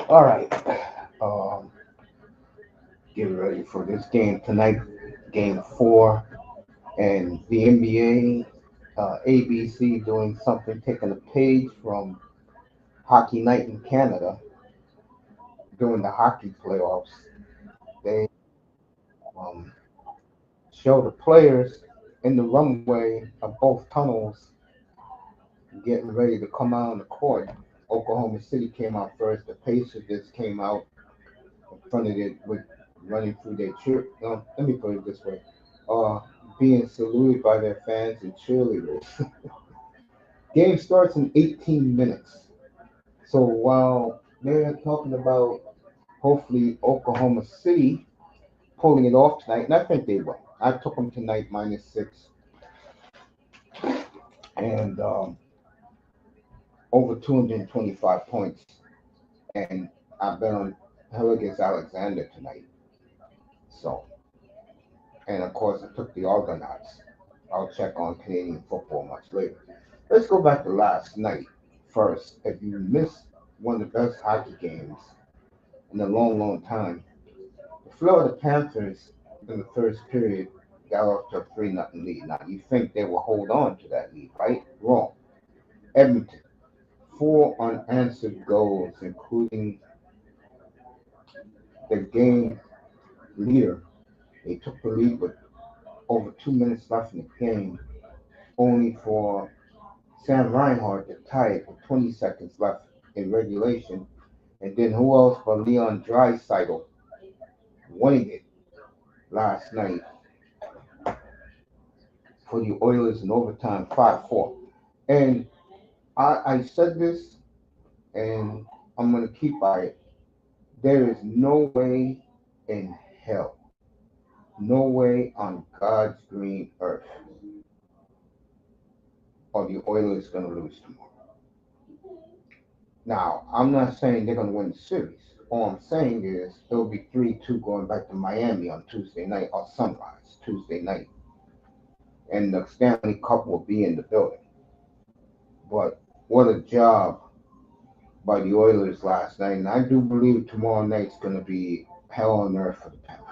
All right. Um, get ready for this game tonight, game four, and the NBA, ABC doing something, taking a page from Hockey Night in Canada during the hockey playoffs. They um, show the players in the runway of both tunnels getting ready to come out on the court. Oklahoma City came out first. The Pacers just came out in front of it with running through their cheer. No, let me put it this way: uh, being saluted by their fans and cheerleaders. Game starts in 18 minutes. So while they're talking about hopefully Oklahoma City pulling it off tonight, and I think they will. I took them tonight -6 and over 225 points, and I bet on Hill against Alexander tonight. So, and of course, I took the Argonauts. I'll check on Canadian football much later. Let's go back to last night first. If you missed one of the best hockey games in a long, long time, the Florida Panthers in the first period got off to a 3-0 lead. Now, you think they will hold on to that lead, right? Wrong. Edmonton, four unanswered goals, including the game leader. They took the lead with over 2 minutes left in the game, only for Sam Reinhart to tie it with 20 seconds left in regulation. And then who else but Leon Draisaitl winning it last night for the Oilers in overtime 5-4. And I said this, and I'm going to keep by it. There is no way in hell, no way on God's green earth are the Oilers going to lose tomorrow. Now, I'm not saying they're going to win the series. All I'm saying is it'll be 3-2 going back to Miami on Tuesday night or sunrise Tuesday night. And the Stanley Cup will be in the building. But what a job by the Oilers last night. And I do believe tomorrow night's going to be hell on earth for the Panthers.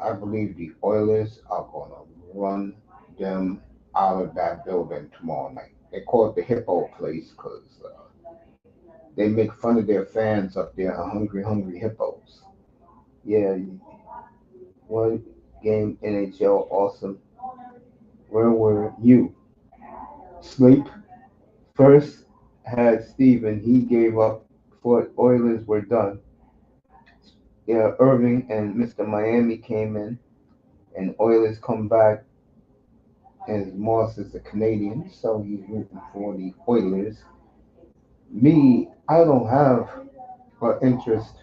I believe the Oilers are going to run them out of that building tomorrow night. They call it the Hippo place because they make fun of their fans up there, hungry, hungry hippos. Yeah, one game NHL awesome. Where were you? Sleep. First had Steven. He gave up before Oilers were done. Yeah, Irving and Mr. Miami came in, and Oilers come back. As Moss is a Canadian, so he's rooting for the Oilers. Me, I don't have an interest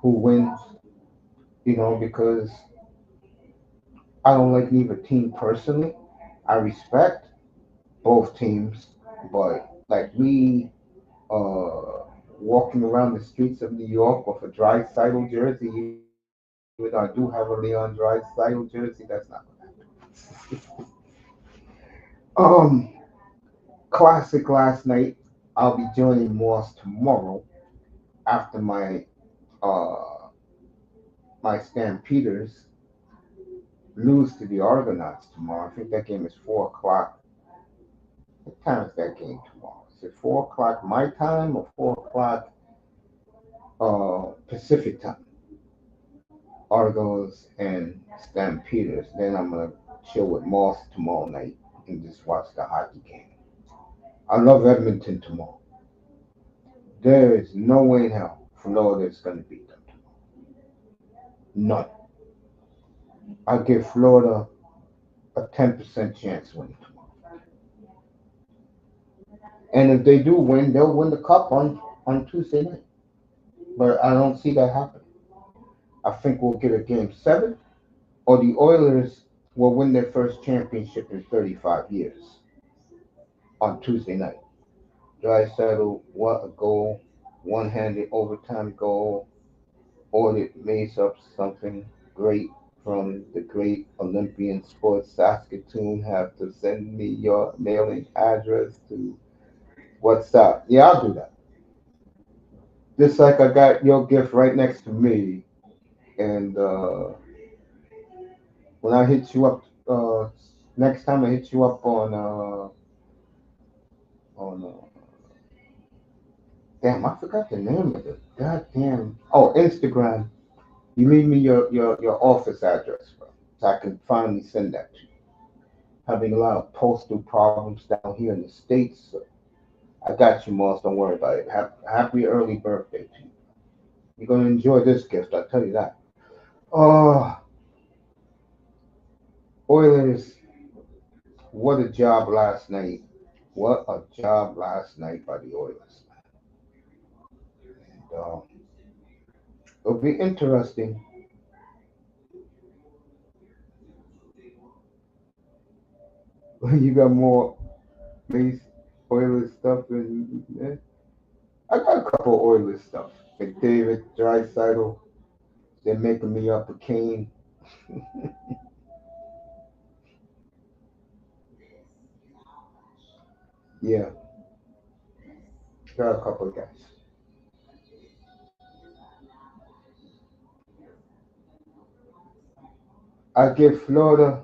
who wins, because I don't like neither team personally. I respect both teams, but like me, walking around the streets of New York with a dry Seidel jersey, even though I do have a Leon dry Seidel jersey, that's not going to happen. um, Classic last night. I'll be joining Moss tomorrow after uh my Stampeders lose to the Argonauts tomorrow. I think that game is 4 o'clock. What time is that game tomorrow? Is it 4 o'clock my time or 4 o'clock Pacific time? Argos and Stampeders. Then I'm gonna chill with Moss tomorrow night and just watch the hockey game. I love Edmonton tomorrow. There is no way in hell Florida is gonna beat them tomorrow. None. I give Florida a 10% chance winning tomorrow. And if they do win, they'll win the cup on Tuesday night. But I don't see that happening. I think we'll get a game seven, or the Oilers will win their first championship in 35 years on Tuesday night. Drysdale, what a goal. One handed overtime goal. Ordered Mace up something great from the great Olympian Sports Saskatoon. Have to send me your mailing address to what's up. Yeah, I'll do that. Just like I got your gift right next to me, and when I hit you up, next time I hit you up on damn, I forgot the name of it. Goddamn. Oh, Instagram. You leave me your office address, bro, so I can finally send that to you. Having a lot of postal problems down here in the States. So I got you, Moss. Don't worry about it. Happy early birthday to you. You're going to enjoy this gift, I'll tell you that. Oh, Oilers, what a job last night. What a job last night by the Oilers. And, it'll be interesting when you got more base Oilers stuff. And I got a couple Oilers stuff. McDavid, Drysaitel, they're making me up a Kane. Yeah, got a couple of guys. I give Florida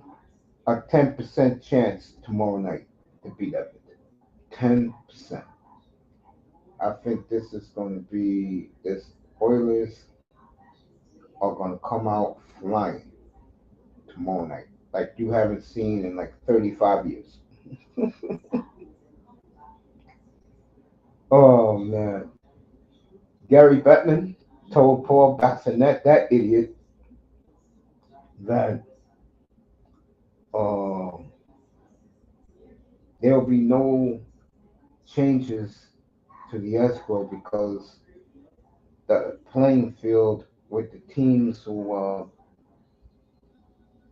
a 10% chance tomorrow night to beat Everton. 10%. I think this is going to be this Oilers are going to come out flying tomorrow night, like you haven't seen in like 35 years. Oh man, Gary Bettman told Paul Bassinet, that idiot, that um, there will be no changes to the escrow because the playing field with the teams who are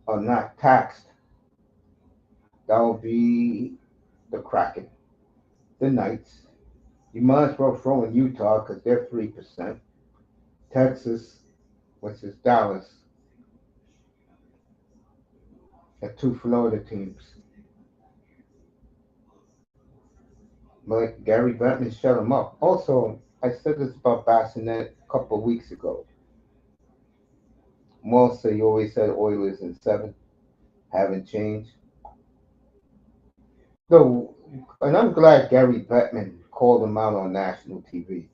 not taxed, that will be the Kraken, the Knights. You might as well throw in Utah because they're 3%. Texas, which is Dallas, and two Florida teams. But Gary Bettman shut them up. Also, I said this about Bassinet a couple of weeks ago. Moss, you always said Oilers in seven, haven't changed. So, and I'm glad Gary Bettman called him out on national TV.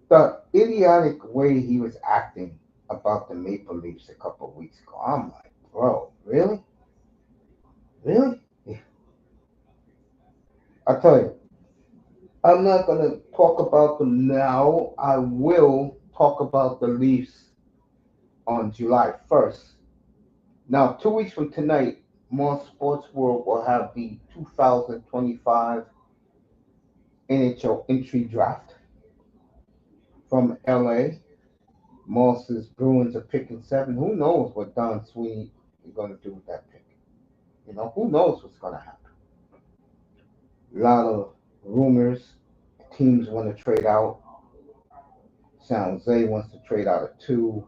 The idiotic way he was acting about the Maple Leafs a couple of weeks ago. I'm like, bro, really? Really? I tell you, I'm not going to talk about them now. I will talk about the Leafs on July 1st. Now, 2 weeks from tonight, more Sports World will have the 2025 NHL entry draft from LA. Moss's Bruins are picking seven. Who knows what Don Sweeney is going to do with that pick? You know, who knows what's going to happen? A lot of rumors. Teams want to trade out. San Jose wants to trade out of two.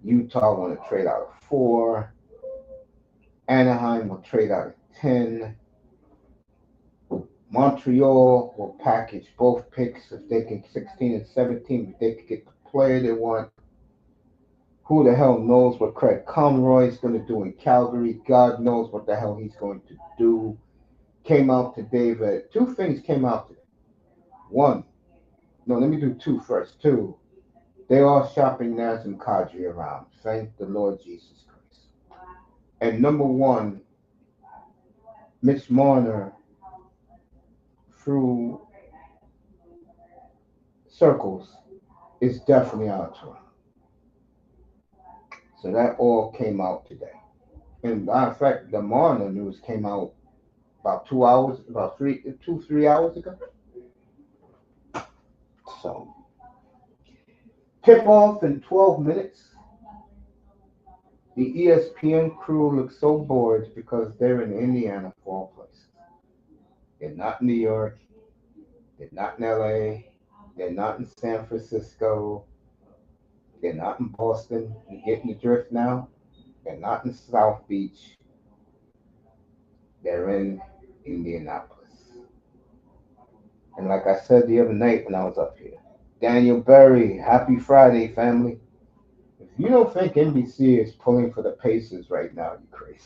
Utah want to trade out of four. Anaheim will trade out of 10. Montreal will package both picks if they can 16 and 17, if they can get the player they want. Who the hell knows what Craig Conroy is going to do in Calgary? God knows what the hell he's going to do. Came out today that two things came out today. One, no, let me do two first. Two, they are shopping Nazem Kadri around. Thank the Lord Jesus Christ. And number one, Mitch Marner through circles is definitely out of Toronto. So that all came out today. And matter of fact, the Marner news came out about 2 hours, about 3 hours ago. So tip off in 12 minutes. The ESPN crew looks so bored because they're in Indiana for all places. They're not in New York. They're not in LA. They're not in San Francisco. They're not in Boston. You getting the drift now? They're not in South Beach. They're in Indianapolis. And like I said the other night when I was up here, Daniel Berry, happy Friday, family. If you don't think NBC is pulling for the Pacers right now, you're crazy.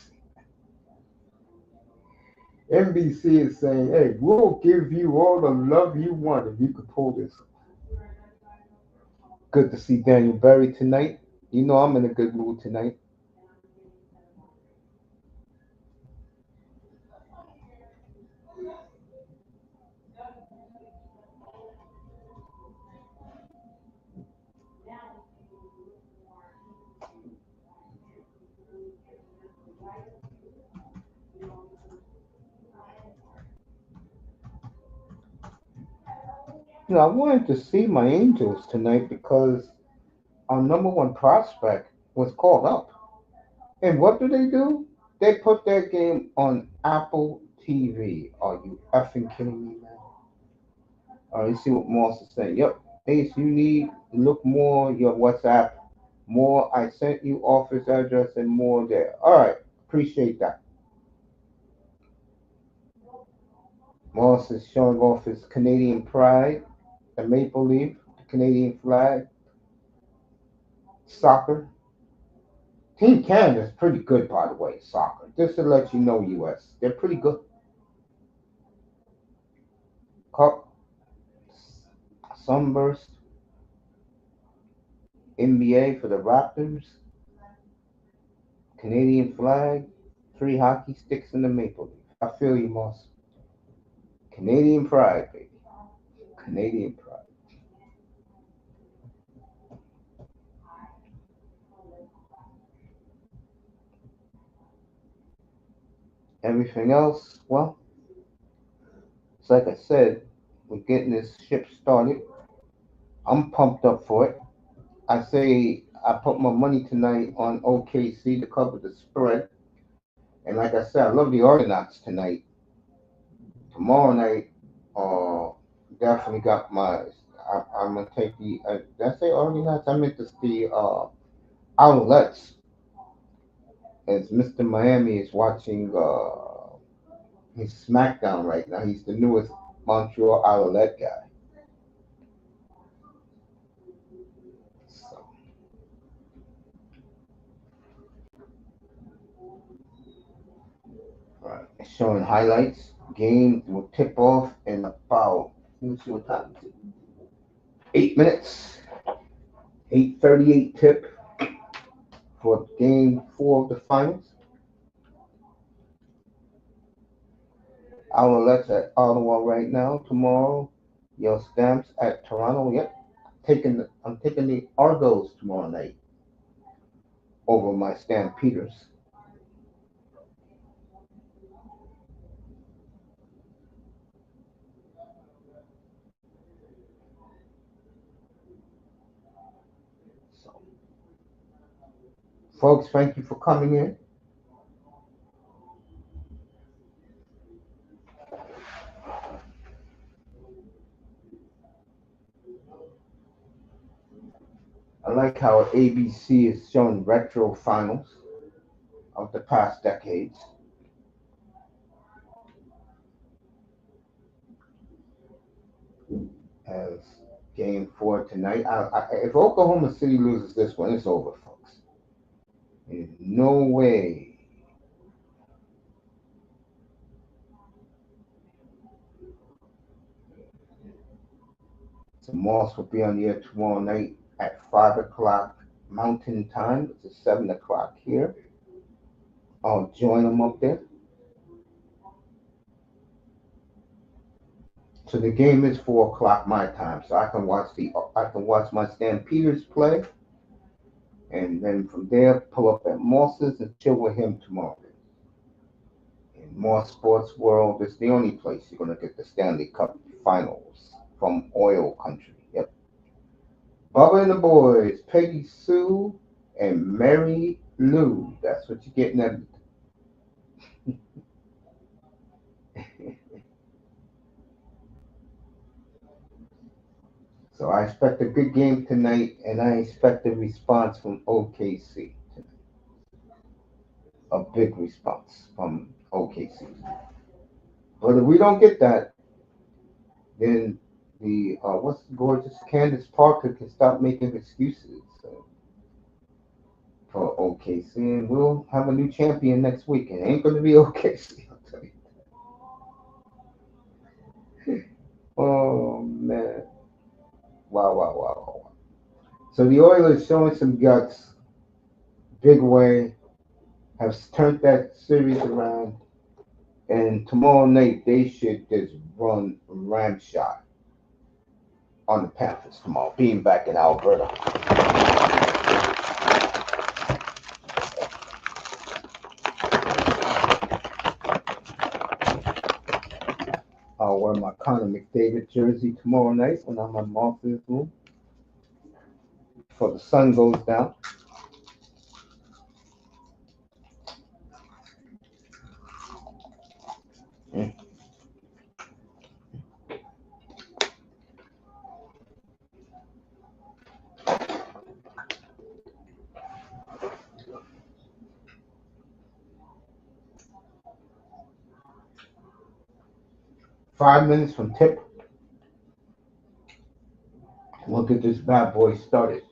NBC is saying, hey, we'll give you all the love you want if you could pull this. Good to see Daniel Berry tonight. You know I'm in a good mood tonight. I wanted to see my Angels tonight because our number one prospect was called up. And what do? They put their game on Apple TV. Are you effing kidding me, man? All right, let's see what Moss is saying. Yep. Ace, you need to look more your WhatsApp. More, I sent you office address and more there. All right, appreciate that. Moss is showing off his Canadian pride, the maple leaf, the Canadian flag, soccer. Team Canada is pretty good, by the way, soccer. Just to let you know, U.S. They're pretty good. Cup, sunburst, N.B.A. for the Raptors, Canadian flag, three hockey sticks in the maple leaf. I feel you, Moss. Canadian pride, baby. Canadian pride. Everything else, well, it's like I said, we're getting this ship started. I'm pumped up for it. I say I put my money tonight on OKC to cover the spread. And like I said, I love the Argonauts tonight. Tomorrow night, uh, definitely got my. I'm gonna take the. Did I say Argonauts? I meant to the outlets. As Mr. Miami is watching his SmackDown right now. He's the newest Montreal outlet guy. So, right. Showing highlights. Game will tip off in about. Let me see what time is it. 8 minutes. 8:38 tip for game four of the finals. Outlets at Ottawa right now. Tomorrow, your Stamps at Toronto. Yep, I'm taking the Argos tomorrow night over my Stampeders. So, folks, thank you for coming in. I like how ABC is showing retro finals of the past decades as game four tonight. If Oklahoma City loses this one, it's over, folks. There's no way. So Moss will be on the air tomorrow night at 5 o'clock Mountain Time. It's 7 o'clock here. I'll join him up there. So the game is 4 o'clock my time, so I can watch my Stampeders play, and then from there pull up at Moss's and chill with him tomorrow. In Moss Sports World, it's the only place you're gonna get the Stanley Cup Finals from Oil Country. Yep. Bubba and the boys, Peggy Sue and Mary Lou. That's what you're getting at. So I expect a good game tonight, and I expect a response from OKC. A big response from OKC. But if we don't get that, then the what's gorgeous Candace Parker can stop making excuses for OKC, and we'll have a new champion next week. And it ain't gonna be OKC, I'll tell you. Oh man, wow, wow, wow, wow. So the Oilers showing some guts, big way, have turned that series around, and tomorrow night they should just run ram shot on the Panthers tomorrow, being back in Alberta. I'll wear my Connor McDavid jersey tomorrow night when I'm in Martha's room before the sun goes down. Mm. 5 minutes from tip, we'll get this bad boy started.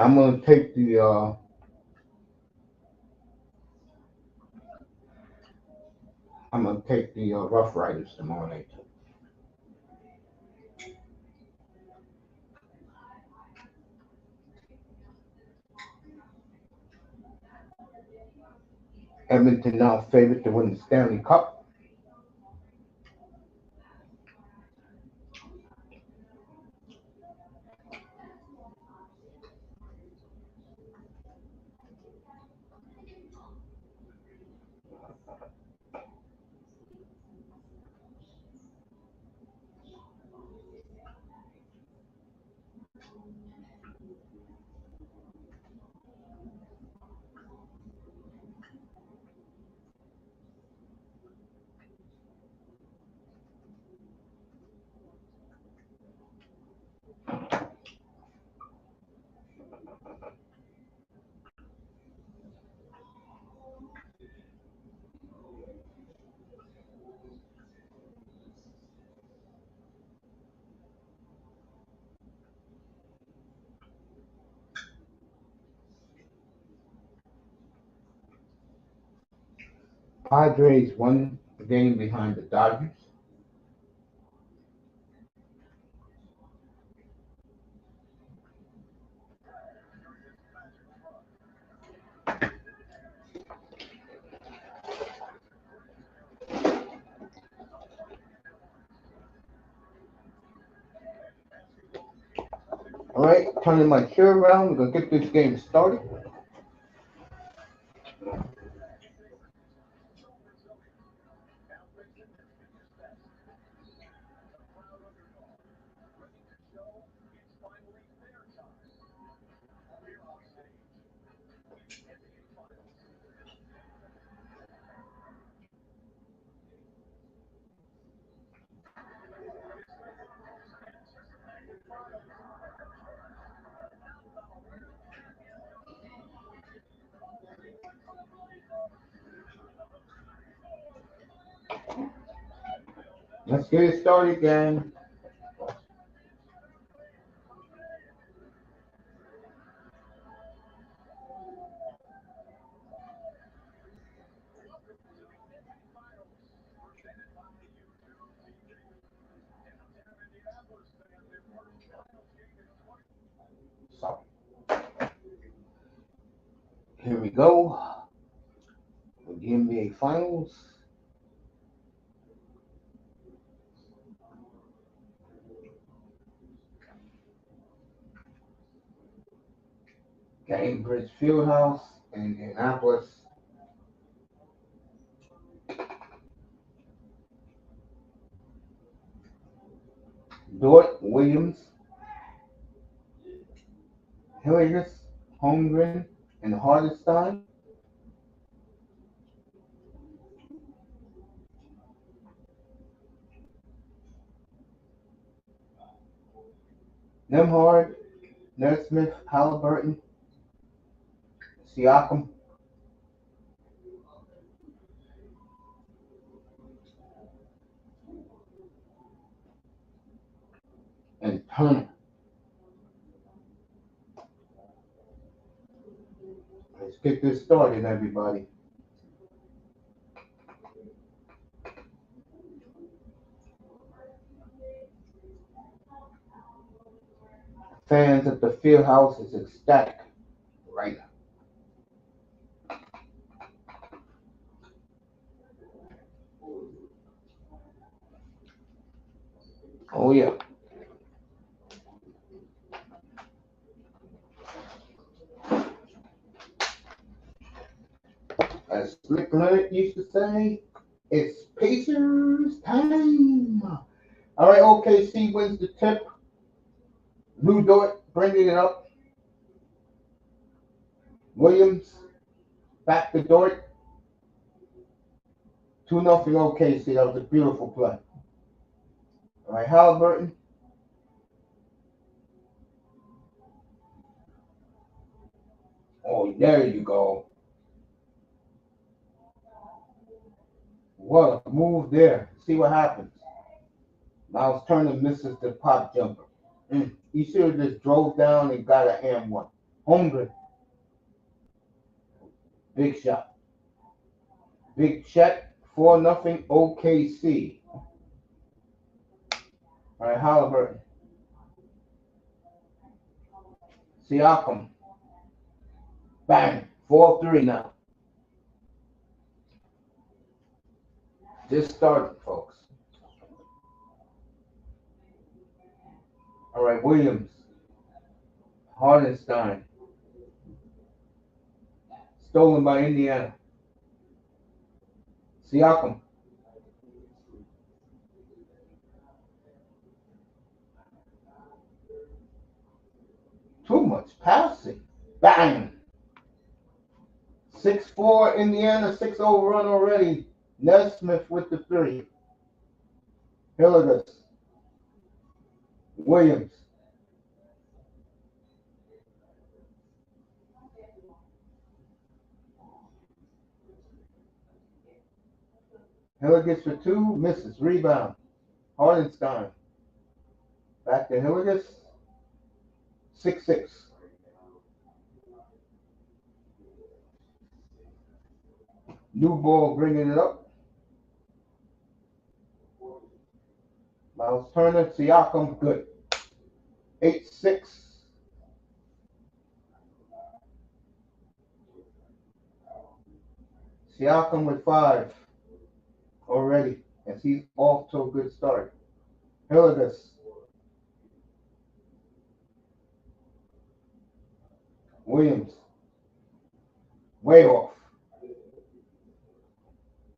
I'm gonna take the Rough Riders tomorrow night. Edmonton now favorite to win the Stanley Cup. Padres one game behind the Dodgers. All right, turning my chair around. We're gonna get this game started. Let's get it started, gang. So here we go with the NBA Finals. Gainsbridge Fieldhouse in Indianapolis. Dort, Williams, Hilliers, Holmgren, and Hardenstein. Nemhard, Nesmith, Halliburton, Siakam, and Turner. Let's get this started, everybody. Fans at the Fieldhouse is ecstatic right now. Oh yeah. As Slick Leonard used to say, it's Pacers time. All right, OKC wins the tip. Lou Dort bringing it up. Williams back to Dort. 2-0 OKC. That was a beautiful play. All right, Halliburton. Oh, there you go. What a move there. See what happens. Miles Turner misses the pop jumper. He should have just drove down and got an and one. Holmgren. Big shot. Big Chet. 4-0 OKC. All right, Halliburton. Siakam. Bang. 4-3 now. Just started, folks. All right, Williams. Hardenstein. Stolen by Indiana. Siakam. Too much passing. Bang. 6-4 Indiana, 6-0 run already. Nesmith with the three. Hilligus. Williams. Hilligus for two, misses. Rebound. Hardenstein. Back to Hilligus. 6-6. New ball bringing it up. Miles Turner, Siakam, good. 8-6. Siakam with 5 already, as he's off to a good start. Hilligus. Williams. Way off.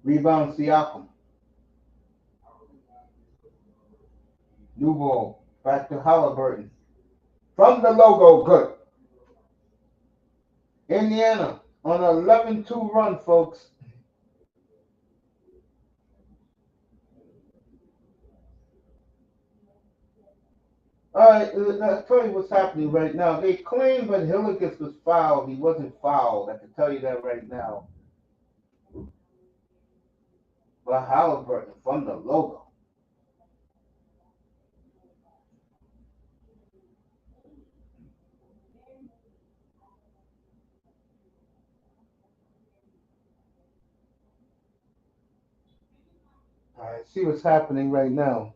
Rebound Siakam. New ball. Back to Halliburton. From the logo, good. Indiana on an 11-2 run, folks. All right, I'll tell you what's happening right now. They claim that Hilligus was fouled. He wasn't fouled. I can tell you that right now. But Halliburton from the logo. All right, see what's happening right now.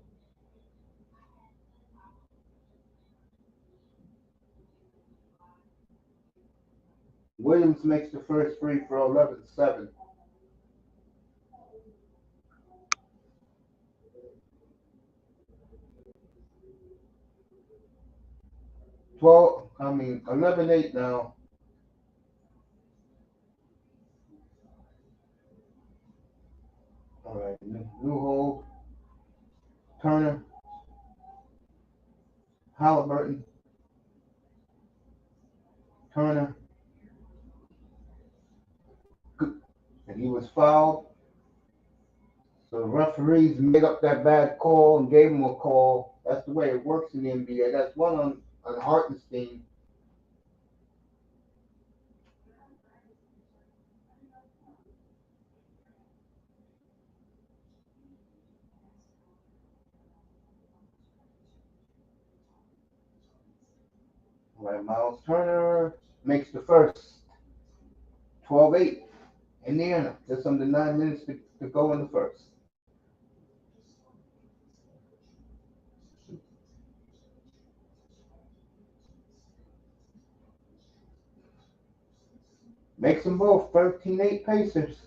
Williams makes the first free throw, 11-7. 11-8 now. All right, new hold. Turner, Halliburton, Turner, was fouled. So the referees made up that bad call and gave him a call. That's the way it works in the NBA. That's one on Hartenstein. All right, Miles Turner makes the first. 12-8. Indiana. Just under 9 minutes to go in the first. Makes them both 13-8 Pacers.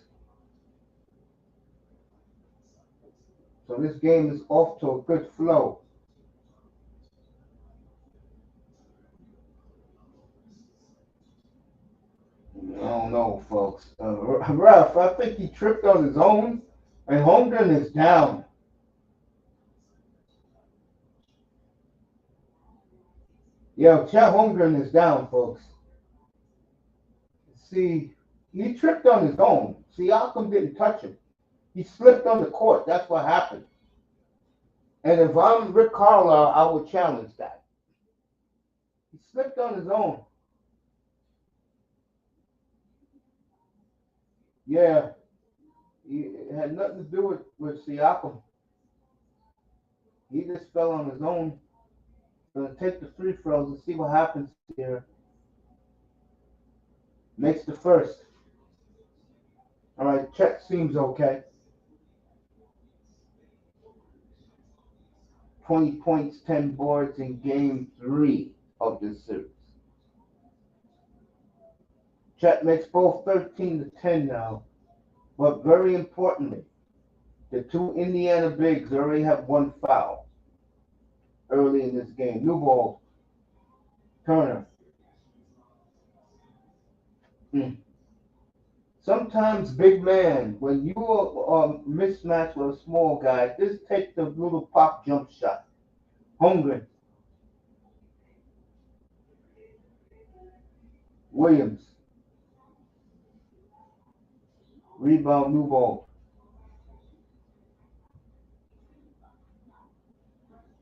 So this game is off to a good flow. I don't know, folks. Ralph, I think he tripped on his own, and Holmgren is down. Yeah, Chet Holmgren is down, folks. See, he tripped on his own. Siakam didn't touch him. He slipped on the court. That's what happened. And if I'm Rick Carlisle, I would challenge that. He slipped on his own. Yeah, it had nothing to do with Siakam. He just fell on his own. Gonna take the free throws and see what happens here. Makes the first. All right, Chet seems okay. 20 points, 10 boards in game 3 of this series. Chet makes both 13 to 10 now. But very importantly, the two Indiana bigs already have one foul early in this game. New ball. Turner. Sometimes, big man, when you are mismatched with a small guy, just take the little pop jump shot. Holmgren. Williams. Rebound, new ball.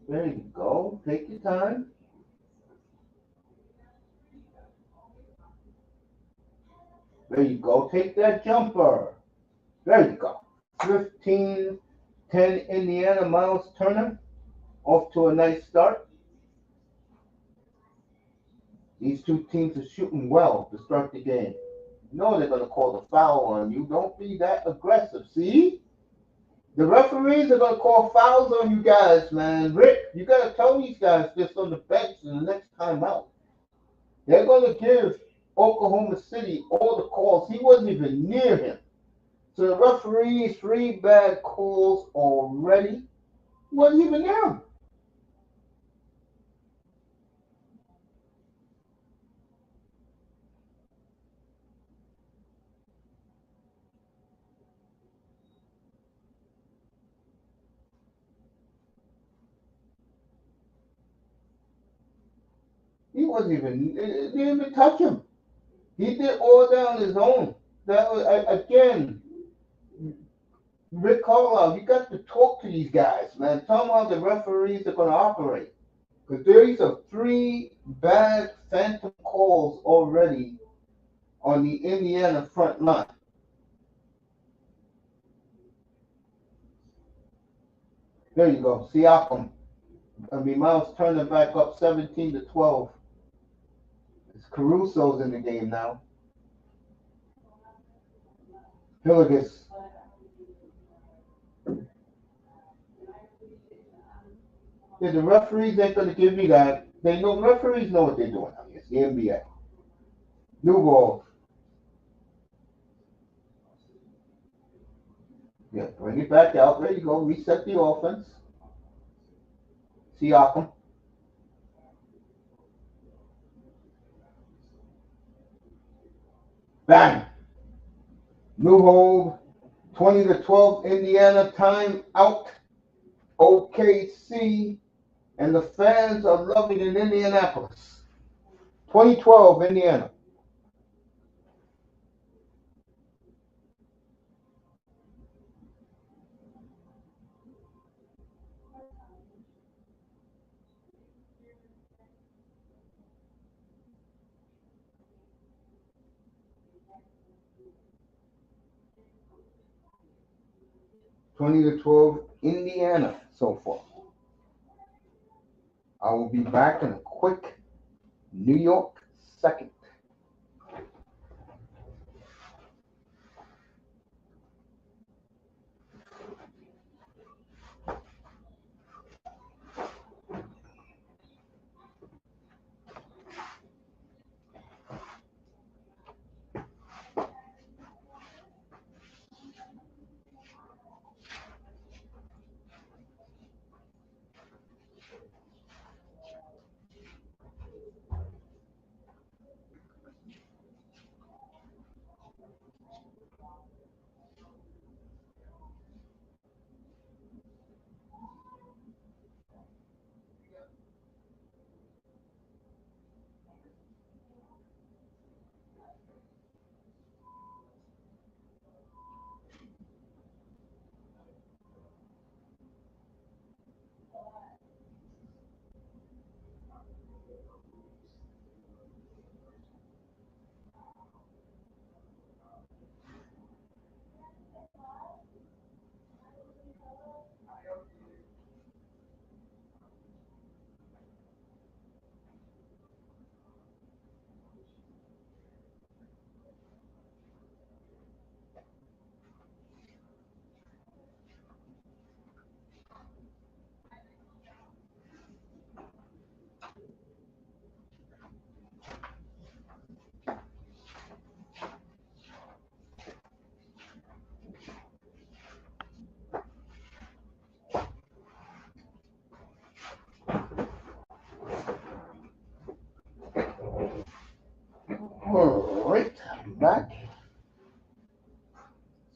There you go. Take your time. There you go. Take that jumper. There you go. 15-10 Indiana. Miles Turner off to a nice start. These two teams are shooting well to start the game. You know they're going to call the foul on you. Don't be that aggressive. See? The referees are going to call fouls on you guys, man. Rick, you got to tell these guys just on the bench in the next time out. They're going to give Oklahoma City all the calls. He wasn't even near him. So the referees, 3 bad calls already. He wasn't even near him. He wasn't even, didn't even touch him. He did all that on his own. That was, again, Rick Carlisle, you got to talk to these guys, man. Tell them how the referees are going to operate. Because these are 3 bad phantom calls already on the Indiana front line. There you go. Siakam. Miles Turner back up 17 to 12. It's Caruso's in the game now. Hilligus. Yeah, the referees ain't going to give me that. They know referees know what they're doing. It's the N.B.A. New ball. Yeah, bring it back out. There you go. Reset the offense. Siakam. Bang. New hold. 20 to 12 Indiana. Time out. OKC. And the fans are loving in Indianapolis. 2012 Indiana. 20-12, Indiana so far. I will be back in a quick New York second. All right, I'm back.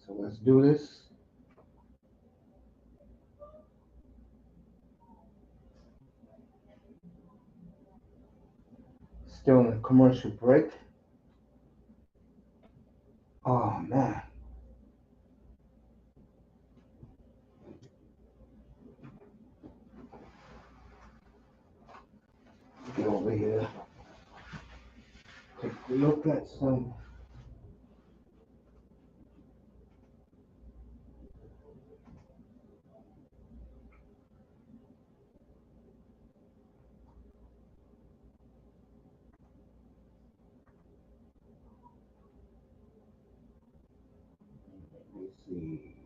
So let's do this. Still in a commercial break. Oh man. Get over here. Take a look at some. Let me see.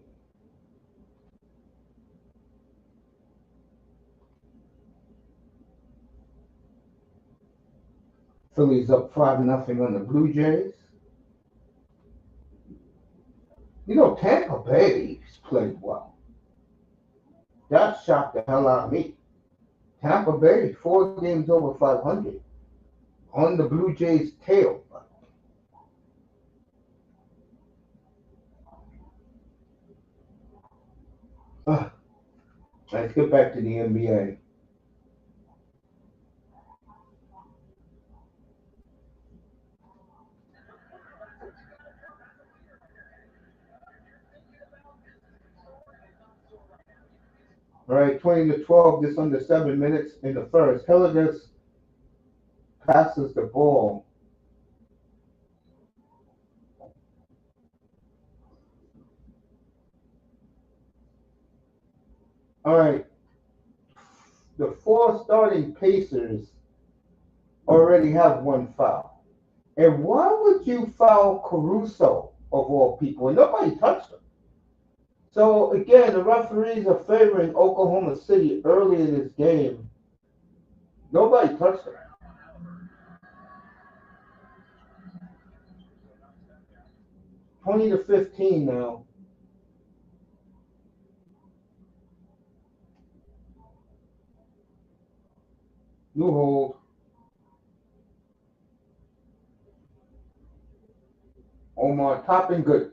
Phillies up 5-0 on the Blue Jays. You know, Tampa Bay's played well. That shocked the hell out of me. Tampa Bay, 4 games over 500 on the Blue Jays' tail. Uh, let's get back to the N.B.A. All right, 20-12, just under 7 minutes in the first. Hillegas passes the ball. All right, the four starting Pacers already have one foul. And why would you foul Caruso of all people? And nobody touched him. So again, the referees are favoring Oklahoma City early in this game. Nobody touched him. 20-15 now. New hold. Omar Toppin good.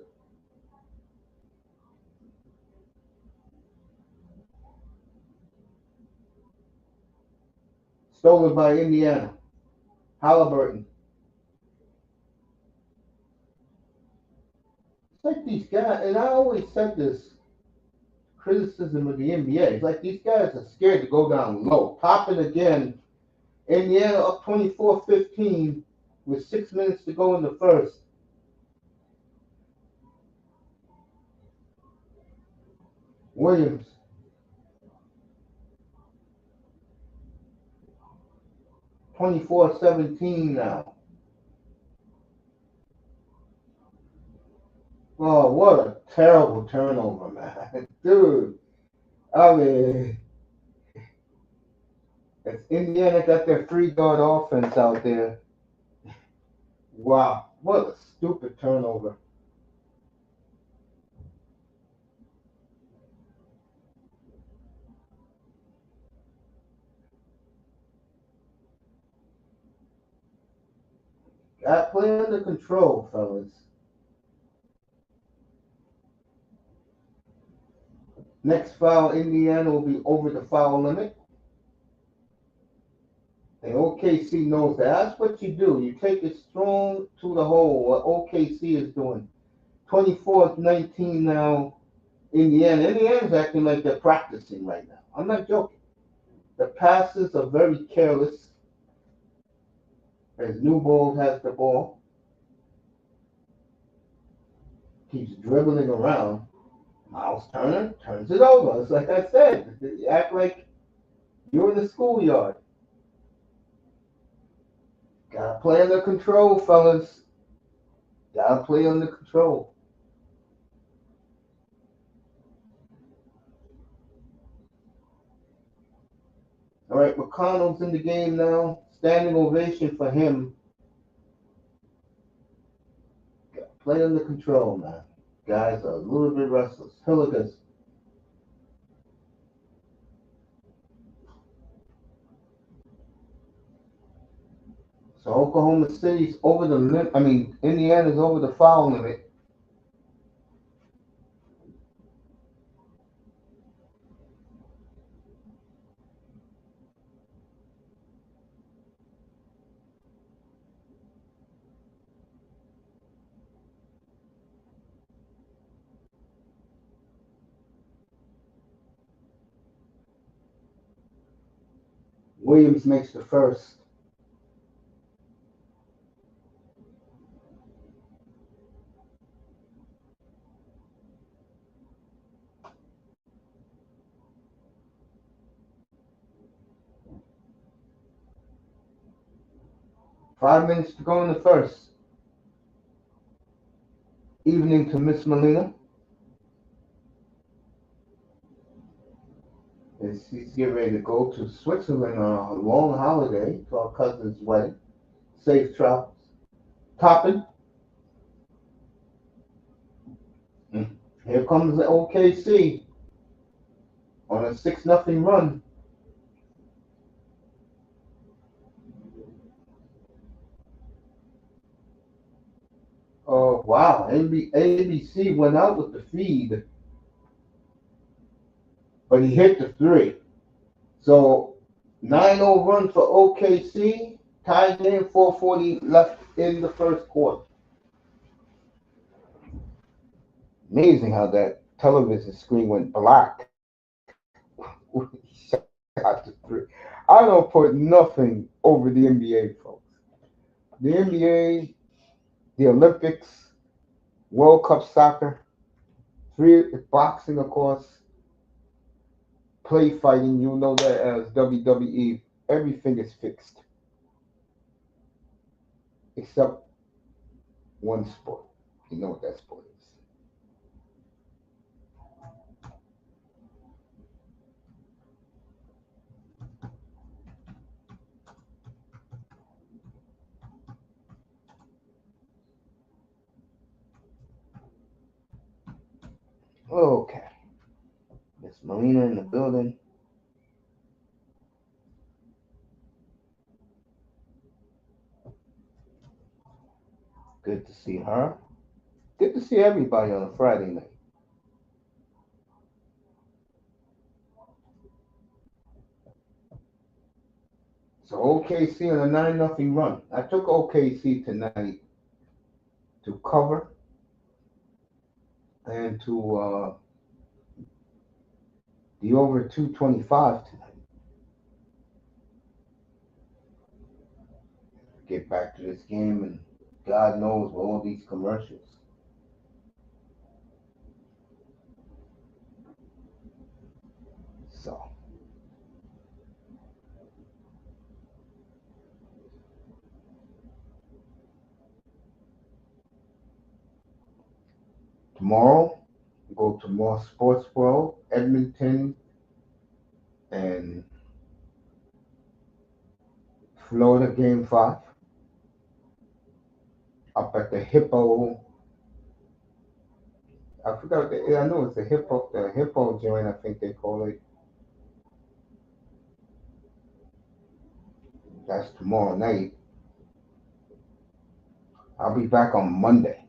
Stolen by Indiana. Halliburton. It's like these guys, and I always said this criticism of the NBA. It's like these guys are scared to go down low. Toppin again. Indiana up 24-15 with 6 minutes to go in the first. Williams. (24-17) now. Oh, what a terrible turnover, man. Dude, I mean, it's Indiana got their three-guard offense out there. Wow, what a stupid turnover. Got play under control, fellas. Next foul, Indiana will be over the foul limit. And OKC knows that. That's what you do. You take it strong to the hole, what OKC is doing. 24-19 now, Indiana. Indiana's acting like they're practicing right now. I'm not joking. The passes are very careless as Newbold has the ball. Keeps dribbling around. Miles Turner turns it over. It's like I said. You act like you're in the schoolyard. Gotta play under control, fellas. Gotta play under control. All right, McConnell's in the game now. Standing ovation for him. Gotta play under control, man. Guys are a little bit restless. Hilligus. So Oklahoma City's over the limit. I mean, Indiana's over the foul limit. Williams makes the first. Five minutes to go in the first. Evening to Miss Molina. As she's getting ready to go to Switzerland on a long holiday to our cousin's wedding. Safe travels. Topping. Here comes the OKC on a 6-0 run. Oh, wow. ABC went out with the feed, but he hit the three. So 9-0 run for OKC. Tied game, 4:40 left in the first quarter. Amazing how that television screen went black. Shot the three. I don't put nothing over the NBA, folks. The NBA, the Olympics, World Cup soccer, free boxing, of course, play fighting. You know that as WWE. Everything is fixed except one sport. You know what that sport is. Okay. Miss Molina in the building. Good to see her. Good to see everybody on a Friday night. So OKC on a 9-0 run. I took OKC tonight to cover and to the over 225 tonight. Get back to this game and God knows with all these commercials. Tomorrow, go to more Sports World, Edmonton, and Florida Game 5 up at the Hippo. I forgot. I know it's the Hippo joint. I think they call it. That's tomorrow night. I'll be back on Monday.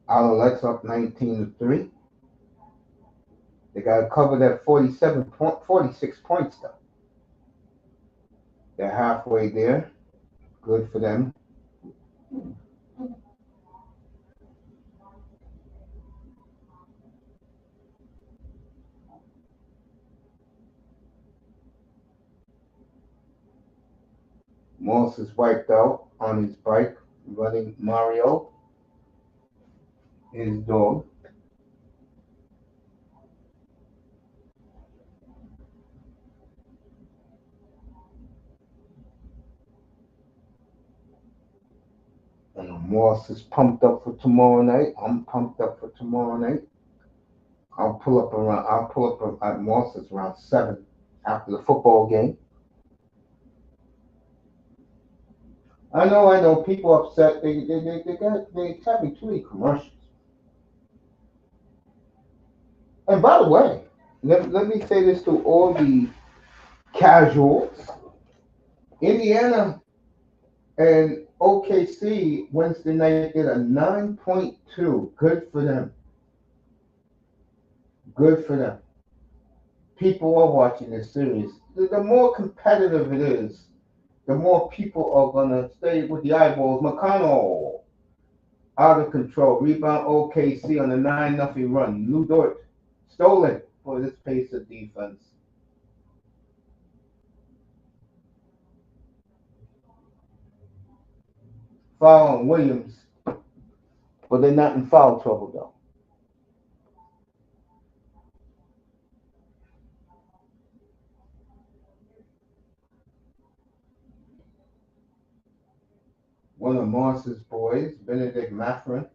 Alouettes up 19-3. They got to cover that 46 points though. They're halfway there. Good for them. Moss is wiped out on his bike, running Mario, his dog. And Moss is pumped up for tomorrow night. I'm pumped up for tomorrow night. I'll pull up at Moss's around 7 after the football game. I know. People upset. They having too many commercials. And by the way, let me say this to all the casuals. Indiana and OKC Wednesday night did a 9.2. Good for them. Good for them. People are watching this series. The more competitive it is, the more people are gonna stay with the eyeballs. McConnell out of control. Rebound OKC on a 9-0 run. Lou Dort stolen for this pace of defense. Foul on Williams, but they're not in foul trouble though. One of Moss's boys, Benedict Mathurin,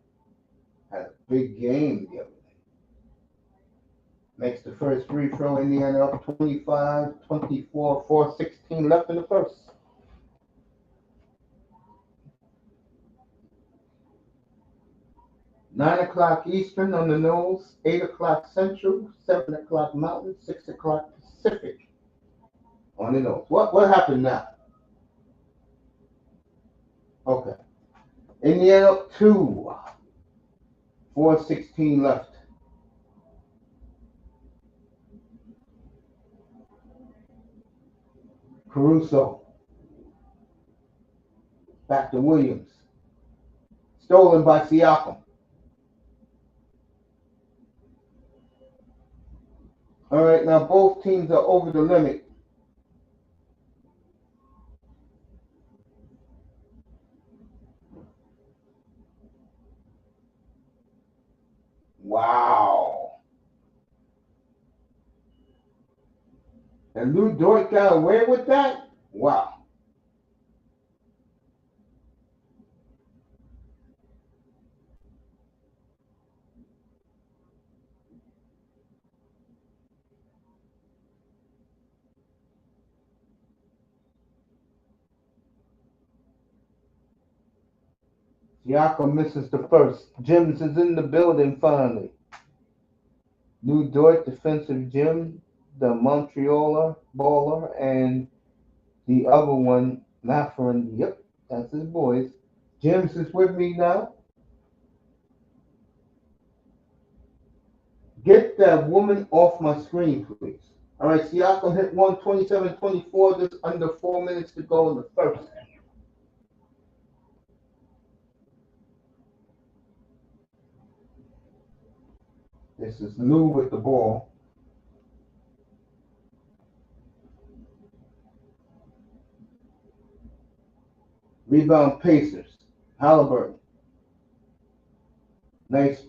had a big game the other day. Makes the first free throw. Indiana up 25-24, 4:16 left in the first. 9 o'clock Eastern on the nose, 8 o'clock Central, 7 o'clock Mountain, 6 o'clock Pacific on the nose. What happened now? Okay. Indiana up 2, 4:16 left. Caruso back to Williams. Stolen by Siakam. All right, now both teams are over the limit. Wow. And Lou Dort got away with that? Wow. Siakam misses the first. Jims is in the building finally. Lou Dort, defensive Jim, the Montrealer baller, and the other one, Mathurin. Yep, that's his boys. Jims is with me now. Get that woman off my screen, please. All right, Siakam hit 127-24. There's under 4 minutes to go in the first. This is Lou with the ball. Rebound Pacers. Halliburton. Nice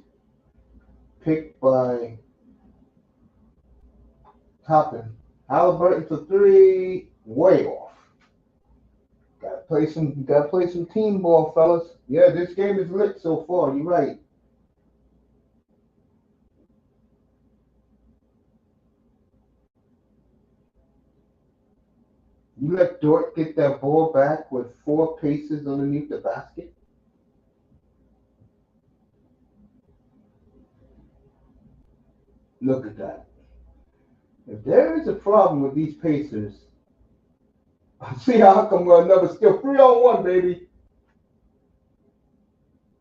pick by Toppin. Halliburton for 3, way off. Gotta play some team ball, fellas. Yeah, this game is lit so far. You're right. You let Dort get that ball back with 4 paces underneath the basket. Look at that. If there is a problem with these Pacers, see how come we're another still 3-on-1, baby.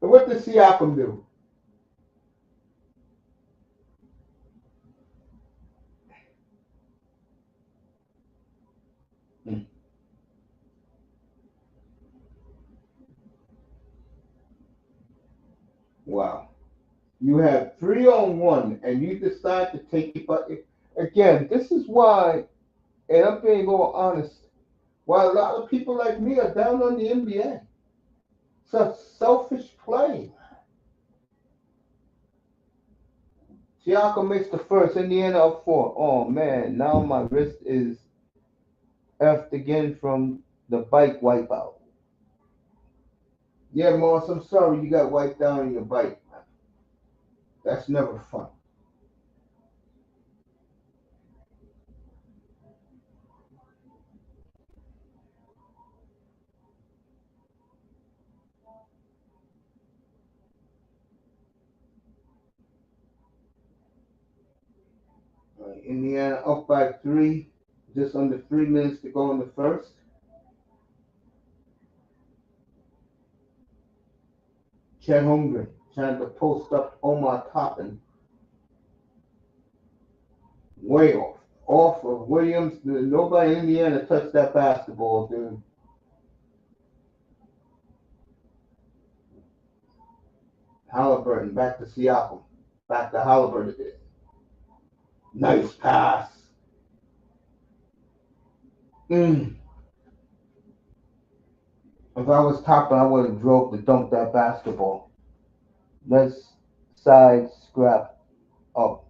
And what does Siakam do? Hmm. Wow. You have 3-on-1 and you decide to take it. But again, this is why, and I'm being all honest, why a lot of people like me are down on the NBA. Such selfish play. Siakam makes the first, Indiana up 4. Oh man, now my wrist is effed again from the bike wipeout. Yeah, Moss, I'm sorry you got wiped out on your bike. That's never fun. Indiana up by 3, just under 3 minutes to go in the first. Chet Holmgren trying to post up Omar Toppin, way off. Off of Williams. Nobody in Indiana touched that basketball, dude. Halliburton back to Siakam. Back to Halliburton. Nice pass. Mm. If I was Toppin, I would have drove to dunk that basketball. Let's side scrap up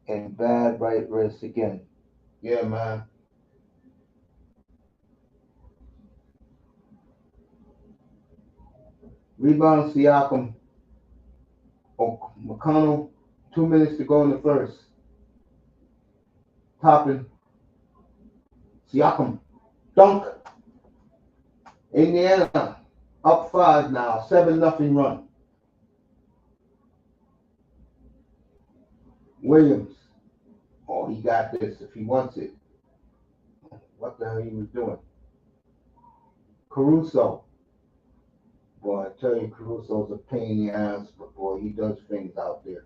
and bad right wrist again. Yeah, man. Rebound Siakam. Oh, McConnell. 2 minutes to go in the first. Toppin. Siakam. Dunk. Indiana up 5 now. 7-0 run. Williams. Oh, he got this if he wants it. What the hell he was doing? Caruso. Boy, I tell you, Caruso's a pain in the ass, but boy, he does things out there.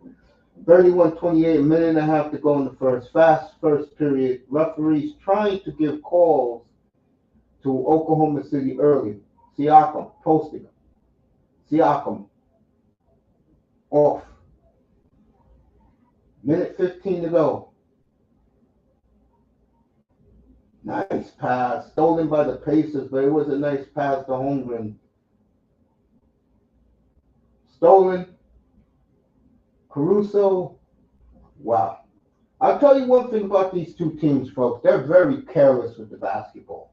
31-28, a minute and a half to go in the first. Fast first period. Referees trying to give calls to Oklahoma City early. Siakam posting him. Siakam off. Minute 15 to go. Nice pass. Stolen by the Pacers, but it was a nice pass to Holmgren. Stolen. Caruso. Wow. I'll tell you one thing about these two teams, folks. They're very careless with the basketball.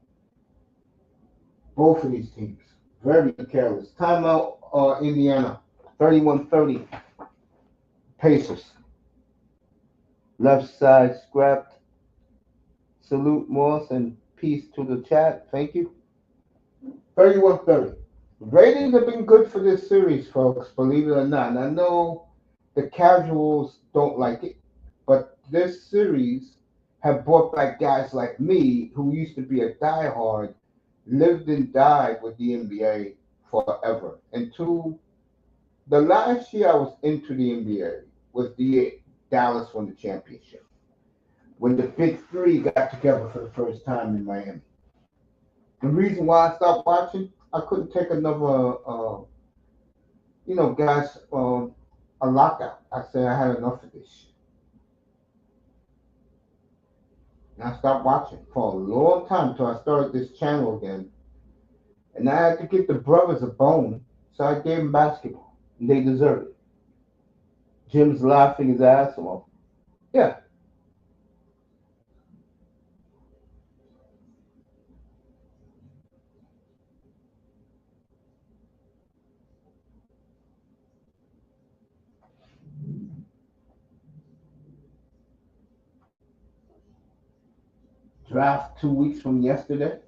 Both of these teams. Very careless. Timeout, Indiana. 31-30. Pacers. Left side scrapped. Salute Moss and peace to the chat. Thank you. 31-30. Ratings have been good for this series, folks, believe it or not. And I know the casuals don't like it, but this series have brought back guys like me who used to be a diehard, lived and died with the NBA forever. And the last year I was into the NBA was the year Dallas won the championship. When the Big Three got together for the first time in Miami. The reason why I stopped watching, I couldn't take another, guys, a lockout. I said I had enough of this shit. And I stopped watching for a long time until I started this channel again. And I had to give the brothers a bone, so I gave them basketball. And they deserve it. Jim's laughing his ass off. Yeah, Draft 2 weeks from yesterday.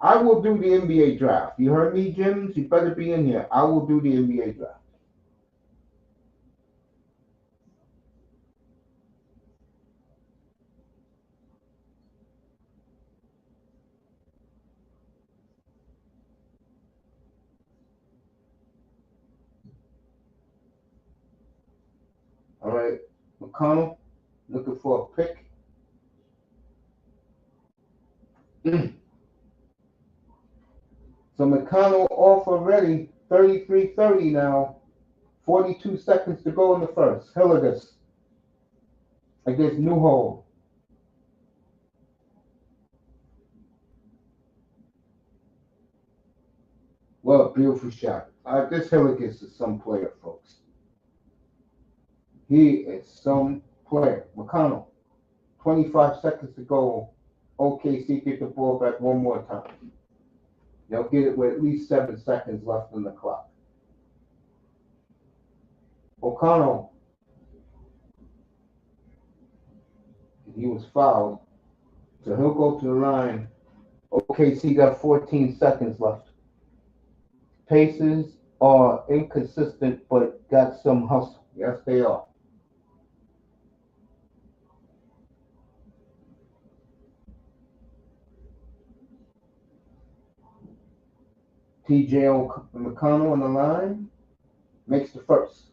I will do the NBA draft. You heard me, Jims? You better be in here. I will do the NBA draft. All right. McConnell, looking for a pick. So McConnell off already. 33-30 now. 42 seconds to go in the first. Hilligus against Newhold. What a beautiful shot. This Hilligus is some player, folks. He is some player. McConnell, 25 seconds to go. OKC get the ball back one more time. They'll get it with at least 7 seconds left on the clock. O'Connell, he was fouled, so he'll go to the line. OKC got 14 seconds left. Paces are inconsistent, but got some hustle. Yes, they are. TJ McConnell on the line makes the first.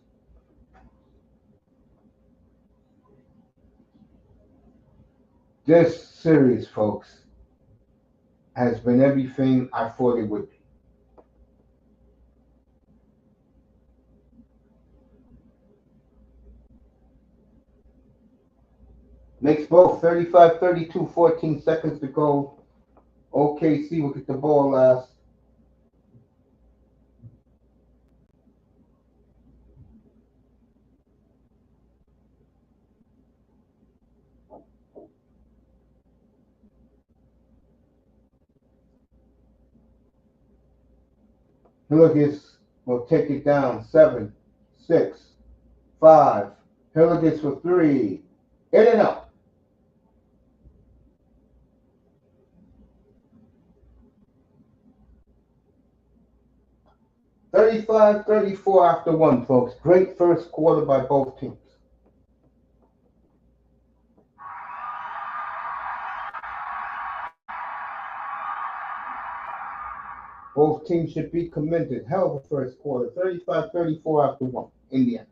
This series, folks, has been everything I thought it would be. Makes both 35-32, 14 seconds to go. OKC will get the ball last. Hilligus will take it down. 7, 6, 5. Hilligus for 3. In and out. 35-34 after one, folks. Great first quarter by both teams. Both teams should be commended. Hell of a first quarter. 35-34 after one. Indiana.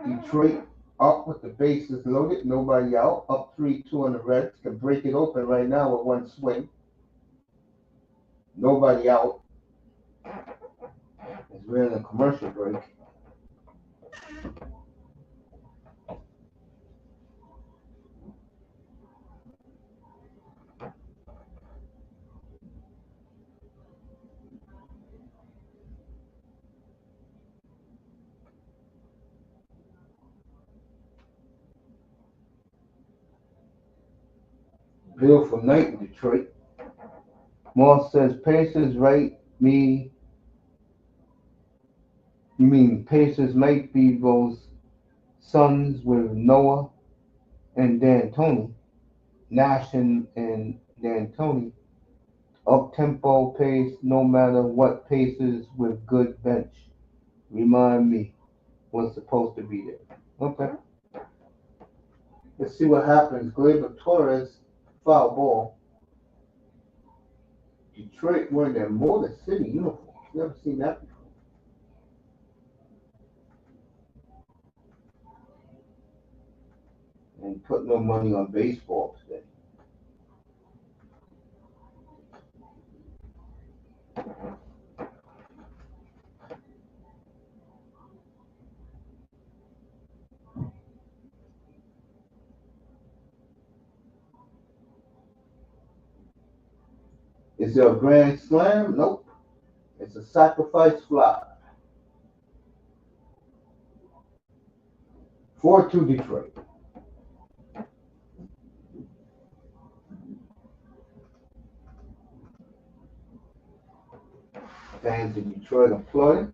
Detroit up with the bases loaded. Nobody out. Up 3-2 on the Reds. Can break it open right now with one swing. Nobody out. As we're in a commercial break. Beautiful night in Detroit. Moss says Pacers right me. You mean Pacers might be those Suns with Noah and D'Antoni, Nash and D'Antoni. Up tempo pace, no matter what paces with good bench. Remind me what's supposed to be there. Okay. Let's see what happens. Gleyber Torres, foul ball. Detroit wearing their Motor City uniforms. Never seen that before. And put no money on baseball today. Is there a grand slam? Nope. It's a sacrifice fly. 4-2 Detroit. Fans in Detroit applauding.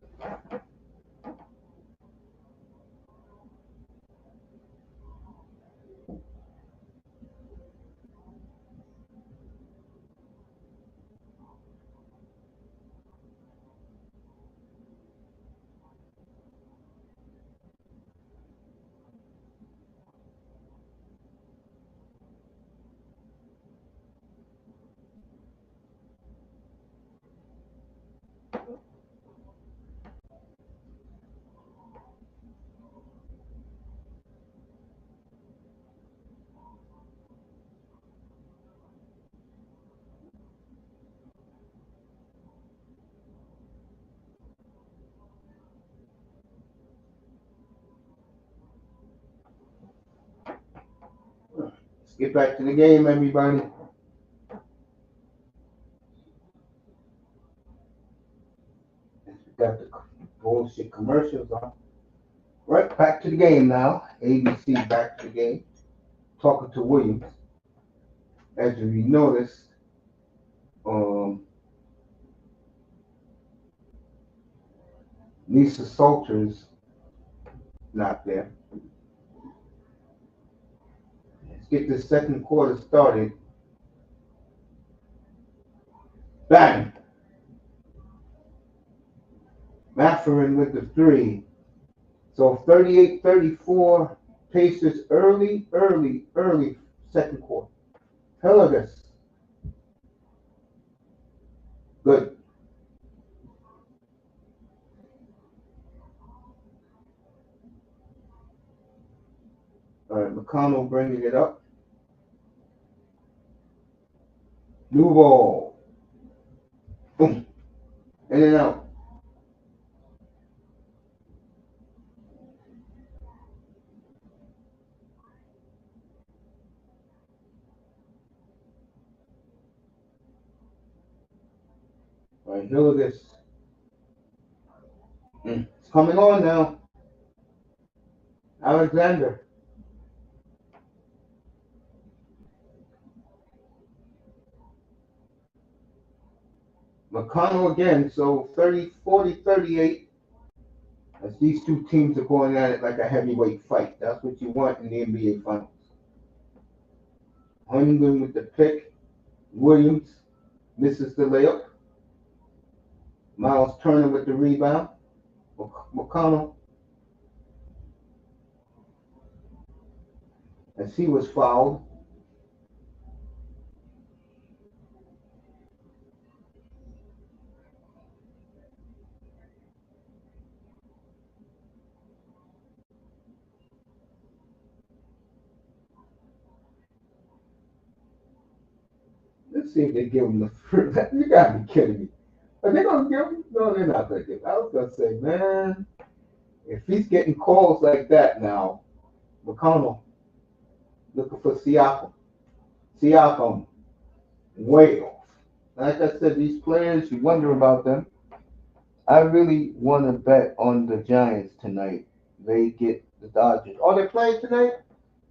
Get back to the game, everybody. We got the bullshit commercials on. Right, back to the game now. ABC back to the game. Talking to Williams. As you noticed, Lisa Salters not there. Let's get the second quarter started. Bang! Matherin with the three. So 38-34, Pacers early second quarter. Heligas. Good. All right, McConnell bringing it up. New ball. Boom. In and out. All right, Heligas. It's coming on now. Alexander. McConnell again, so 38. As these two teams are going at it like a heavyweight fight. That's what you want in the NBA Finals. Holmgren with the pick. Williams misses the layup. Miles Turner with the rebound. McConnell, as he was fouled. Let's see if they give him the first. You gotta be kidding me. Are they gonna give him? No, they're not gonna give him. I was gonna say, man, if he's getting calls like that now, McConnell looking for Siakam. Siakam way off. Like I said, these players, you wonder about them. I really want to bet on the Giants tonight. They get the Dodgers. Oh, they're playing tonight?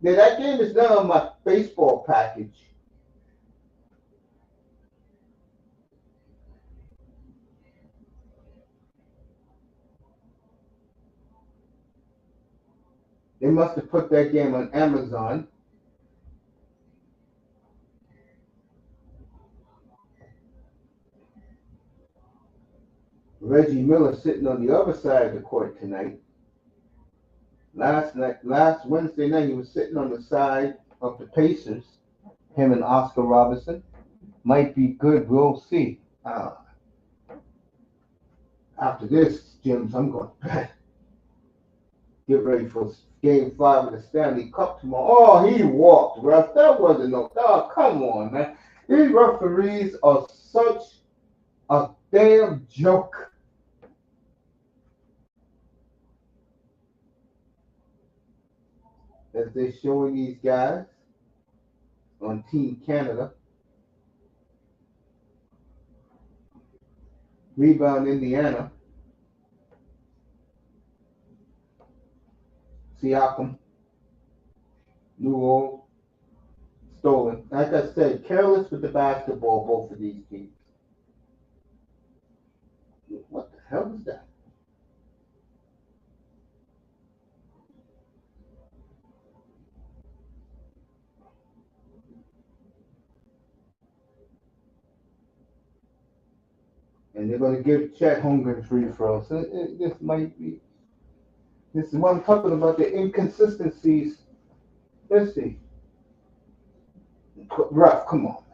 Yeah, that game is not on my baseball package. They must have put that game on Amazon. Reggie Miller sitting on the other side of the court tonight. Last Wednesday night, he was sitting on the side of the Pacers. Him and Oscar Robertson might be good. We'll see. After this, James, I'm going to get ready for Game 5 of the Stanley Cup tomorrow. Oh, he walked, ref. That wasn't no. Oh, come on, man. These referees are such a damn joke. As they're showing these guys on Team Canada. Rebound Indiana. Siakam. Newell. Stolen. Like I said, careless with the basketball, both of these teams. What the hell is that? And they're going to give Chet Holmgren free throw. So this might be. This is what I'm talking about, the inconsistencies. Let's see. Ref, come on.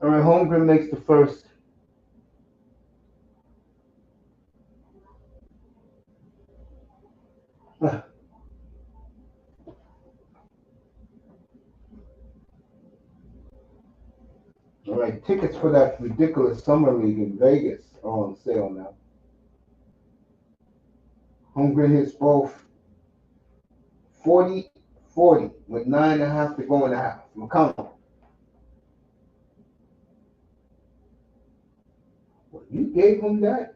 All right, Holmgren makes the first. All right, Tickets for that ridiculous summer league in Vegas are on sale now. Holmgren hits both 40-40 with 9.5 to go in the half. McConnell. Well, you gave him that?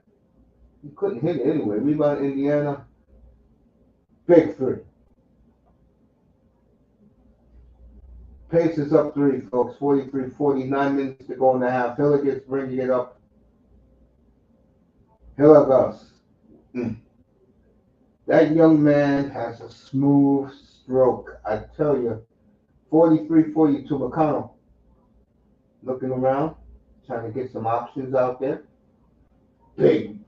You couldn't hit it anyway. Rebound Indiana. Big three. Pacers up three, folks. 43-40. 9 minutes to go in the half. Hiller gets bringing it up. Hiller goes. That young man has a smooth stroke. I tell you. 43-42. McConnell. Looking around. Trying to get some options out there. Big.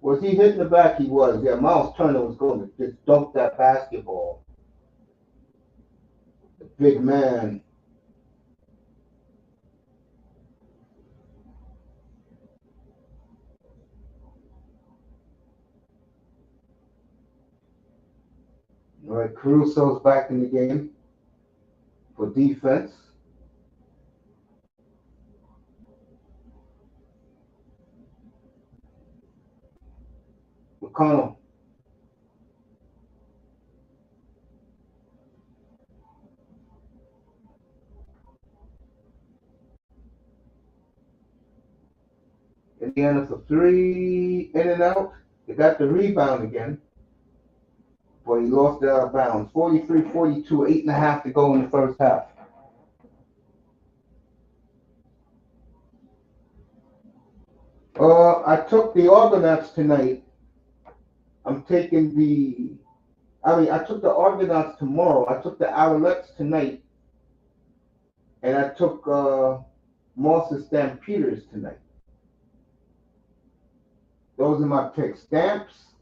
Was he hitting the back? He was. Yeah, Miles Turner was going to just dunk that basketball. The big man. All right, Caruso's back in the game for defense. McConnell. Indiana for three, in and out. They got the rebound again, but he lost it out of bounds. 43-42, 8.5 to go in the first half. I took the Argonauts tonight. I took the Argonauts tomorrow. I took the Owlets tonight. And I took Moss's Stampeders tonight. Those are my picks. Stamps,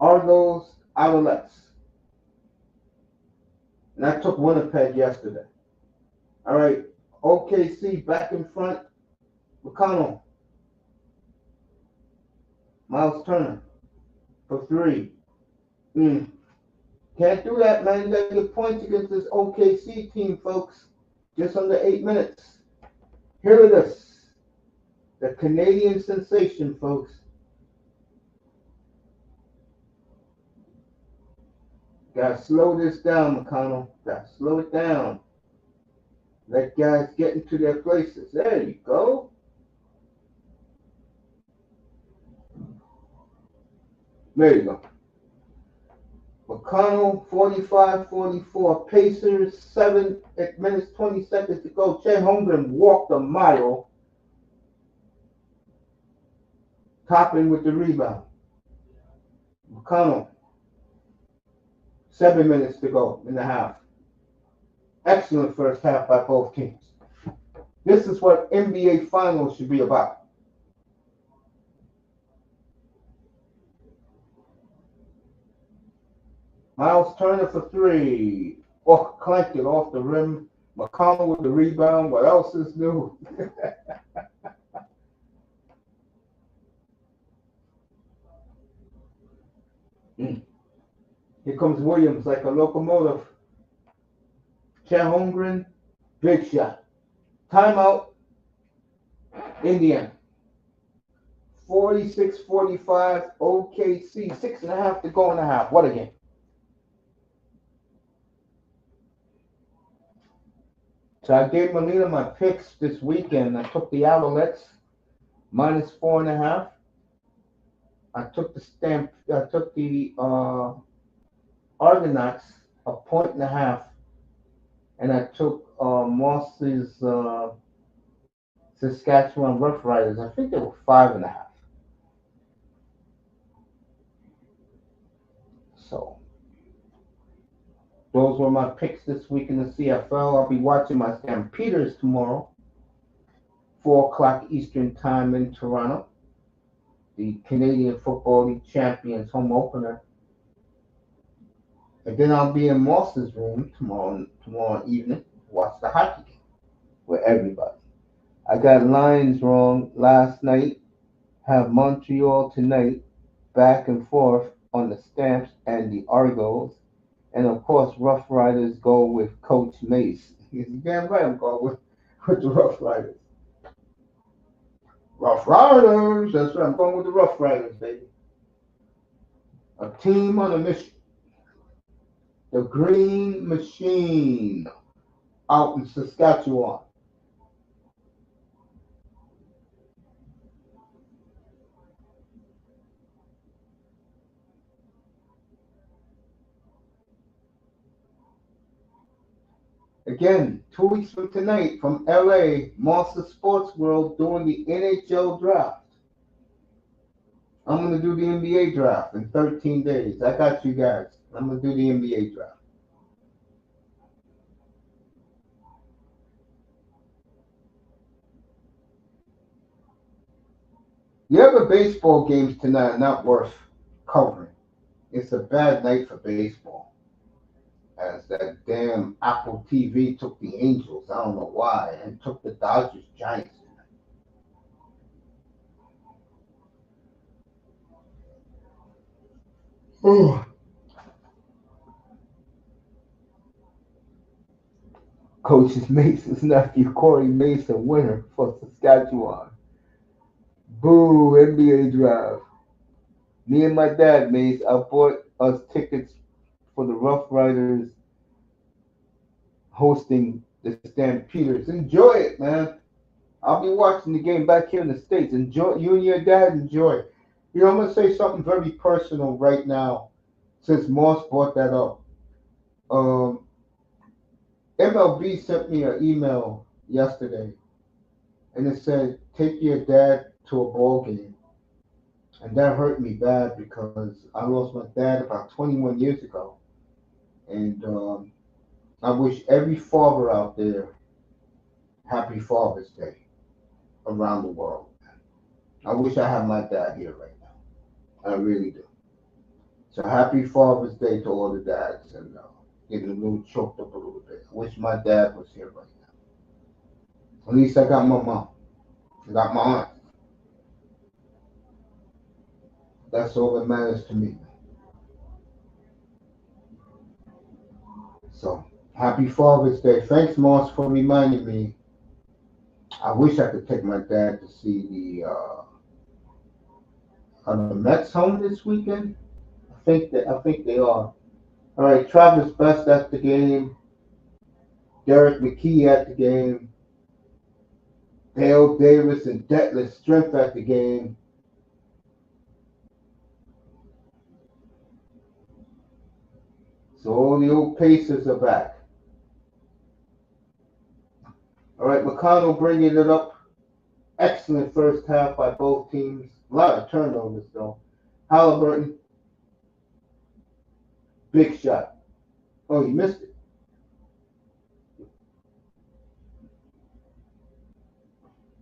Argos, Owlets. And I took Winnipeg yesterday. All right. OKC back in front. McConnell. Miles Turner for three. Can't do that, man. You got to get points against this OKC team, folks. Just under 8 minutes. Here it is. The Canadian sensation, folks. Gotta slow this down, McConnell. Gotta slow it down. Let guys get into their places. There you go. There you go. McConnell, 45-44. Pacers, 7 minutes, 20 seconds to go. Chet Holmgren walked a mile. Topping with the rebound. McConnell, 7 minutes to go in the half. Excellent first half by both teams. This is what N.B.A. finals should be about. Miles Turner for three. Oh, clanked it off the rim. McConnell with the rebound. What else is new? Here comes Williams like a locomotive. Chet Holmgren, big shot. Timeout. Indiana. 46-45. OKC. 6.5 to go in the half. What a game. So I gave Melina my picks this weekend. I took the Owlets minus 4.5. I took the Argonauts a 1.5, and I took Moss's Saskatchewan Roughriders. I think they were 5.5. So those were my picks this week in the CFL. I'll be watching my Stampeders tomorrow, 4 o'clock Eastern Time in Toronto. The Canadian Football League Champions home opener. And then I'll be in Moss's room tomorrow evening, watch the hockey game with everybody. I got lines wrong last night. Have Montreal tonight, back and forth on the Stamps and the Argos. And of course, Rough Riders go with Coach Mace. He's damn right I'm going with the Rough Riders. Rough Riders. That's right. I'm going with the Rough Riders, baby. A team on a mission. The Green Machine out in Saskatchewan. Again, 2 weeks from tonight from LA, Monster Sports World doing the NHL draft. I'm going to do the NBA draft in 13 days. I got you guys. I'm going to do the NBA draft. The other baseball games tonight are not worth covering. It's a bad night for baseball. As that damn Apple TV took the Angels, I don't know why, and took the Dodgers Giants. Oh, Coach Mason's nephew, Corey Mason, winner for Saskatchewan. Boo, NBA draft. Me and my dad, Mace, I bought us tickets for the Rough Riders hosting the Stampeders. Enjoy it, man. I'll be watching the game back here in the States. Enjoy, you and your dad enjoy. You know, I'm going to say something very personal right now since Moss brought that up. Um, MLB sent me an email yesterday and it said, take your dad to a ball game. And that hurt me bad because I lost my dad about 21 years ago. And I wish every father out there happy Father's Day around the world. I wish I had my dad here right now. I really do. So happy Father's Day to all the dads and getting a little choked up a little bit. I wish my dad was here right now. At least I got my mom. I got my aunt. That's all that matters to me. So happy Father's Day. Thanks, Moss, for reminding me. I wish I could take my dad to see the Mets home this weekend. I think they are. All right, Travis Best at the game. Derek McKee at the game. Dale Davis and Detlef Strength at the game. So all the old Pacers are back. All right, McConnell bringing it up. Excellent first half by both teams. A lot of turnovers though. Halliburton, big shot. Oh, you missed it.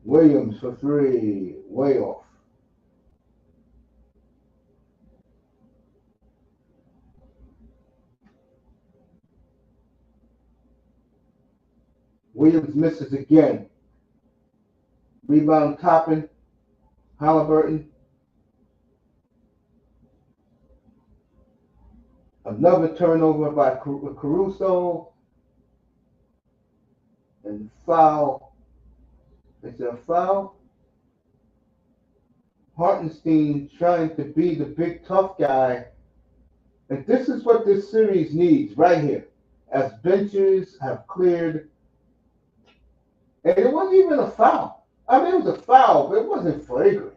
Williams for three, way off. Williams misses again. Rebound Toppin, Halliburton. Another turnover by Caruso and foul. Is there a foul? Hartenstein trying to be the big tough guy. And this is what this series needs right here. As benches have cleared, and it wasn't even a foul. I mean, it was a foul, but it wasn't flagrant.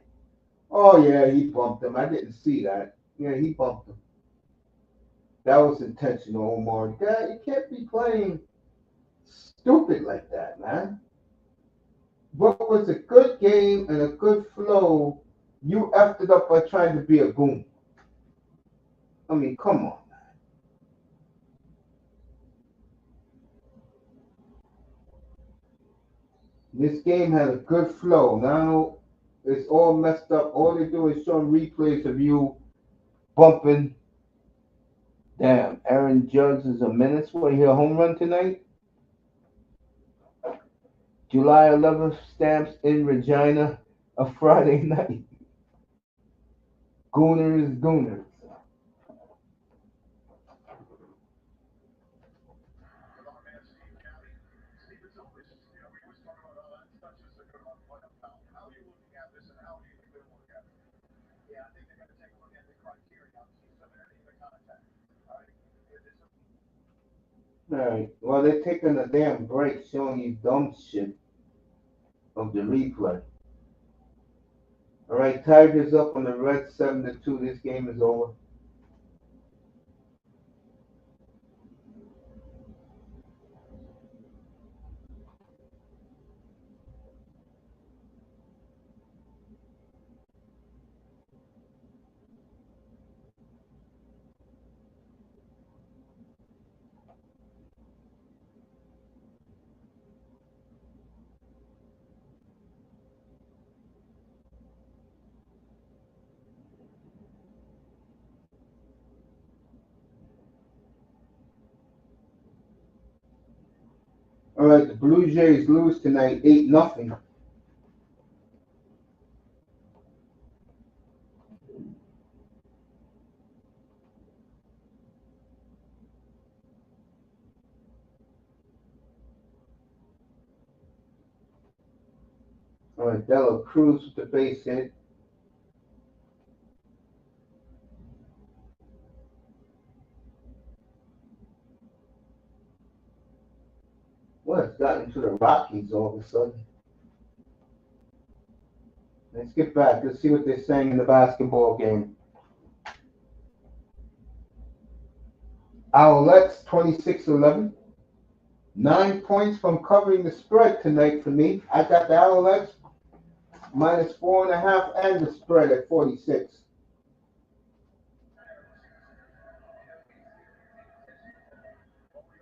Oh, yeah, he bumped him. I didn't see that. Yeah, he bumped him. That was intentional, Omar. You can't be playing stupid like that, man. What was a good game and a good flow, you effed it up by trying to be a goon. I mean, come on. This game had a good flow. Now it's all messed up. All they do is show replays of you bumping. Damn, Aaron Judge is a menace. What, he a home run tonight? July 11th stamps in Regina, a Friday night. Gooners, Gooners. All right. Well, they're taking a damn break showing you dumb shit of the replay. All right, Tigers up on the Reds 7-2. This game is over. All right, the Blue Jays lose tonight 8-0. All right, Dela Cruz with the base hit. Well, it's gotten to the Rockies all of a sudden. Let's get back. Let's see what they're saying in the basketball game. Owlets 26-11. 9 points from covering the spread tonight for me. I got the Owlets minus 4.5 and the spread at 46.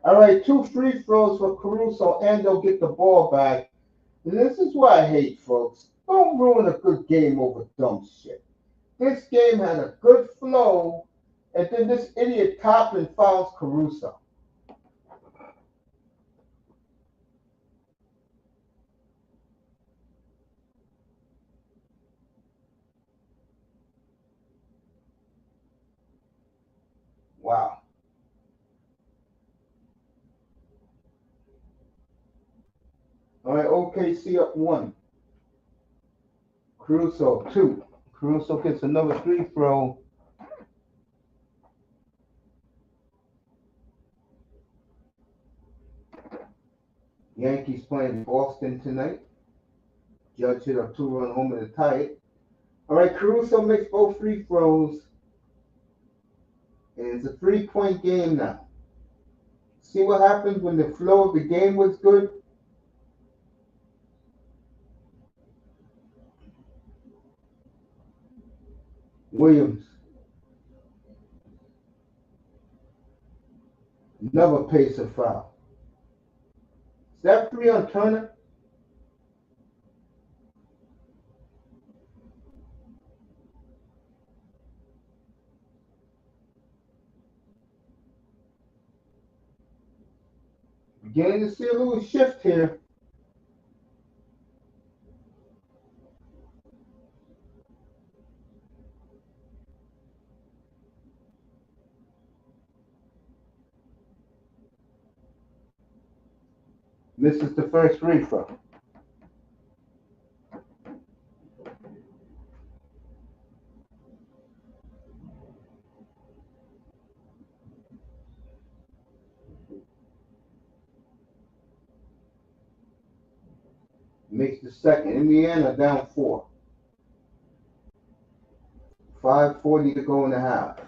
All right, 2 free throws for Caruso and they'll get the ball back. And this is what I hate, folks. Don't ruin a good game over dumb shit. This game had a good flow, and then this idiot Toppin fouls Caruso. Wow. All right, OKC up 1. Caruso 2. Caruso gets another free throw. Yankees playing Boston tonight. Judge hit a 2-run homer to tie it. All right, Caruso makes both free throws. And it's a 3-point game now. See what happens when the flow of the game was good? Williams never pays a foul. Is that 3 on Turner? Beginning to see a little shift here. Misses the first free throw. Makes the second. Indiana down 4. 5:40 to go in the half.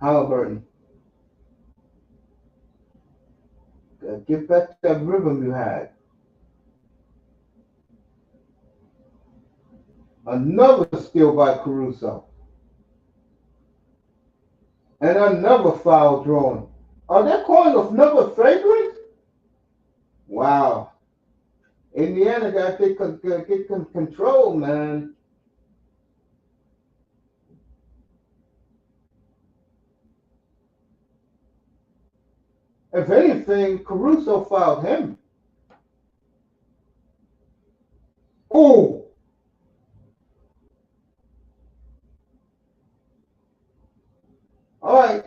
Halliburton. Get back to that rhythm you had. Another steal by Caruso. And another foul drawn. Are they calling another fragrance? Wow. Indiana got to get control, man. If anything, Caruso fouled him. Oh! All right.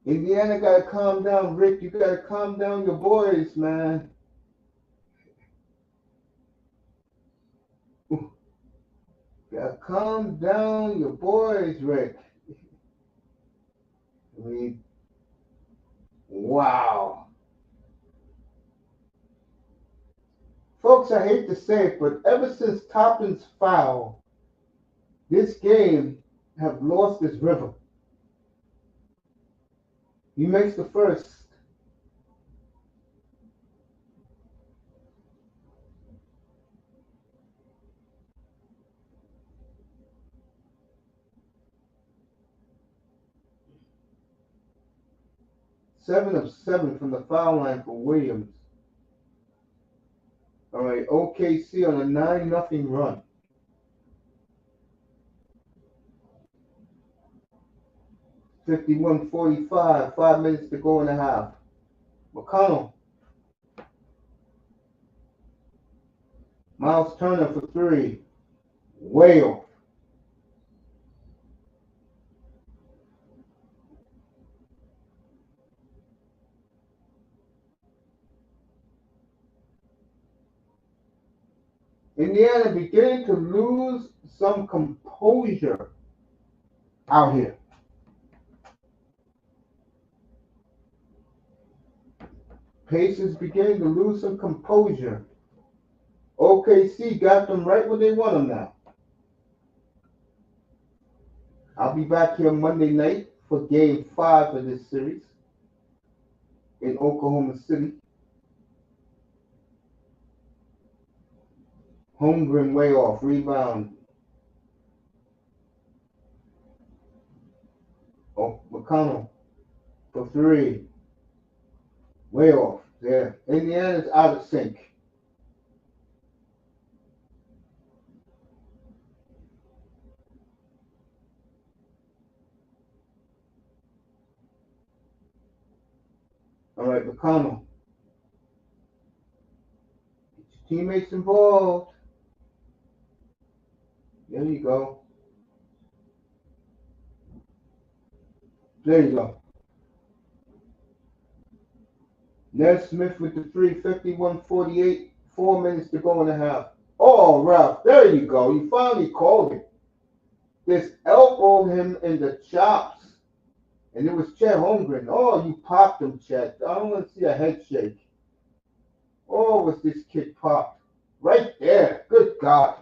Indiana got to calm down, Rick. You got to calm down your boys, man. Gotta calm down, your boys, Rick. I mean, wow. Folks, I hate to say it, but ever since Toppin's foul, this game have lost its rhythm. He makes the first. Seven of seven from the foul line for Williams. All right, OKC on a 9-0 run. Fifty-one 45, 5 minutes to go in the half. McConnell. Miles Turner for three. Way off. Indiana beginning to lose some composure out here. Pacers beginning to lose some composure. OKC got them right where they want them now. I'll be back here Monday night for game 5 of this series in Oklahoma City. Holmgren way off. Rebound. Oh, McConnell for three. Way off. There. Indiana's out of sync. All right, McConnell. Get your teammates involved. There you go. There you go. Ned Smith with the three, 51-48, 4 minutes to go in the half. Oh, Ralph, there you go. You finally called it. This elbowed him in the chops. And it was Chet Holmgren. Oh, you popped him, Chet. I don't want to see a head shake. Oh, was this kid popped? Right there. Good God.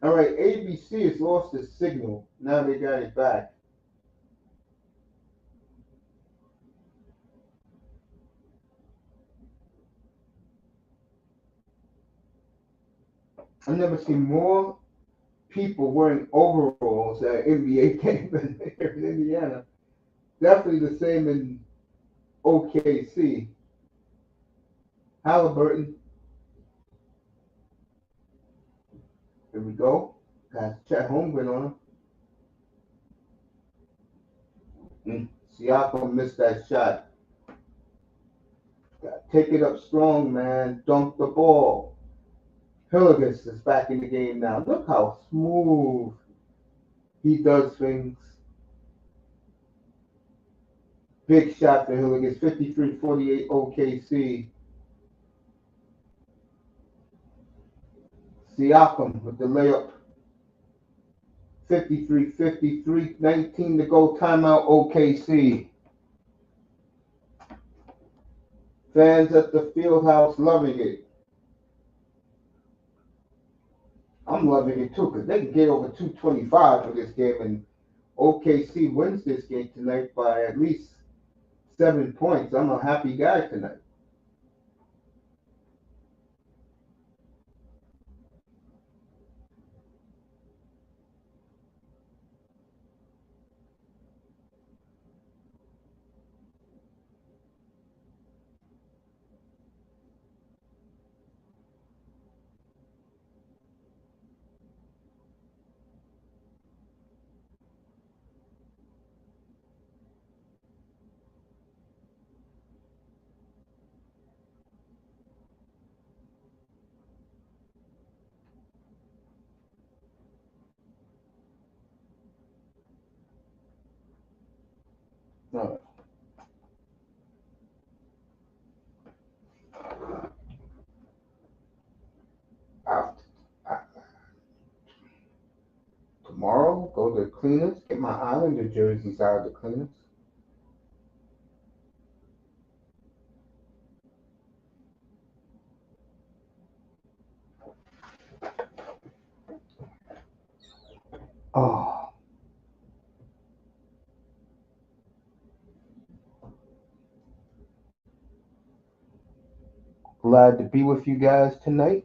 All right, ABC has lost its signal. Now they got it back. I've never seen more people wearing overalls at N.B.A. game than here in Indiana. Definitely the same in OKC. Halliburton. Here we go. Got Chet Holmgren on him. Siakam missed that shot. Got take it up strong, man. Dunk the ball. Hilligus is back in the game now. Look how smooth he does things. Big shot for Hilligus. 53-48 OKC. Siakam with the layup. 53-53, 19 to go. Timeout OKC. Fans at the Fieldhouse loving it. I'm loving it too because they can get over 225 for this game, and OKC wins this game tonight by at least 7 points. I'm a happy guy tonight. All right. tomorrow, go to the cleaners, get my Islander jerseys out of the cleaners. Oh, glad to be with you guys tonight.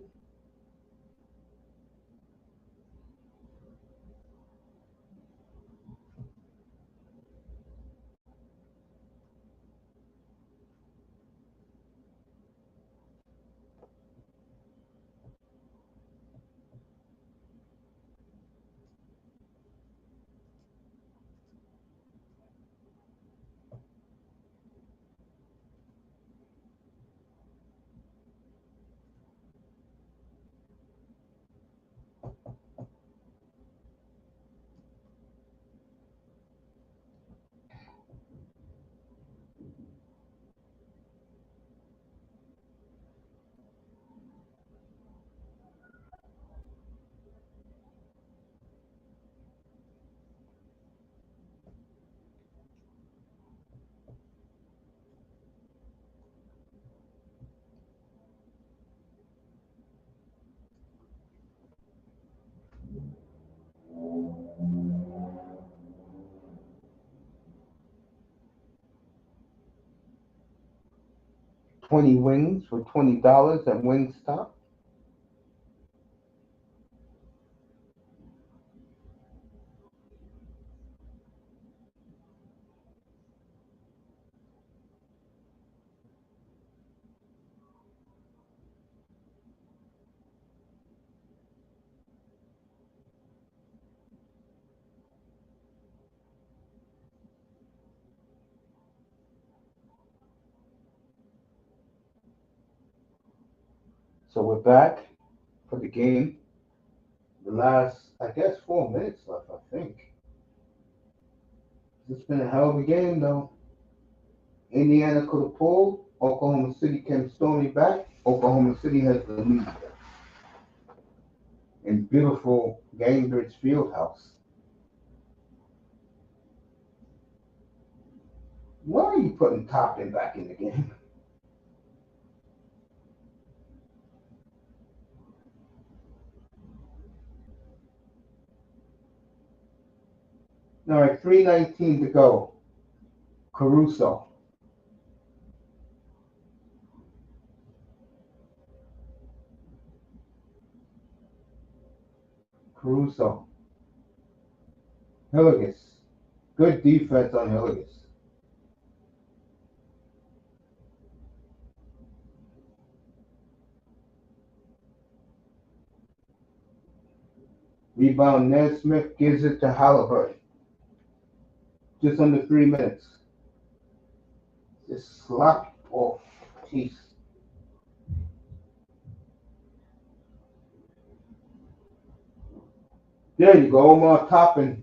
$20 wings for $20 at Wingstop. So we're back for the game. The last, I guess, 4 minutes left, I think. It's been a hell of a game, though. Indiana could have pulled. Oklahoma City came storming back. Oklahoma City has the lead in beautiful Gainsbridge Fieldhouse. Why are you putting Toppin back in the game? All right, 3:19 to go. Caruso. Caruso. Hilligus. Good defense on Hilligus. Rebound Nesmith gives it to Halliburton. Just under 3 minutes. Just slap. Oh, jeez. There you go. Omar Toppin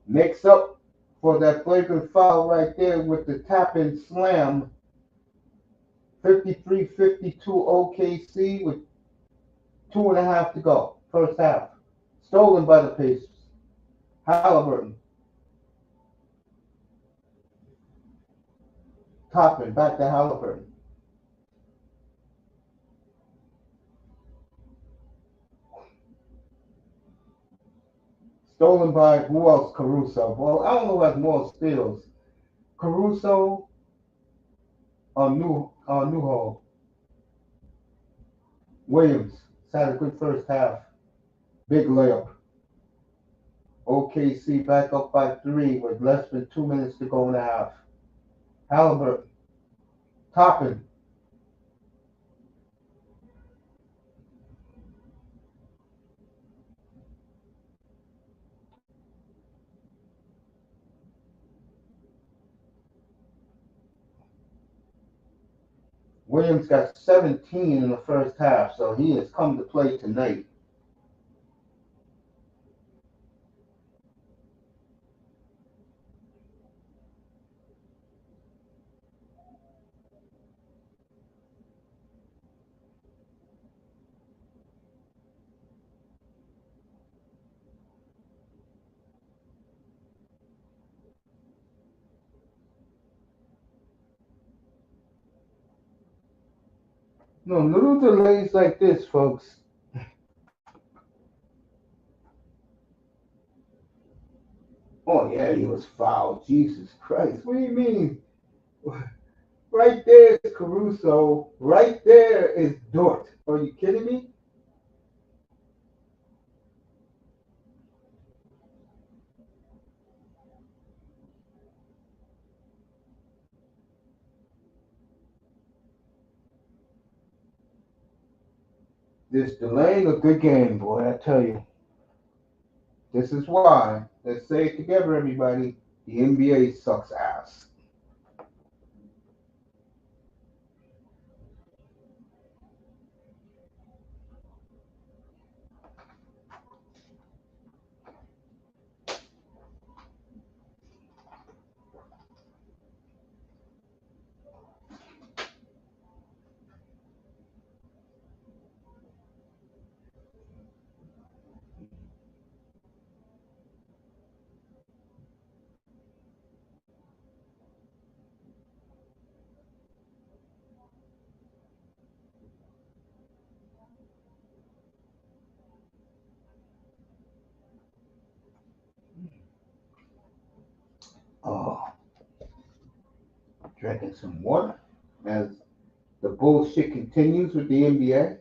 makes up for that flagrant foul right there with the tap and slam. 53-52 OKC with 2.5 to go. First half. Stolen by the Pacers. Halliburton. Toppin back to Halliburton. Stolen by who else? Caruso. Well, I don't know who has more steals. Caruso or Newhall. Williams had a good first half. Big layup. OKC back up by 3 with less than 2 minutes to go in the half. Halliburton. Toppin. Williams got 17 in the first half, so he has come to play tonight. No, little delays like this, folks. Oh yeah, he was fouled. Jesus Christ. What do you mean? Right there is Caruso. Right there is Dort. Are you kidding me? This delaying a good game, boy. I tell you. This is why. Let's say it together, everybody. The NBA sucks ass. Oh, drinking some water as the bullshit continues with the NBA.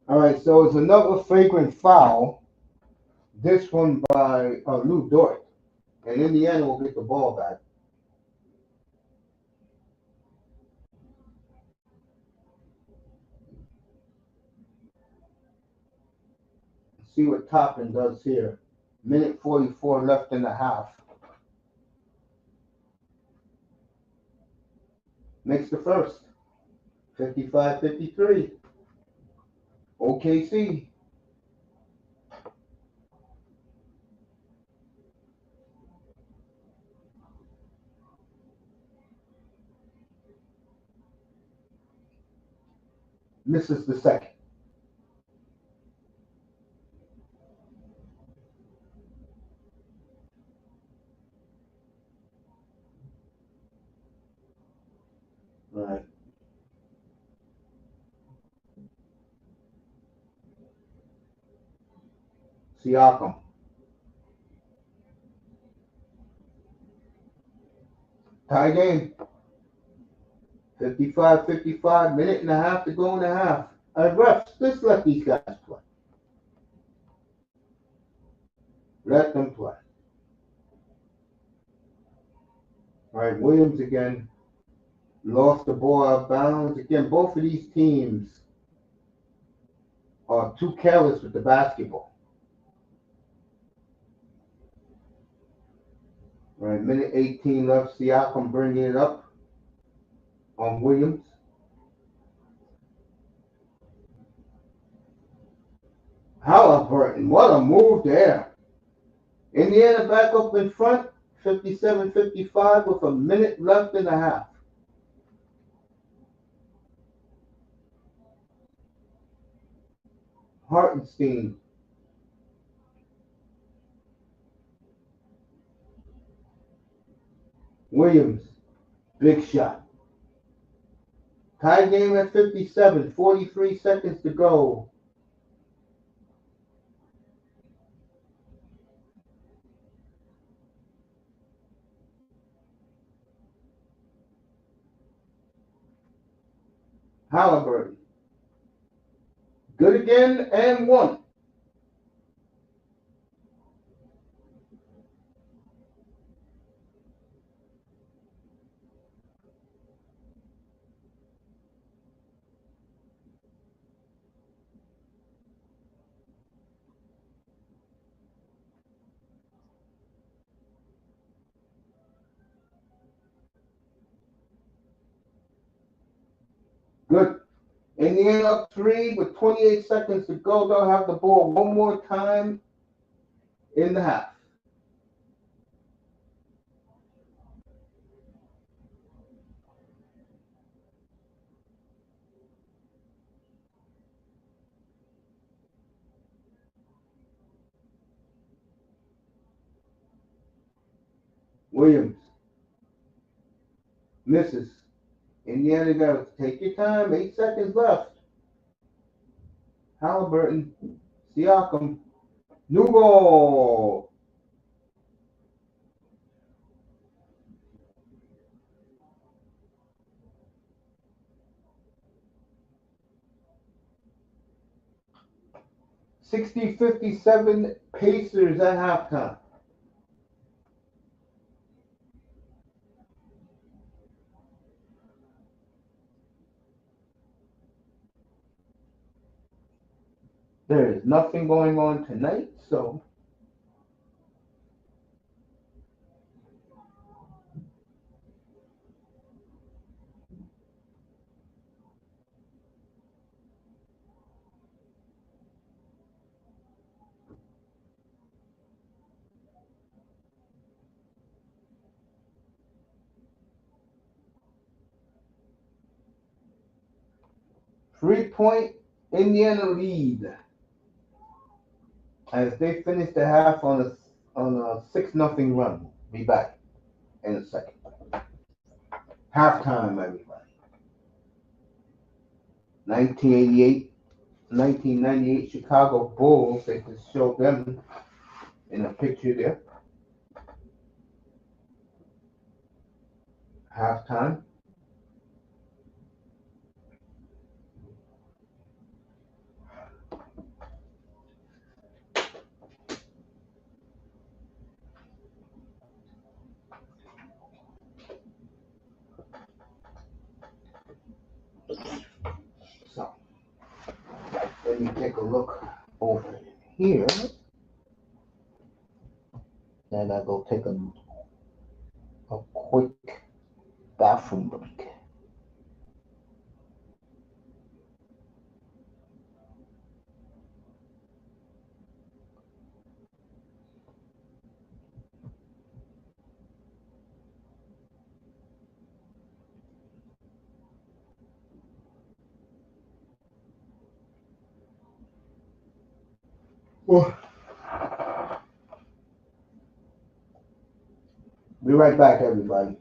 All right, so it's another flagrant foul. This one by Lou Dort, and Indiana will get the ball back. See what Toppin does here. Minute 44 left in the half. Makes the first. 55-53. OKC. Misses the second. All right. Siakam. Tie game. 55-55. Minute and a half to go in the half. Refs, just let these guys play. Let them play. All right, Williams again. Lost the ball out of bounds. Again, both of these teams are too careless with the basketball. All right, minute 18 left. Siakam bringing it up on Williams. Halliburton, what a move there. Indiana back up in front, 57-55 with a minute left in the half. Hartenstein, Williams, big shot. Tie game at 57, 43 seconds to go. Halliburton, good again and one. Good. Indiana up 3 with 28 seconds to go. They'll have the ball one more time in the half. Williams misses. Indiana got to take your time. 8 seconds left. Halliburton, Siakam, new ball. $60-57 Pacers at halftime. There is nothing going on tonight, so 3-point Indiana lead as they finish the half on a 6-0 run. Be back in a second. Halftime, everybody. 1988, 1998 Chicago Bulls. They just showed them in a picture there. Halftime. So let me take a look over here. And I go take a quick bathroom break. Well, be right back, everybody.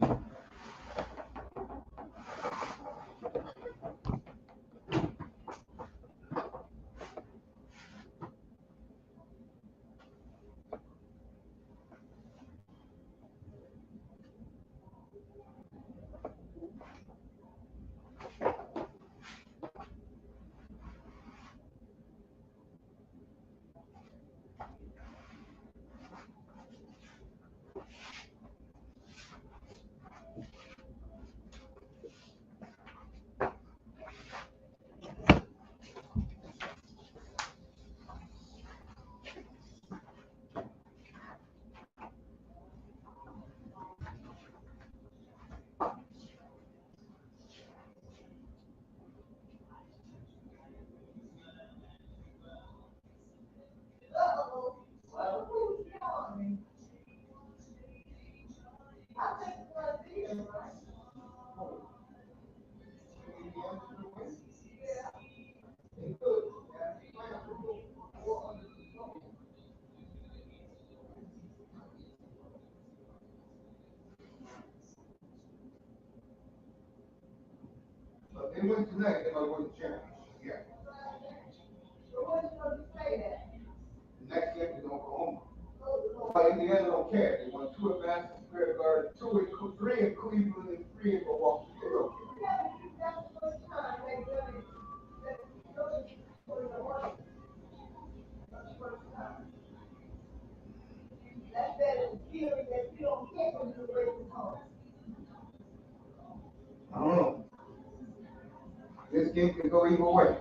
They win tonight, they might win the championship. Yeah. The next game is Oklahoma. But Indiana don't care. They won 2 advances compared to guard, 3 in Cleveland and 3 in Milwaukee. They don't care. I don't know. This game could go either way.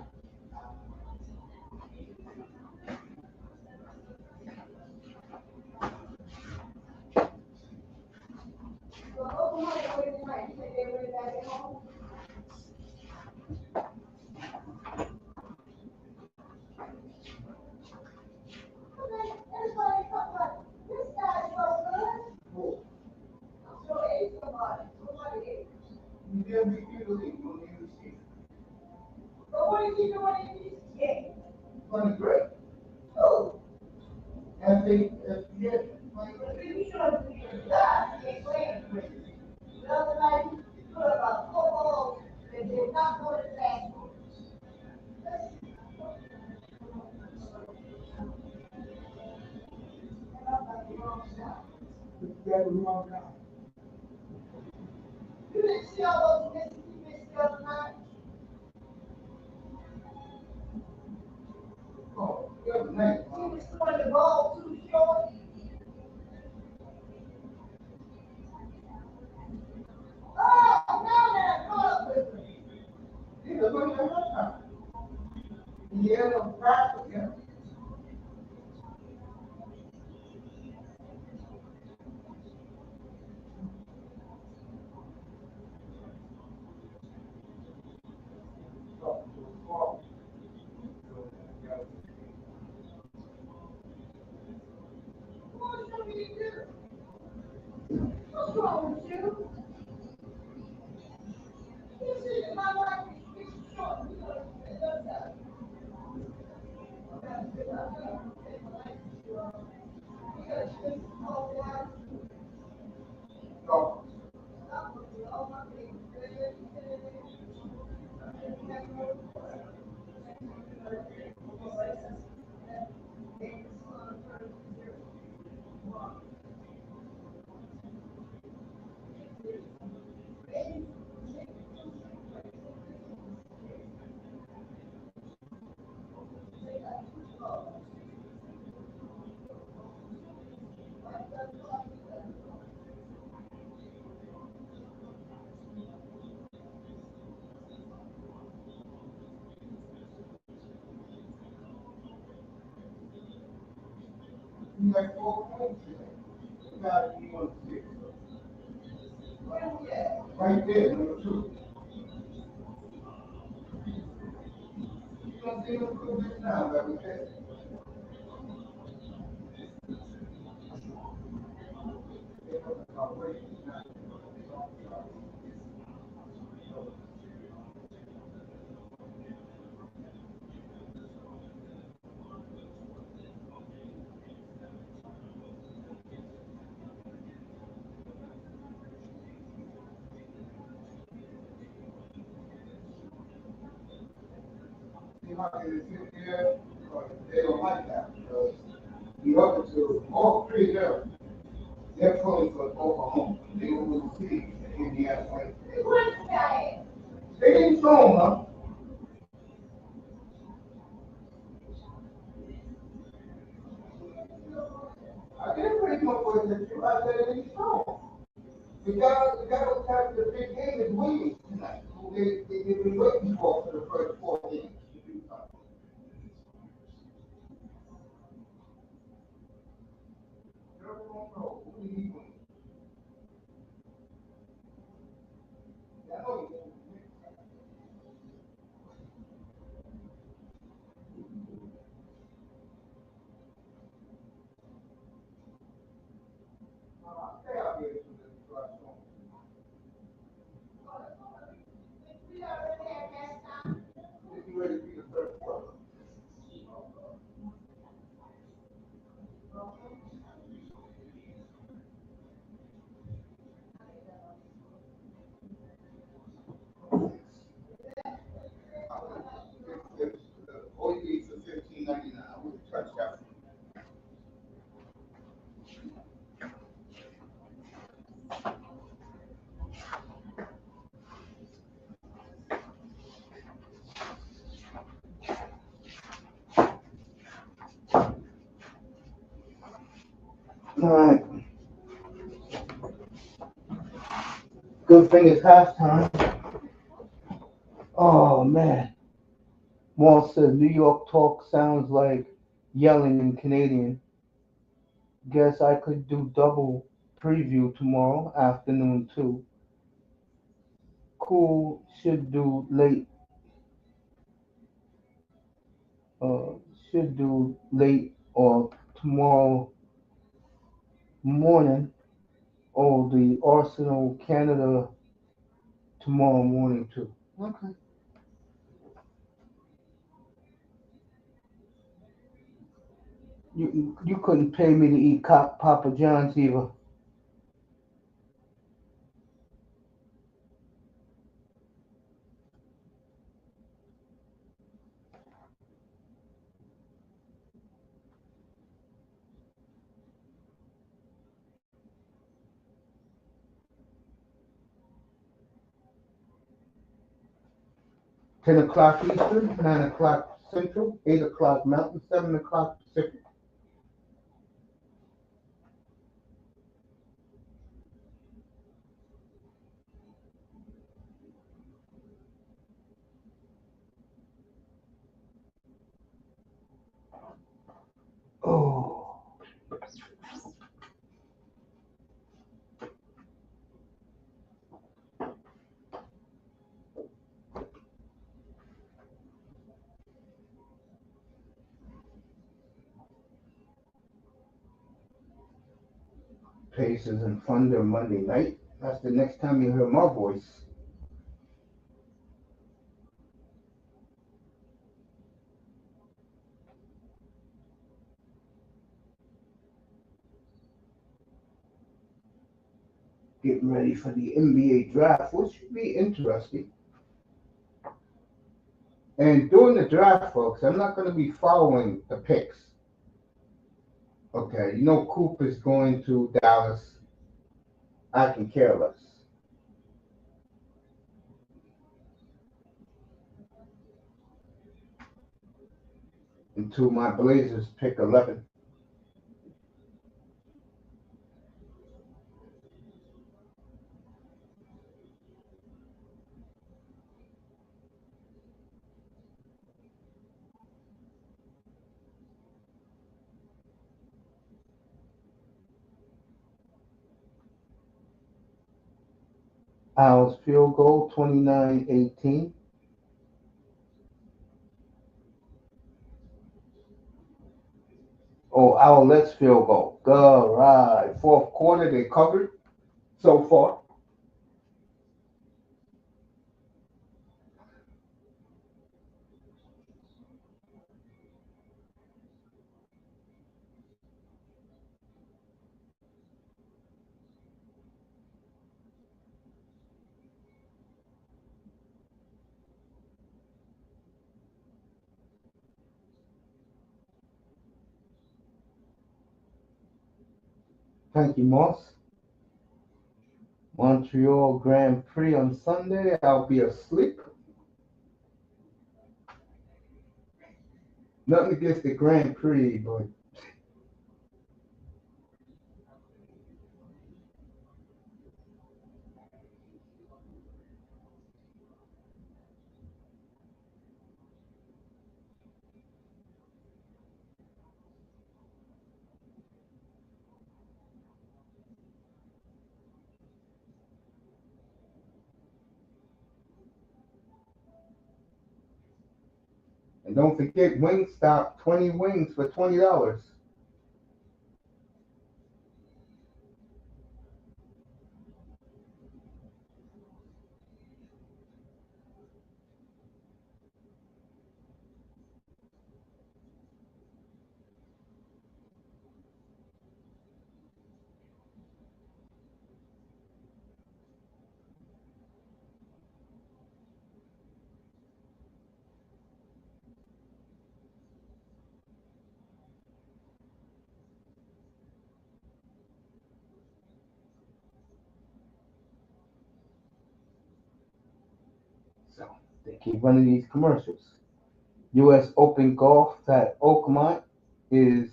All right. Good thing it's halftime. Oh man. Wall says New York talk sounds like yelling in Canadian. Guess I could do double preview tomorrow afternoon too. Cool. Uh, should do late or tomorrow morning. Oh, the Arsenal Canada tomorrow morning too. Okay. You couldn't pay me to eat Papa John's either. $10 Eastern, 9 o'clock Central, 8 o'clock Mountain, 7 o'clock Pacific. Oh, Pacers and Thunder Monday night. That's the next time you hear my voice. Getting ready for the NBA draft, which should be interesting. And during the draft, folks, I'm not going to be following the picks. Okay, you know Coop is going to Dallas. I can care less. Until my Blazers pick 11. Owls field goal 29-18. Oh, Owlets field goal. All right. Fourth quarter, they covered so far. Thank you, Moss. Montreal Grand Prix on Sunday. I'll be asleep. Nothing against the Grand Prix, but and don't forget Wingstop, 20 wings for $20. So they keep running these commercials. U.S. Open golf at Oakmont is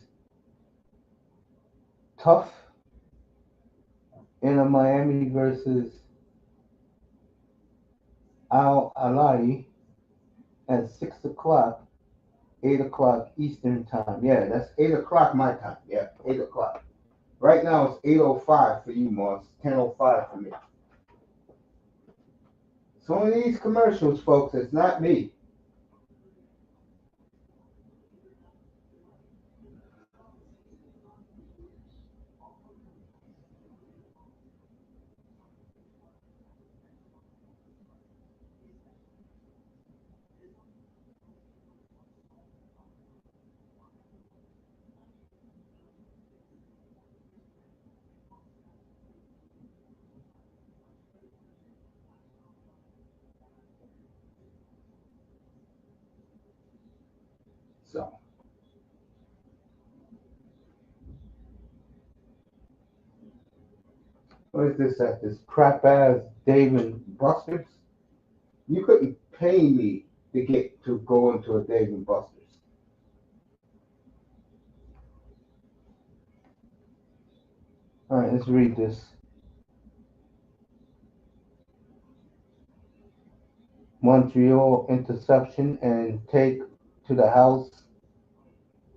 tough. In Miami versus Al Alai at 6 o'clock, 8 o'clock Eastern time. Yeah, that's 8 o'clock my time. Yeah, 8 o'clock. Right now it's 8:05 for you, Moss. 10:05 for me. So in these commercials, folks, it's not me. So, what is this at this crap ass Dave and Buster's? You couldn't pay me to get to go into a Dave and Buster's. All right, let's read this. Montreal interception and take to the house.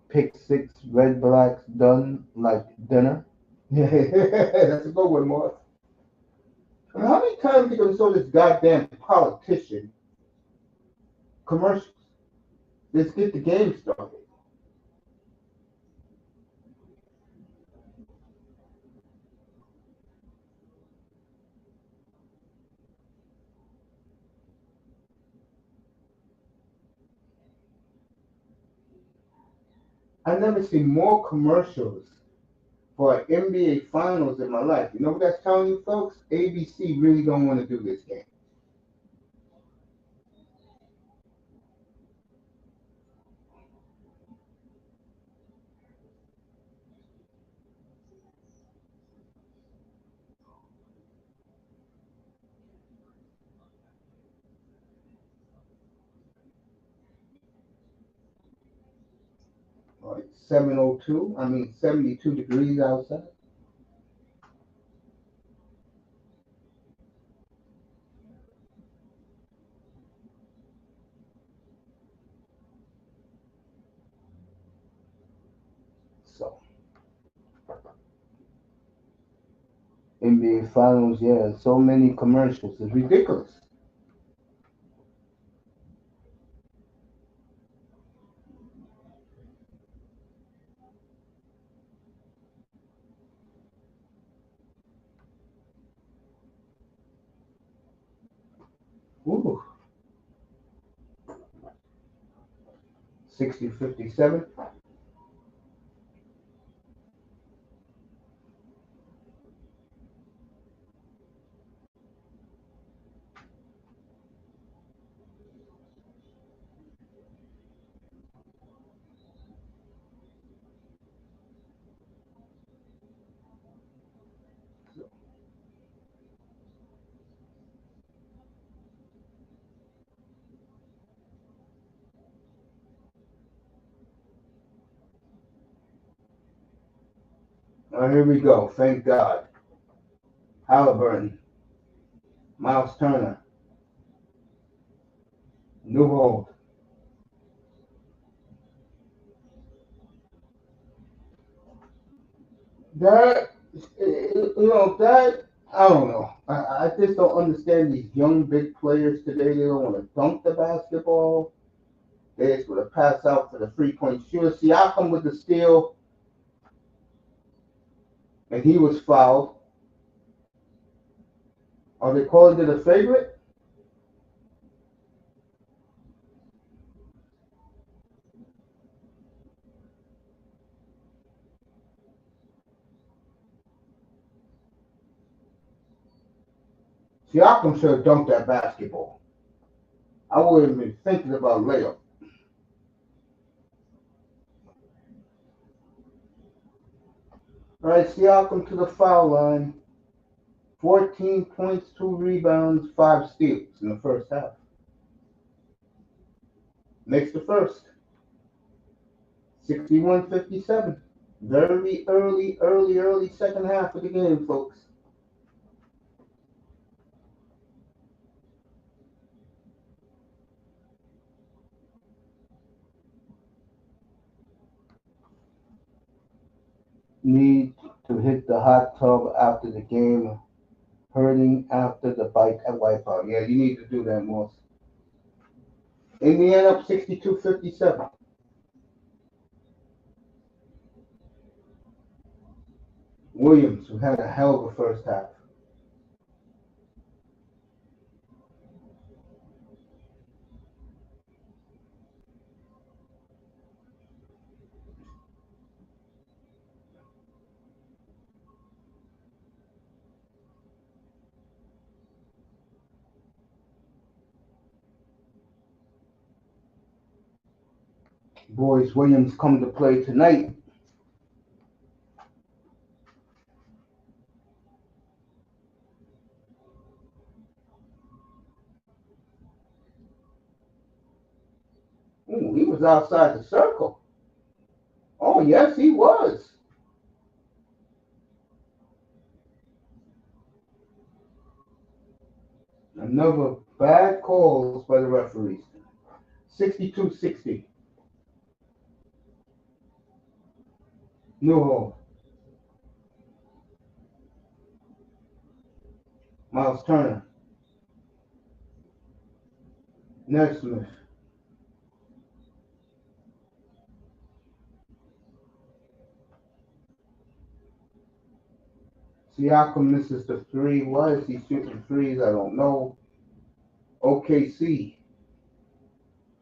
Pick six, red blacks done like dinner. Yeah, that's a good one, Morris. I mean, how many times are you gonna show this goddamn politician commercials? Let's get the game started. I never seen more commercials for NBA finals in my life. You know what that's telling you, folks? ABC really don't want to do this game. All right, 702. I mean 72 degrees outside. So NBA finals, yeah, so many commercials. It's ridiculous. Ooh, 60-57. Here we go. Thank God. Halliburton, Miles Turner, Newhold. That, that, I don't know. I just don't understand these young big players today. They don't want to dunk the basketball. They just want to pass out for the 3-point shooter. Siakam with the steal, and he was fouled. Are they calling it a favorite? Siakam should have dunked that basketball. I wouldn't have been thinking about layup. All right, Siakam to the foul line. 14 points, 2 rebounds, 5 steals in the first half. Makes the first. 61-57. Very early second half of the game, folks. Need to hit the hot tub after the game. Hurting after the bike at wipeout. Yeah, you need to do that, Moss. Indiana up 62-57. Williams, who had a hell of a first half. boys Williams come to play tonight. Ooh, he was outside the circle. Oh, yes, he was. Another bad calls by the referees. 62-60. Newhall. Miles Turner. Nesmith. Siakam misses the three. Why is he shooting threes? I don't know. OKC.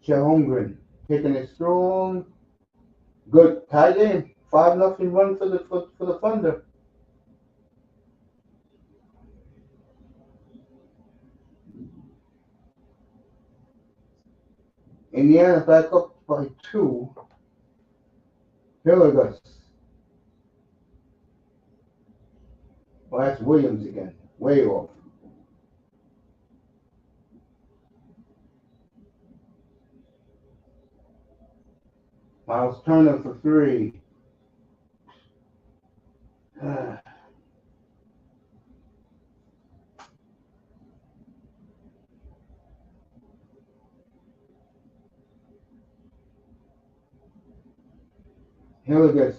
Chet Holmgren taking it strong. Good tie game. 5-0 run for the Thunder. Indiana back up by 2. Hillegas. Well, that's Williams again. Way off. Miles Turner for 3. Hillegas.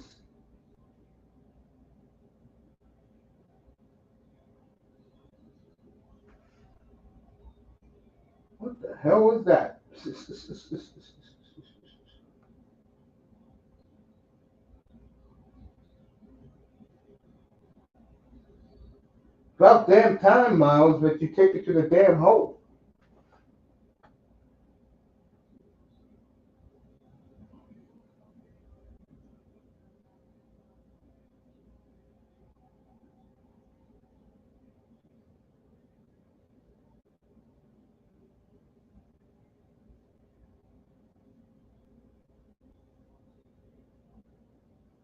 What the hell was that? About damn time, Miles, that you take it to the damn hole.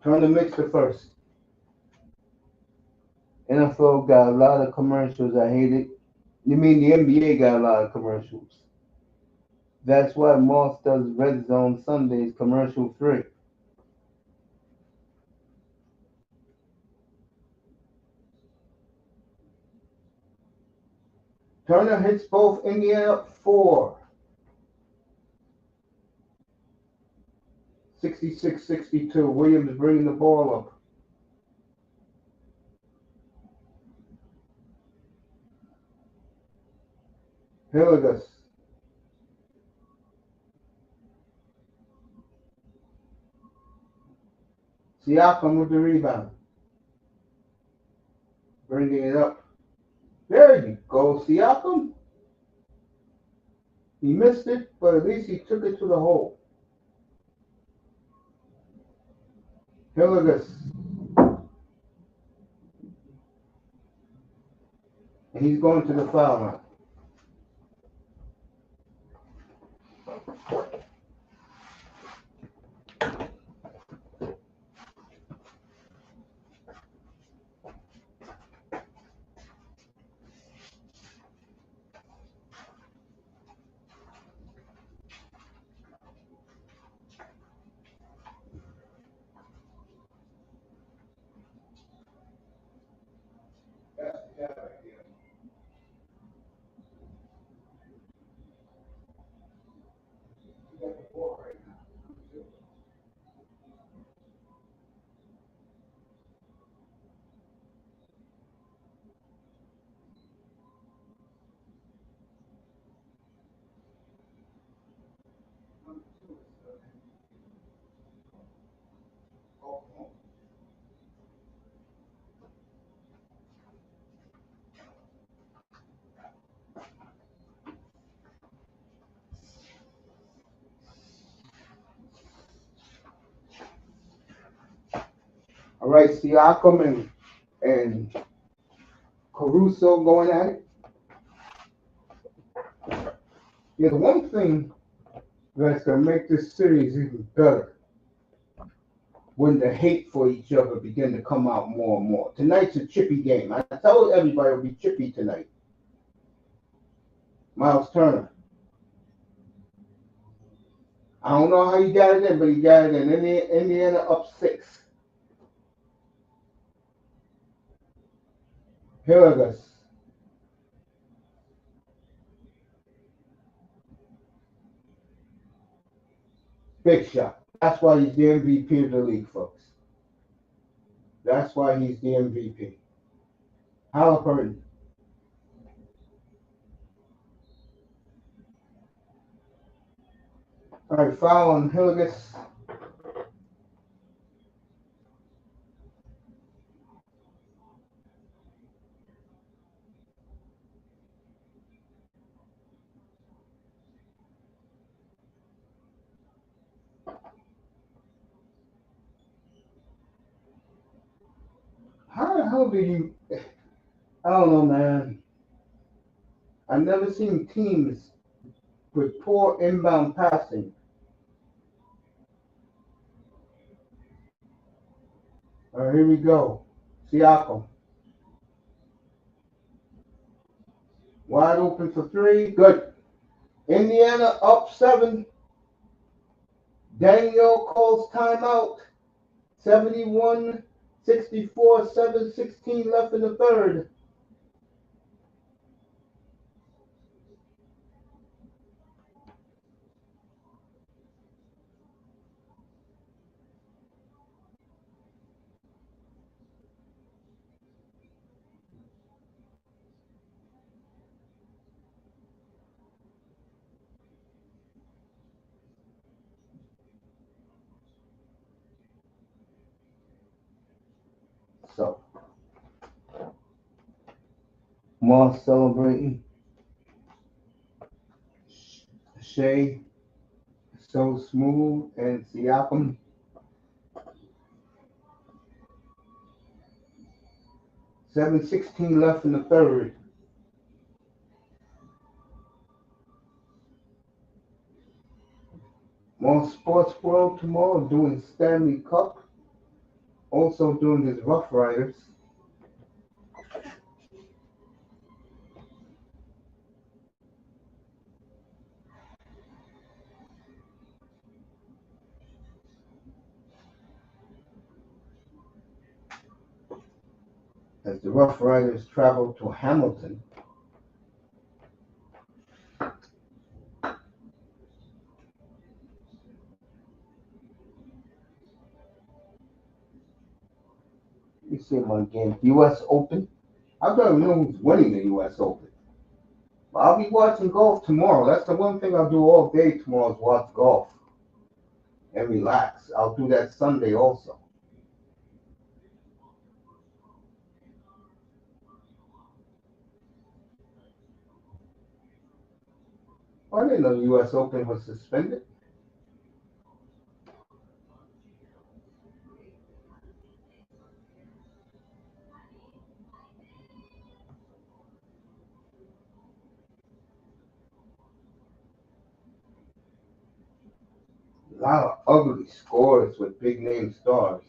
Turn the mixer first. NFL got a lot of commercials. I hate it. You mean the NBA got a lot of commercials? That's why Moss does Red Zone Sundays commercial free. Turner hits both Indiana 4. 66-62. Williams bringing the ball up. Hillegas. Siakam with the rebound. Bringing it up. There you go, Siakam. He missed it, but at least he took it to the hole. Hillegas. And he's going to the foul line. All right, Siakam and Caruso going at it. Yeah, the one thing That's gonna make this series even better when the hate for each other begin to come out more and more. Tonight's a chippy game. I told everybody it'll be chippy tonight. Miles Turner. I don't know how he got it in, but he got it in. Indiana up 6. Hillegas. Big shot. That's why he's the MVP of the league, folks. That's why he's the MVP. Halliburton. All right, foul on Hillegas. How the hell do you? I don't know, man. I've never seen teams with poor inbound passing. All right, here we go. Siakam. Wide open for 3. Good. Indiana up 7. Daniel calls timeout. 71-64, 7:16 left in the third. So, Moss celebrating. Shea, so smooth, and Siakam. 7:16 left in the third. More Sports World tomorrow doing Stanley Cup. Also doing his Rough Riders. As the Rough Riders travel to Hamilton. You see him on game. U.S. Open. I don't even know who's winning the U.S. Open. But I'll be watching golf tomorrow. That's the one thing I'll do all day tomorrow is watch golf and relax. I'll do that Sunday also. I didn't know the U.S. Open was suspended. A lot of ugly scores with big name stars.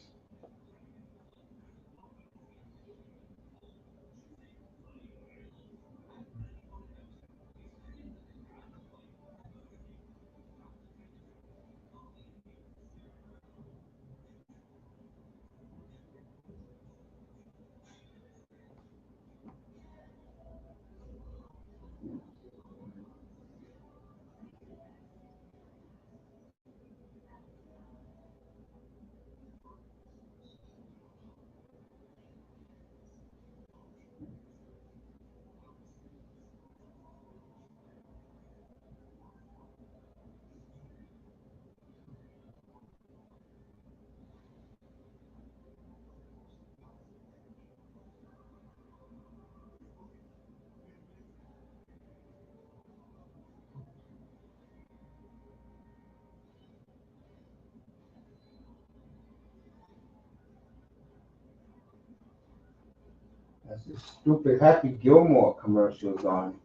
That's the stupid Happy Gilmore commercials on.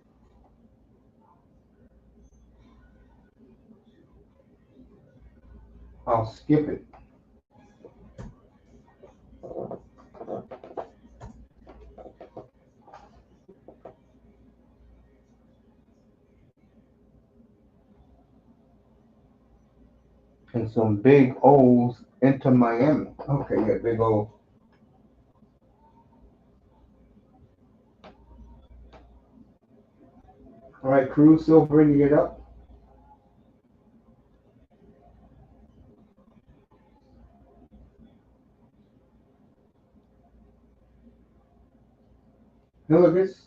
I'll skip it. And some big O's into Miami. Okay, yeah, big O. All right, Caruso bringing it up. Hilligus.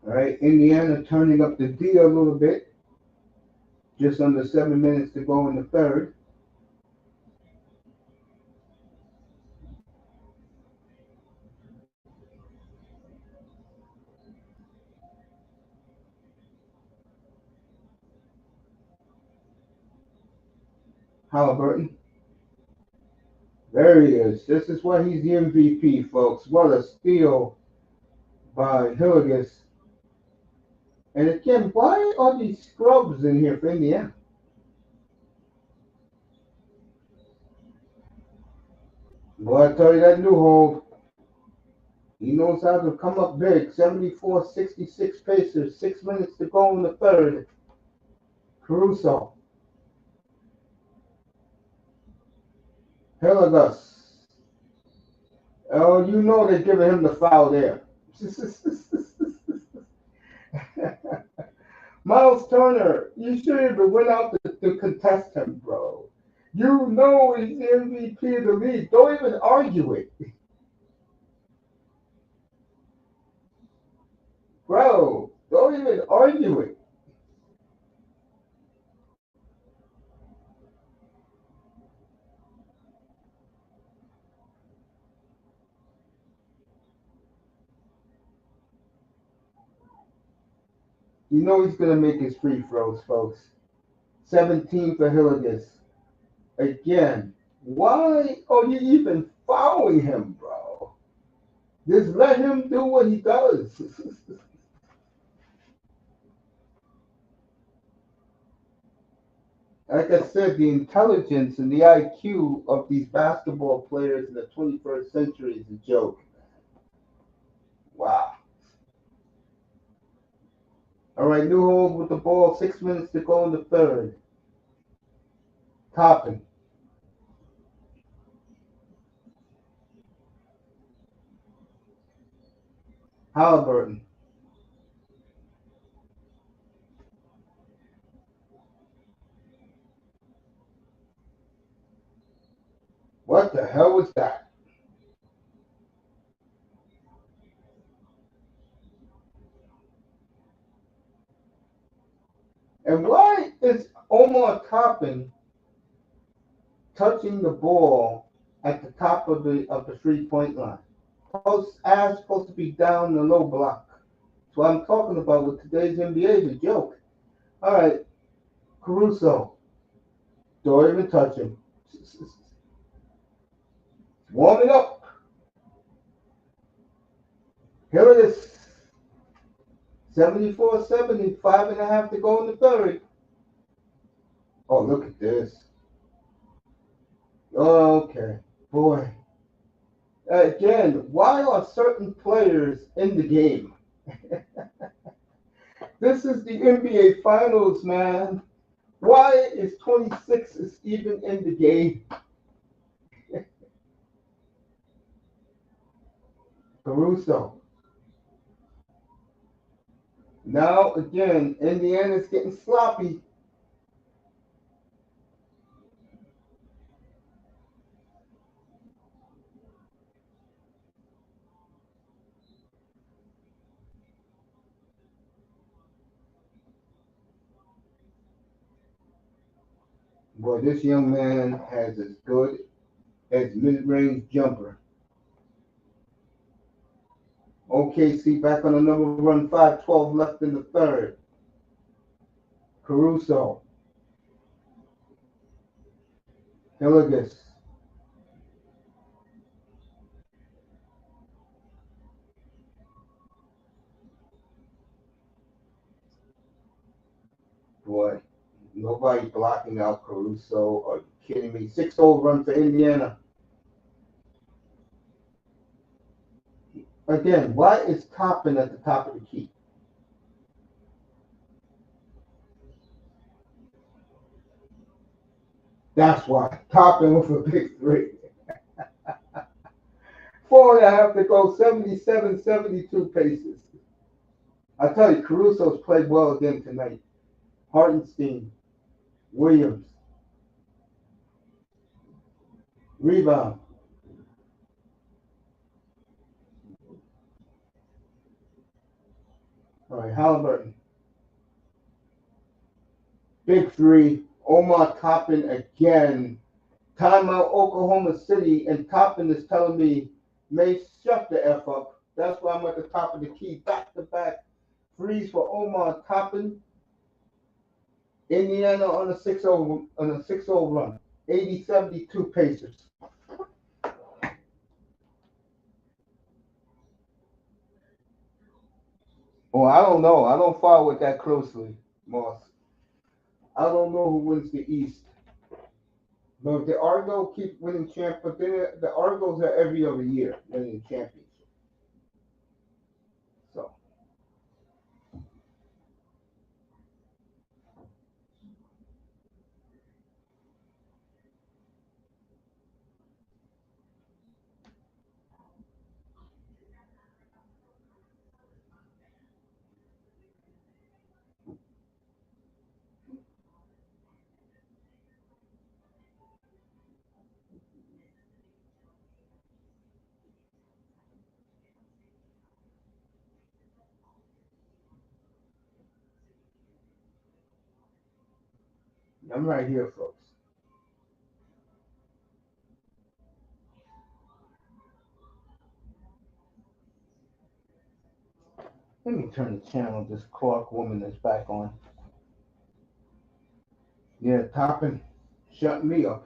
All right, Indiana turning up the D a little bit. Just under 7 minutes to go in the third. Halliburton. There he is. This is why he's the MVP, folks. What a steal by Hilligus. And again, why are these scrubs in here for Indiana? Boy, I tell you that Newhold, he knows how to come up big. 74-66 Pacers, 6 minutes to go in the third. Caruso. Hilligus. Oh, you know they're giving him the foul there. Miles Turner, you should have went out to contest him, bro. You know he's the MVP of the league. Don't even argue it. Bro, don't even argue it. You know he's going to make his free throws, folks. 17 for Hilligus. Again, why are you even fouling him, bro? Just let him do what he does. Like I said, the intelligence and the IQ of these basketball players in the 21st century is a joke. Wow. All right, Newhold with the ball, 6 minutes to go in the third. Topping. Halliburton. What the hell was that? And why is Omar Toppin touching the ball at the top of the 3 point line? Post as supposed to be down the low block. That's what I'm talking about with today's NBA is a joke. All right, Caruso. Don't even touch him. Warming up. Here it is. 74-70, 5.5 to go in the third. Oh, look at this. Okay, boy. Again, why are certain players in the game? This is the NBA Finals, man. Why is 26 is even in the game? Caruso. Now, again, Indiana's getting sloppy. Boy, this young man has as good as mid-range jumper. OKC back on the number run, 5:12 left in the third. Caruso, Hilligus, boy, nobody blocking out Caruso. Are you kidding me? 6-0 run for Indiana. Again, why is Toppin at the top of the key? That's why. Toppin with a big three. Four and a half to go, 77, 72 paces. I tell you, Caruso's played well again tonight. Hartenstein, Williams, rebound. All right, Halliburton, big three. Omar Toppin again. Timeout Oklahoma City, and Toppin is telling me, May, shut the F up. That's why I'm at the top of the key. Back to back freeze for Omar Toppin. Indiana on a 6-0 run. 80-72 Pacers. Well, I don't know. I don't follow it that closely, Moss. I don't know who wins the East. But if the Argo keep winning champ, but then the Argos are every other year winning championship. So I'm right here, folks. Let me turn the channel. This Clark woman is back on. Yeah, Toppin shut me up.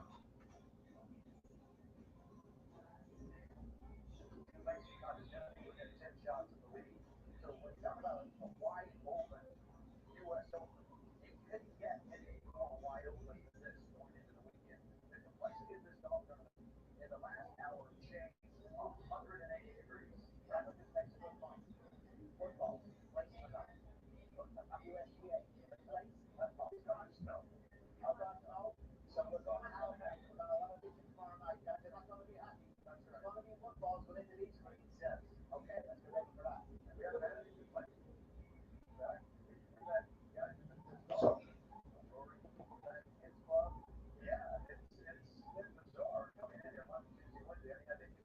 So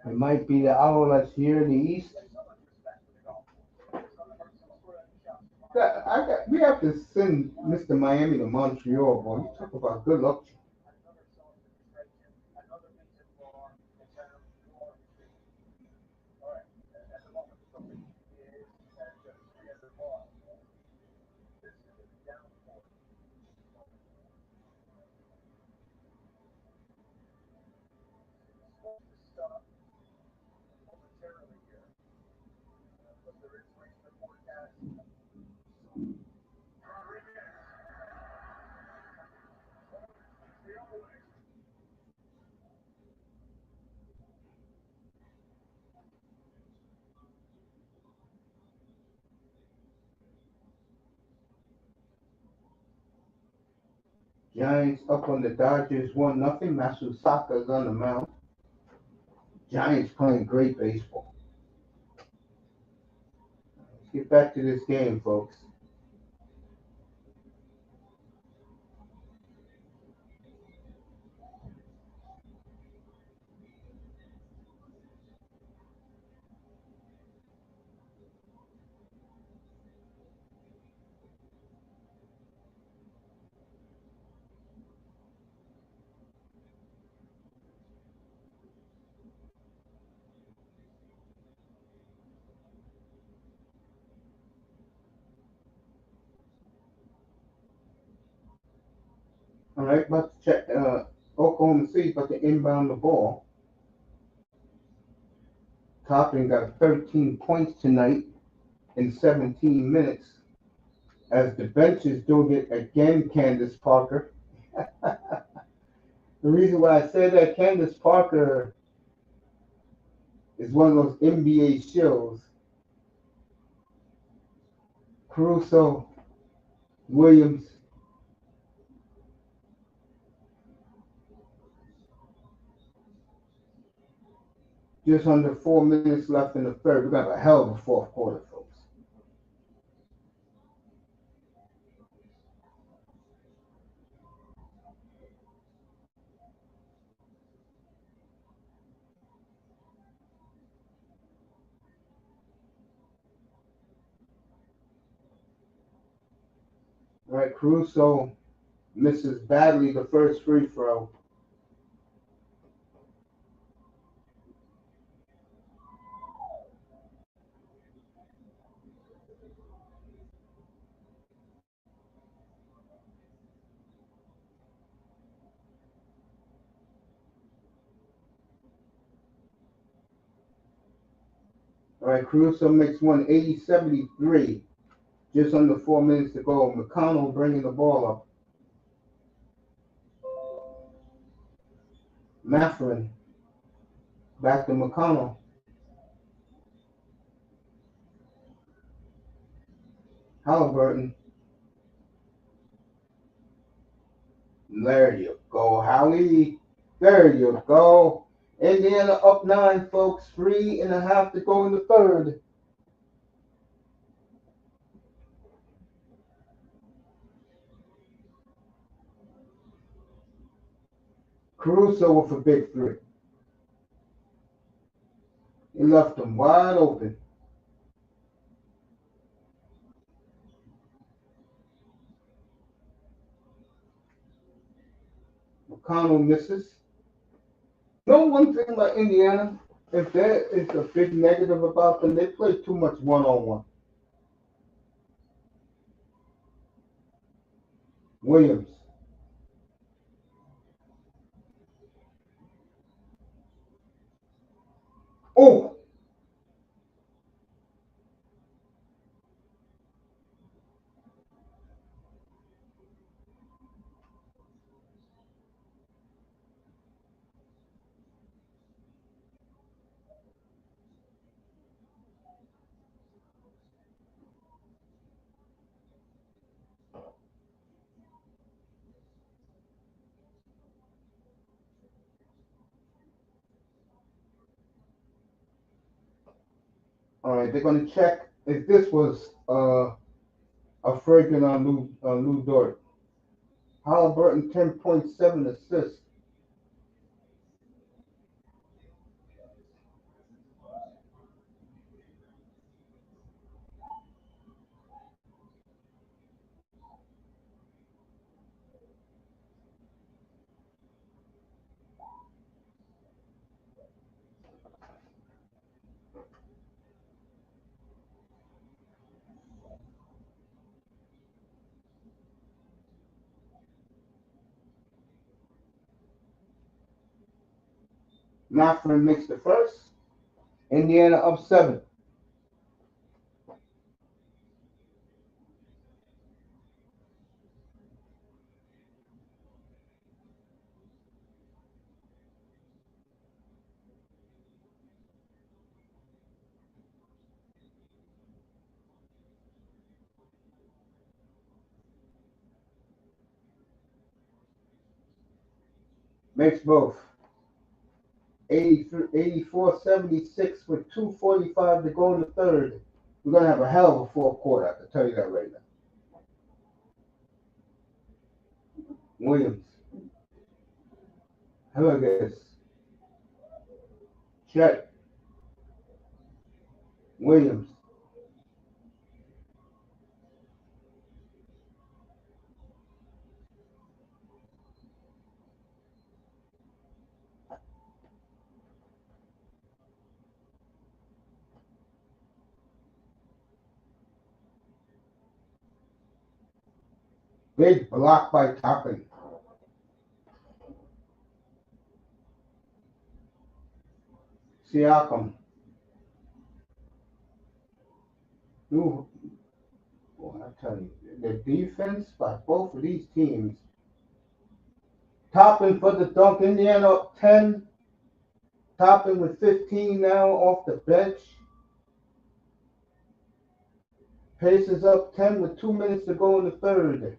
it might be the owl that's here in the east. We have to send Mr. Miami to Montreal, boy. You talk about good luck. Giants up on the Dodgers 1-0. Masusaka's on the mound. Giants playing great baseball. Let's get back to this game, folks. All right, about to check. Oklahoma City about to inbound the ball. Toppin got 13 points tonight in 17 minutes. As the bench is doing it again, Candace Parker. The reason why I say that Candace Parker is one of those NBA shows. Caruso, Williams, just under 4 minutes left in the third. We're gonna have a hell of a fourth quarter, folks. All right, Caruso misses badly the first free throw. All right, Caruso makes one 80-73. Just under 4 minutes to go. McConnell bringing the ball up. Matherin back to McConnell. Halliburton. There you go, Howie. There you go. Indiana up 9, folks. 3.5 to go in the third. Caruso with a big three. He left them wide open. McConnell misses. No, one thing about Indiana, if there is a big negative about them, they play too much one-on-one. Williams. Oh, all right. They're going to check if this was a fragrant on Lou Dort. Halliburton 10.7 assists. Matherin makes the first. Indiana up 7. Makes both. 84-76 with 2:45 to go in the third. We're going to have a hell of a fourth quarter, I can tell you that right now. Williams. Look at this. Chet. Williams. Big block by Toppin. Siakam. Ooh, boy, I tell you, the defense by both of these teams. Topping for the dunk. Indiana up 10. Topping with 15 now off the bench. Pacers up 10 with 2 minutes to go in the third.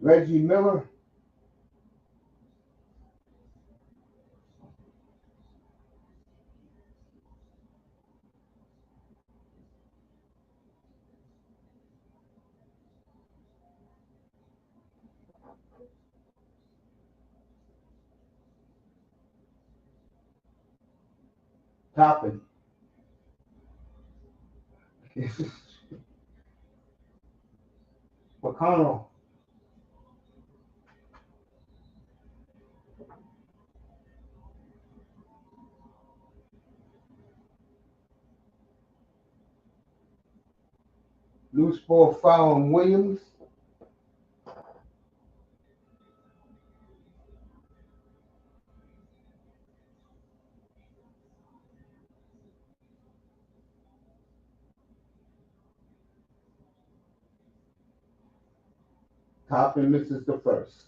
Reggie Miller. Topping. McConnell. Loose ball foul on Williams. Toppin misses the first.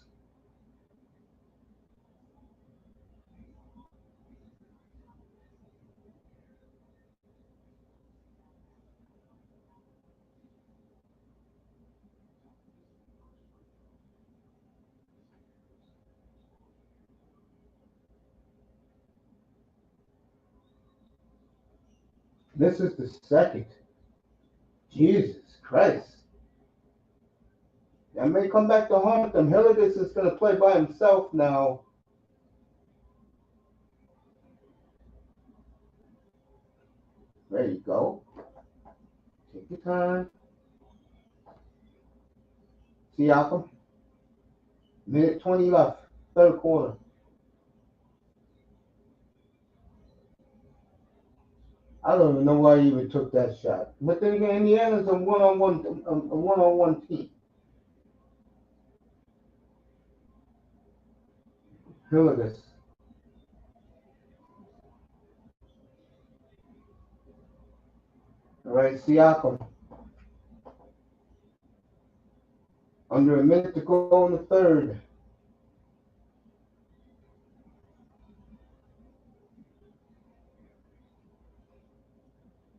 Misses the second. Jesus Christ. That may come back to haunt them. Hilligus is going to play by himself now. There you go. Take your time. Siakam. Minute 20 left. Third quarter. I don't even know why he even took that shot. But then again, Indiana's a one-on-one team. Hilligus. All right, Siakam. Under a minute to go in the third.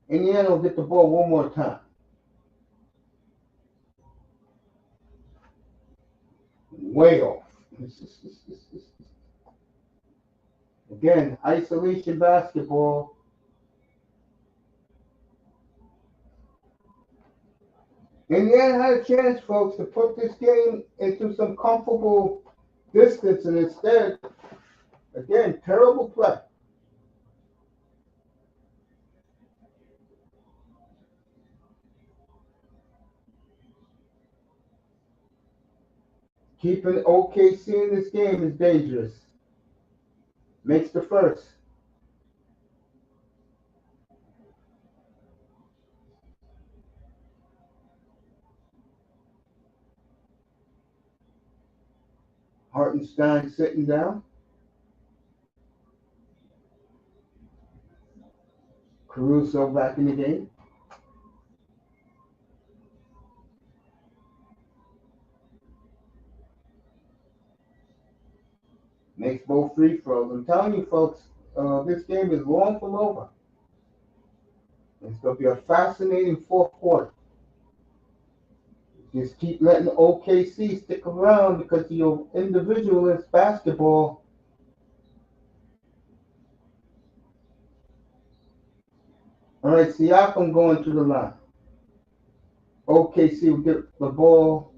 Indiana will get the ball one more time. Way off. Again, isolation basketball. Indiana had a chance, folks, to put this game into some comfortable distance, and instead, again, terrible play. Keeping OKC in this game is dangerous. Makes the first. Hartenstein sitting down. Caruso back in the game. Makes both free throws. I'm telling you, folks, this game is long from over. It's going to be a fascinating fourth quarter. Just keep letting OKC stick around because your individualist basketball. All right, Siakam going to the line. OKC will get the ball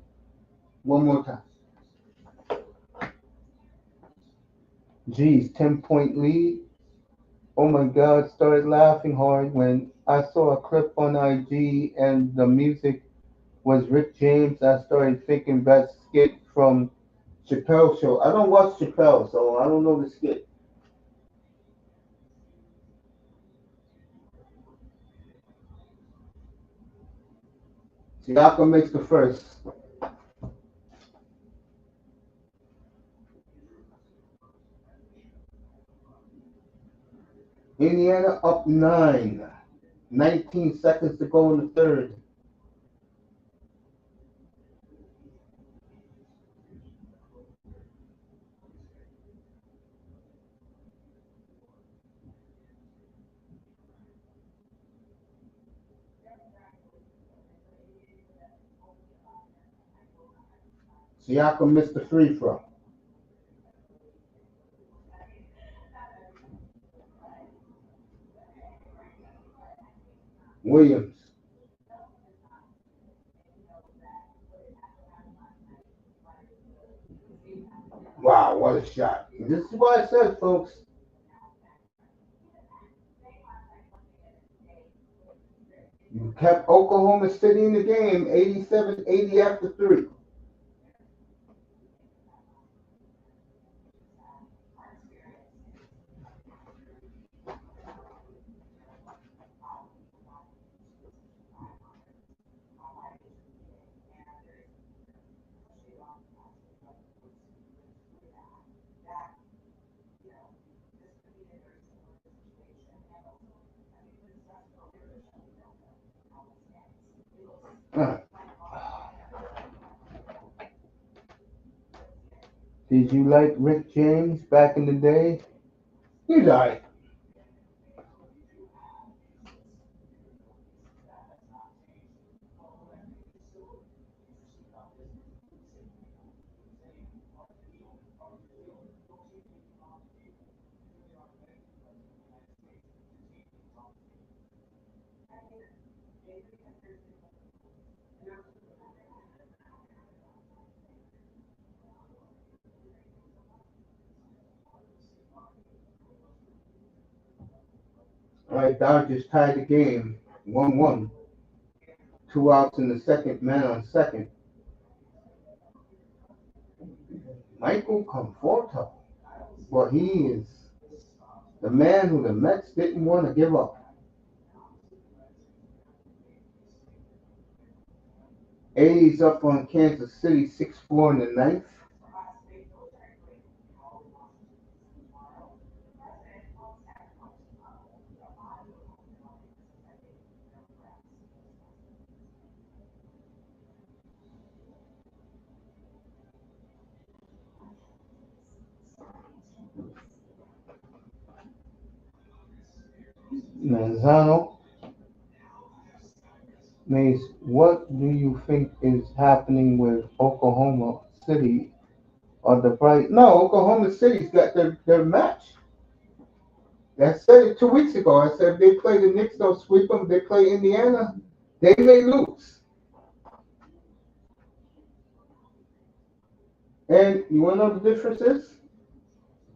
one more time. Geez, 10-point lead. Oh my God, started laughing hard when I saw a clip on IG and the music was Rick James. I started thinking that skit from Chappelle Show. I don't watch Chappelle, so I don't know the skit. Siakam makes the first. Indiana up 9. 19 seconds to go in the third. Siakam missed the free throw. Williams. Wow, what a shot. This is what I said, folks. You kept Oklahoma City in the game, 87-80 after three. Uh, Did you like Rick James back in the day? He's alright. Alright, Dodgers tied the game 1-1. 2 outs in the second, man on second. Michael Conforto. Well, he is the man who the Mets didn't want to give up. A's up on Kansas City 6-4 in the ninth. Manzano. Mace, what do you think is happening with Oklahoma City? Or the price? No, Oklahoma City's got their match. I said it 2 weeks ago. I said if they play the Knicks, they'll sweep them. If they play Indiana, they may lose. And you want to know the difference is?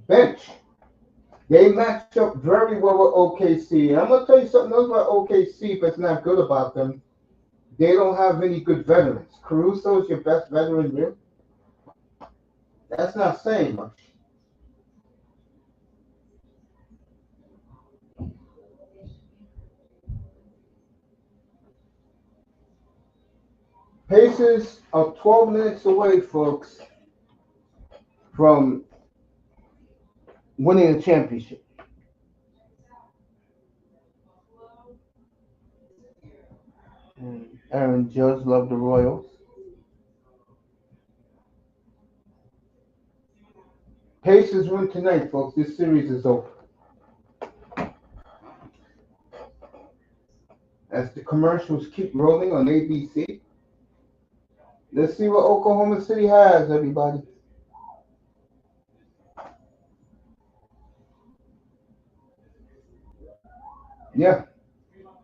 Bench. They match up very well with OKC. And I'm going to tell you something else about OKC that's not good about them. They don't have any good veterans. Caruso is your best veteran, really? That's not saying much. Pacers are 12 minutes away, folks, from winning the championship. And Aaron Judge loved the Royals. Pacers win tonight, folks. This series is over. As the commercials keep rolling on ABC, let's see what Oklahoma City has, everybody. Yeah,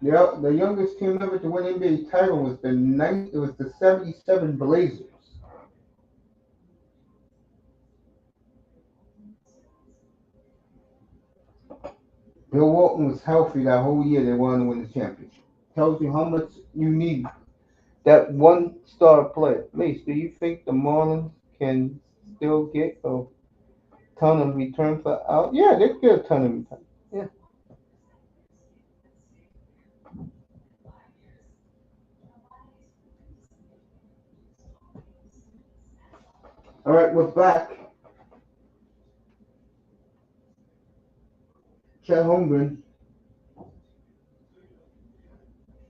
yeah. The youngest team ever to win NBA title was the ninth. It was the '77 Blazers. Bill Walton was healthy that whole year. They wanted to win the championship. Tells you how much you need that one star player. Mace, do you think the Marlins can still get a ton of return for out? Yeah, they get a ton of return. Yeah. All right, we're back. Chet Holmgren,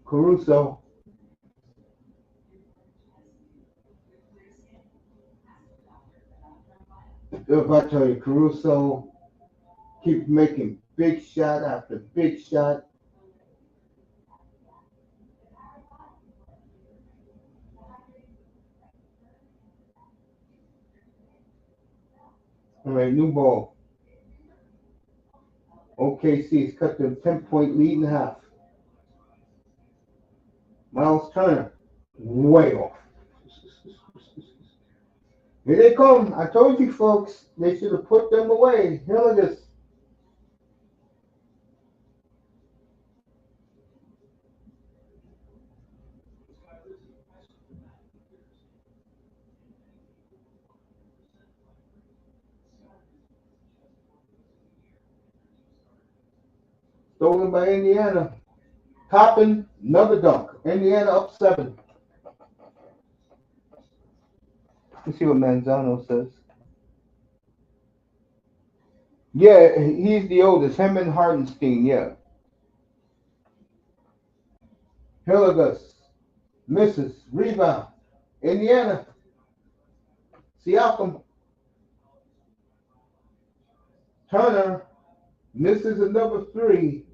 Caruso. If I tell you, Caruso keeps making big shot after big shot. All right, new ball. OKC has cut their 10-point lead in half. Miles Turner, way off. Here they come. I told you folks, they should have put them away. Hilligus. Stolen by Indiana. Toppin, another dunk. Indiana up 7. Let's see what Manzano says. Yeah, he's the oldest. Him and Hartenstein, yeah. Hilligus. Misses. Rebound. Indiana. Siakam. Turner. Misses another 3.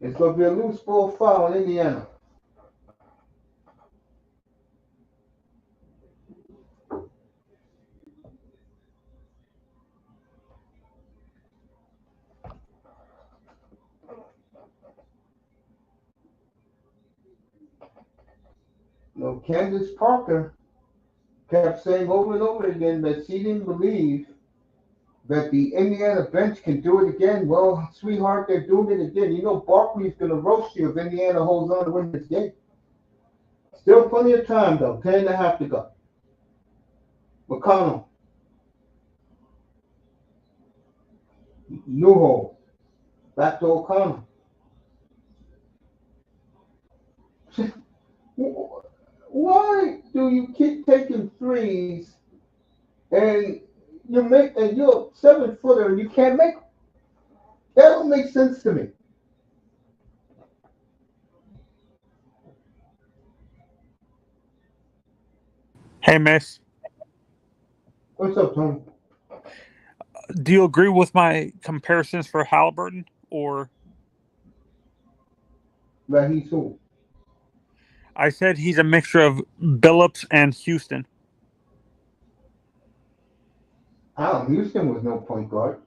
It's going to be a loose ball foul in Indiana. No, Candace Parker kept saying over and over again that she didn't believe that the Indiana bench can do it again. Well, sweetheart, they're doing it again. You know Barkley's going to roast you if Indiana holds on to win this game. Still plenty of time, though. 10.5 to go. McConnell. Newhall. Back to O'Connell. Why do you keep taking threes and you're a 7-footer and you can't make them? That don't make sense to me. Hey, Miss. What's up, Tony? Do you agree with my comparisons for Halliburton, or That he's who? I said he's a mixture of Billups and Houston. Houston was no point guard.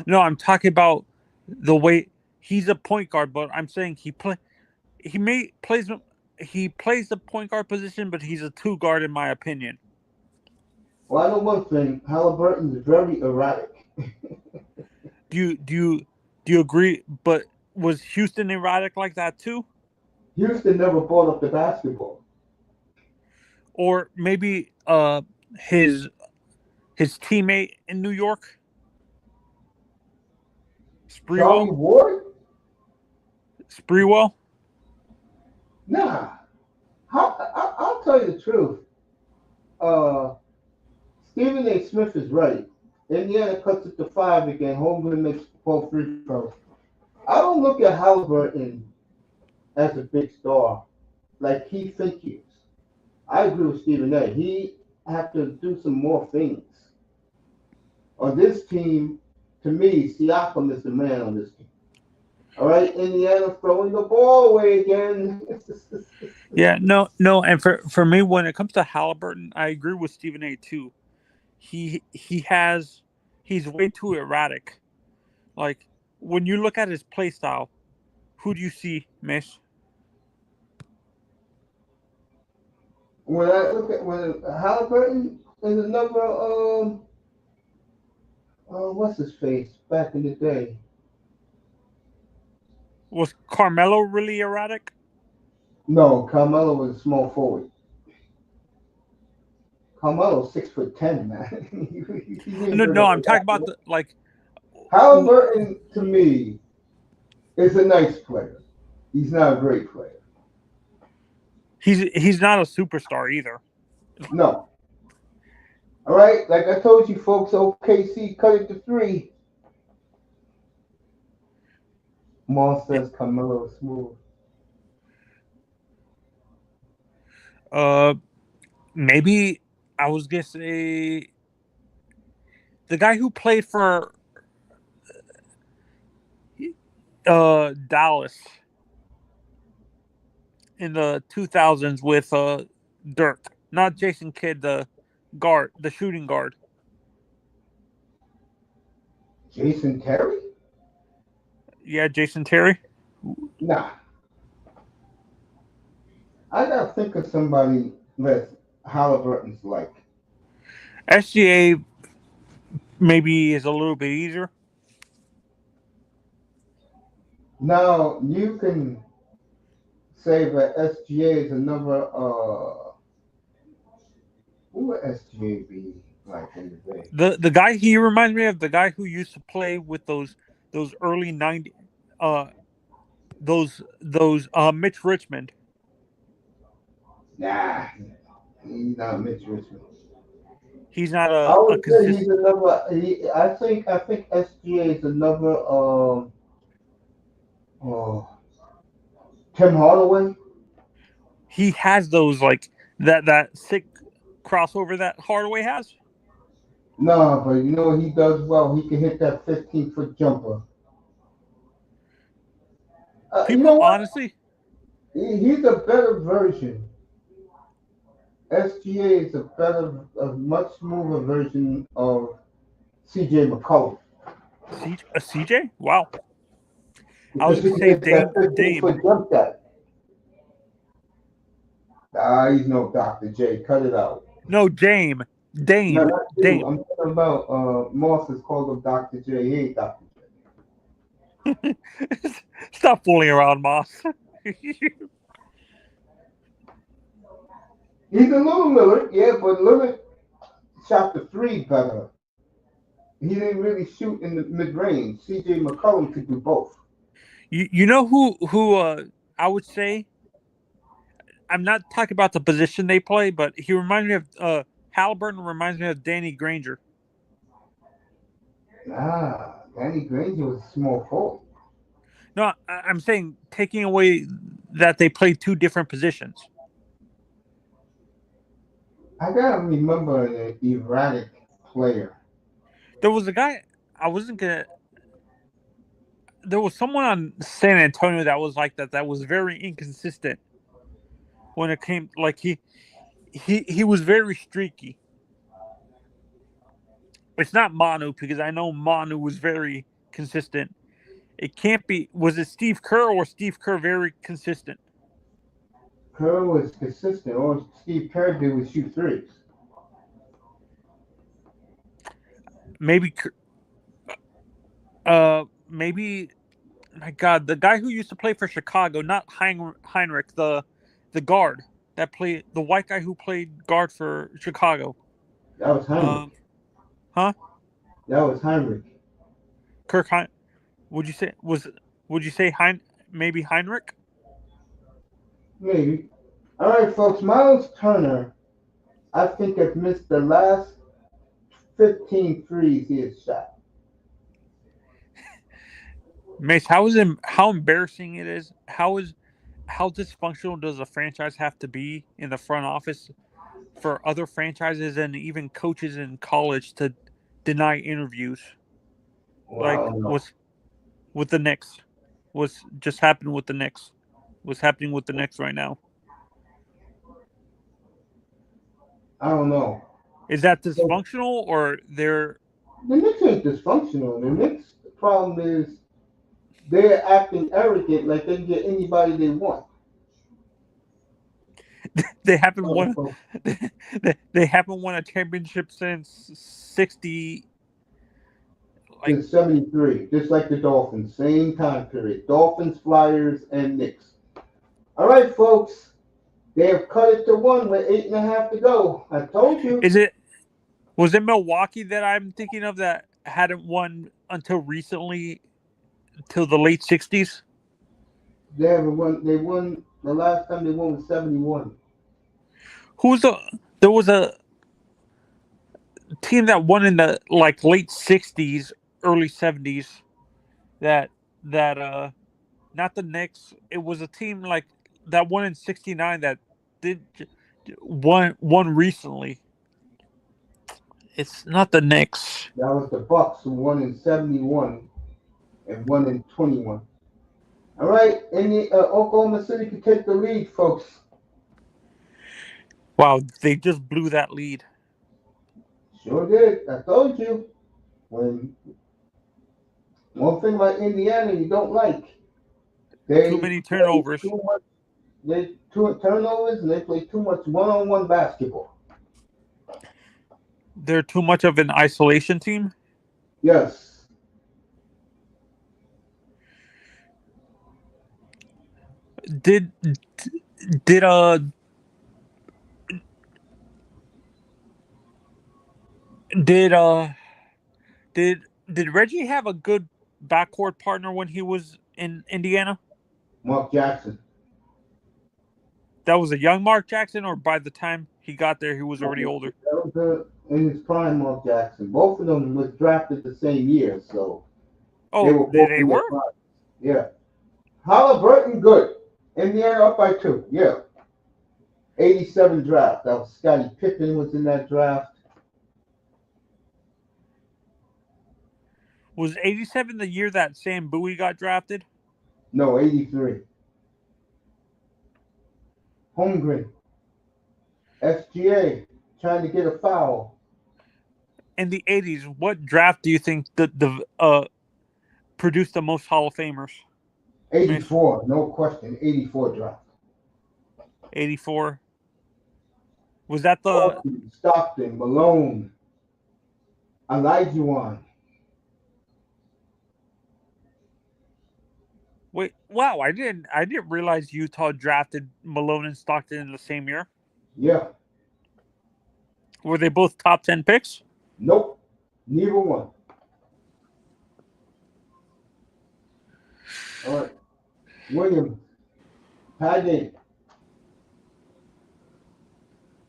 No, I'm talking about the way he's a point guard, but I'm saying he plays the point guard position, but he's a 2 guard in my opinion. Well, I know one thing. Halliburton is very erratic. Do you agree? But was Houston erratic like that too? Houston never brought up the basketball. Or maybe his teammate in New York, Charlie Ward? Sprewell? Nah. I'll tell you the truth. Stephen A. Smith is right. Indiana cuts it to 5 again. Holmgren makes 4 free throws. I don't look at Halliburton as a big star like he thinks he is. I agree with Stephen A. He have to do some more things. On this team, to me, Siakam is the man on this team. All right, Indiana throwing the ball away again. Yeah, no, and for me, when it comes to Halliburton, I agree with Stephen A. too. He's way too erratic. Like when you look at his play style, who do you see, Mish? When I look at Halliburton is another what's his face back in the day? Was Carmelo really erratic? No, Carmelo was a small forward. Carmelo's 6'10", man. No, I'm talking about Halliburton to me is a nice player. He's not a great player. He's not a superstar either. No. All right, like I told you folks, OKC cut it to 3. Maul says Carmelo smooth. Uh, maybe I was gonna say the guy who played for Dallas in the 2000s with Dirk, not Jason Kidd, the guard, the shooting guard. Jason Terry? Yeah, Jason Terry. Nah. I gotta think of somebody that Halliburton's like. S.G.A. maybe is a little bit easier. Now you can say that S.G.A. is another who would S.G.A. be like in the day? The guy he reminds me of the guy who used to play with those early 90 uh those Mitch Richmond. Nah, he's not Mitch Richmond. He's not I a would say he's consistent. another. I think SGA is another. Oh, Tim Hardaway. He has those like that sick crossover that Hardaway has. No, but you know what he does well. He can hit that 15-foot jumper. You People know what? honestly, He's a better version. SGA is a much smoother version of CJ McCollum CJ. Wow, I was because gonna he can say hit that Dame. 15-foot jump shot. He's no Dr. J. Cut it out. No, Dame. No, Dame. not you. Dame. I'm talking about Moss is called him Dr. J. He ain't Dr. J. Stop fooling around, Moss. He's a little Lillard, yeah, but Lillard shot the 3 better. He didn't really shoot in the mid range. CJ McCollum could do both. You know who I would say I'm not talking about the position they play, but he reminds me of Halliburton reminds me of Danny Granger. Danny Granger was a small forward. No, I'm saying taking away that they play two different positions. I gotta remember an erratic player. There was a guy I wasn't gonna. There was someone on San Antonio that was like that. That was very inconsistent when it came. Like he was very streaky. It's not Manu because I know Manu was very consistent. It can't be. Was it Steve Kerr or Steve Kerr very consistent? Kerr was consistent. All Steve Kerr did was shoot threes. Maybe. Maybe. My God, the guy who used to play for Chicago, not Heinrich, the guard that played the white guy who played guard for Chicago. That was Heinrich. Huh? That was Heinrich. Kirk Hein. Would you say was? Would you say maybe Heinrich? Maybe. All right, folks. Miles Turner, I think, has missed the last 15 threes he has shot. Mace, how embarrassing it is? How dysfunctional does a franchise have to be in the front office for other franchises and even coaches in college to deny interviews? Well, I Like don't know. what's with the Knicks? What's just happened with the Knicks? What's happening with the Knicks right now? I don't know. Is that So, dysfunctional or they're the Knicks ain't dysfunctional. The Knicks' problem is they're acting arrogant like they can get anybody they want. they haven't So, won they haven't won a championship since 60 like since 73, just like the Dolphins, same time period. Dolphins, Flyers, and Knicks. All right, folks. They have cut it to 1 with 8.5 to go. I told you. is it was it Milwaukee that I'm thinking of that hadn't won until recently till the late 60s? They haven't won. They won the last time they won was 71. Who's the there was a team that won in the like late '60s, early '70s. That not the Knicks. It was a team like that won in '69 that did won recently. It's not the Knicks. That was the Bucks who won in '71 and won in '21. All right, and the Oklahoma City can take the lead, folks. Wow, they just blew that lead. Sure did. I told you. When one thing about Indiana you don't like, Too they many play turnovers. too much. They too turnovers and they play too much one-on-one basketball. They're too much of an isolation team. Yes. Did did did did did Reggie have a good backcourt partner when he was in Indiana? Mark Jackson. That was a young Mark Jackson, or by the time he got there, he was already older. That was in his prime, Mark Jackson. Both of them was drafted the same year, so they Oh, were they, both they in their were. prime. Yeah. Halliburton, good. Indiana up by 2. Yeah. 87 draft. That was Scottie Pippen was in that draft. Was '87 the year that Sam Bowie got drafted? No, 83. Holmgren. S.G.A. trying to get a foul. In the '80s, what draft do you think the produced the most Hall of Famers? Mace? 84, no question. 84 draft. '84. Was that the Barkley, Stockton, Malone, Olajuwon. wait? Wow, I didn't realize Utah drafted Malone and Stockton in the same year. Yeah. Were they both top 10 picks? Nope. Neither one. All right. Williams. Paget.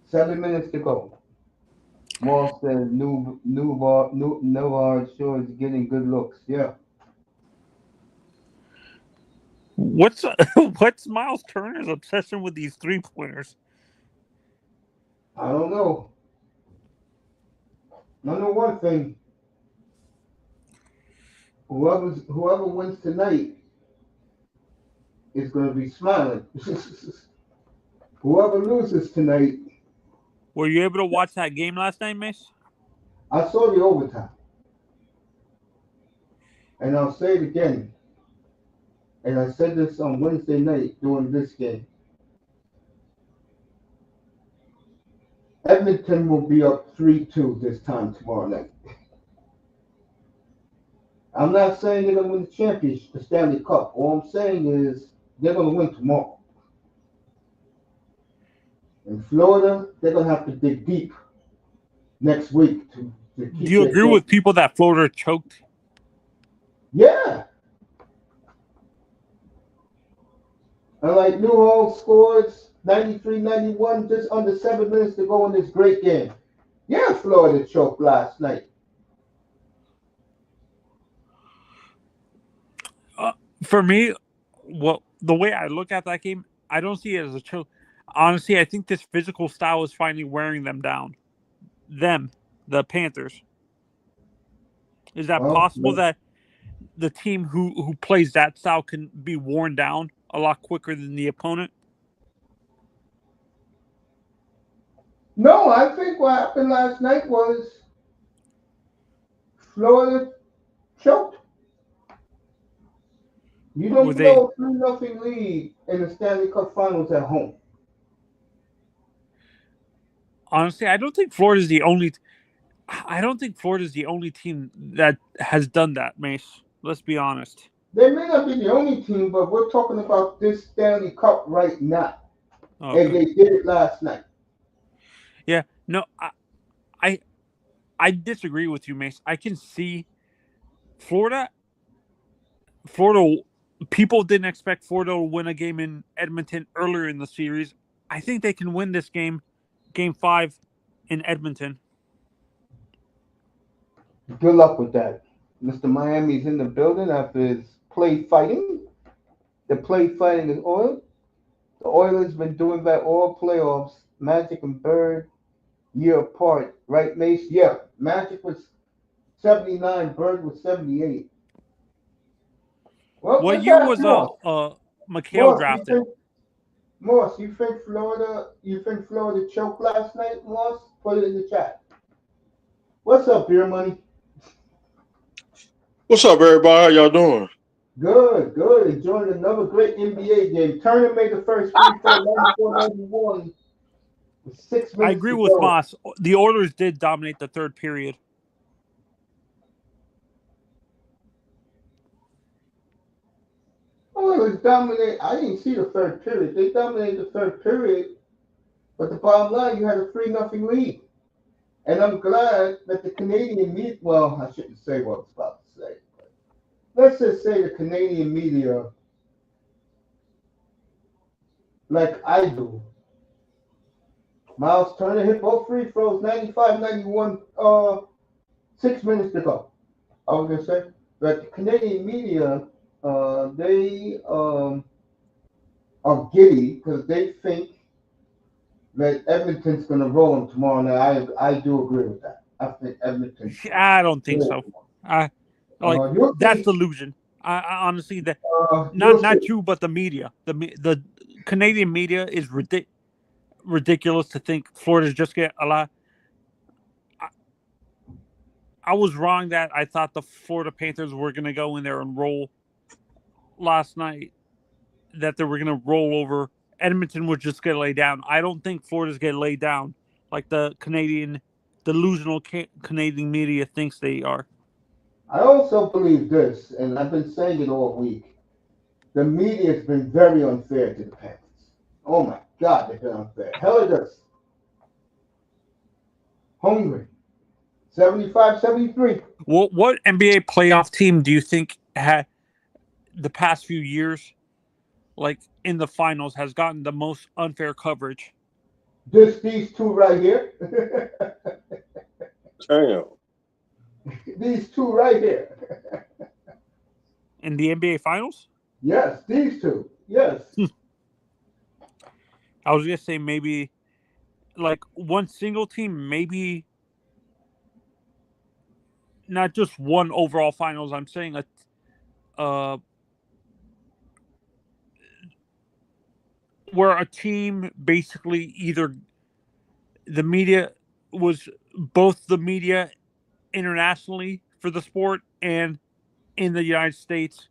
7 minutes to go. Wall says Novard sure is getting good looks. Yeah. What's what's Miles Turner's obsession with these 3-pointers? I don't know. I know one thing. Whoever wins tonight is going to be smiling. Whoever loses tonight, Were you able to watch that game last night, Mace? I saw the overtime, and I'll say it again. And I said this on Wednesday night during this game. Edmonton will be up 3-2 this time tomorrow night. I'm not saying they're going to win the championship, the Stanley Cup. All I'm saying is they're going to win tomorrow. In Florida, they're going to have to dig deep next week to Do keep you their agree with people that Florida choked? Yeah. And like Newhall scores 93-91, just under 7 minutes to go in this great game. Yeah, Florida choked last night. For me, well, the way I look at that game, I don't see it as a choke. Honestly, I think this physical style is finally wearing them down. Them, the Panthers. Is that Well, possible that the team who plays that style can be worn down a lot quicker than the opponent? no, I think what happened last night was Florida choked. You Were don't they blow a 3-0 lead in the Stanley Cup Finals at home. honestly? I don't think Florida's the only. I don't think Florida's the only team that has done that, Mace. Let's be honest. They may not be the only team, but we're talking about this Stanley Cup right now. And Okay. they did it last night. Yeah. No, I I disagree with you, Mace. I can see Florida. Florida. People didn't expect Florida to win a game in Edmonton earlier in the series. I think they can win this game, Game 5, in Edmonton. Good luck with that. Mr. Miami's in the building after his play fighting. The play fighting is oil. The Oilers been doing that all playoffs. Magic and Bird year apart, right, Mace? Yeah, Magic was 79, Bird was 78. Well, What let's year ask was Moss. McHale Moss, drafted? You think Florida choked last night, Moss? Put it in the chat. What's up, beer money? What's up, everybody? How y'all doing? Good, good. Enjoying another great NBA game. Turner made the first free throw, 94-91, with six I minutes agree to with go. Moss. The Oilers did dominate the third period. Oh, it was dominate. I didn't see the third period. They dominated the third period, but the bottom line, you had a 3-0 lead. And I'm glad that the Canadian media, well, I shouldn't say what I was about to say. Let's just say the Canadian media, like I do, Miles Turner hit both free throws, 95-91, 6 minutes to go. I was going to say that the Canadian media, they are giddy because they think that Edmonton's going to roll them tomorrow night. I do agree with that. I think Edmonton. I don't think so. I like You'll that's see. delusion. I honestly that You'll see. not you, but the media. The Canadian media is ridiculous to think Florida's just get a lot. I was wrong that I thought the Florida Panthers were going to go in there and roll last night. That they were going to roll over. Edmonton would just get laid down. I don't think Florida's get laid down like the Canadian delusional Canadian media thinks they are. I also believe this, and I've been saying it all week. The media has been very unfair to the Panthers. Oh my God, they've been unfair. Hell it is. Holmgren, 75-73. What NBA playoff team do you think had the past few years, like in the finals, has gotten the most unfair coverage? These two right here. Damn. These two right here. In the NBA finals? Yes, these two. Yes. I was gonna say maybe like one single team, maybe not just one overall finals. I'm saying uh where a team basically either the media was both the media internationally for the sport and in the United States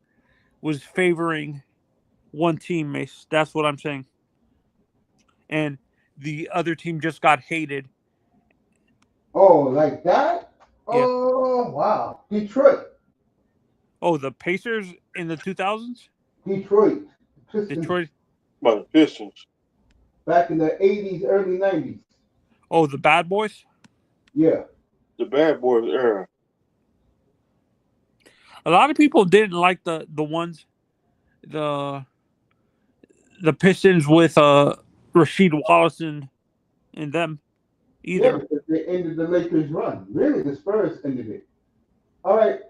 was favoring one team, Mace. That's what I'm saying. And the other team just got hated. Oh, like that? Yeah. Oh, wow. Detroit. Oh, the Pacers in the 2000s? Detroit. Pistons Detroit. By the Pistons. back in the 80s, early 90s. Oh, the Bad Boys? Yeah. The Bad Boys era. A lot of people didn't like the ones the Pistons with Rasheed Wallace and them Yeah, either. because they ended the Lakers' run. Really, the Spurs ended it. All right,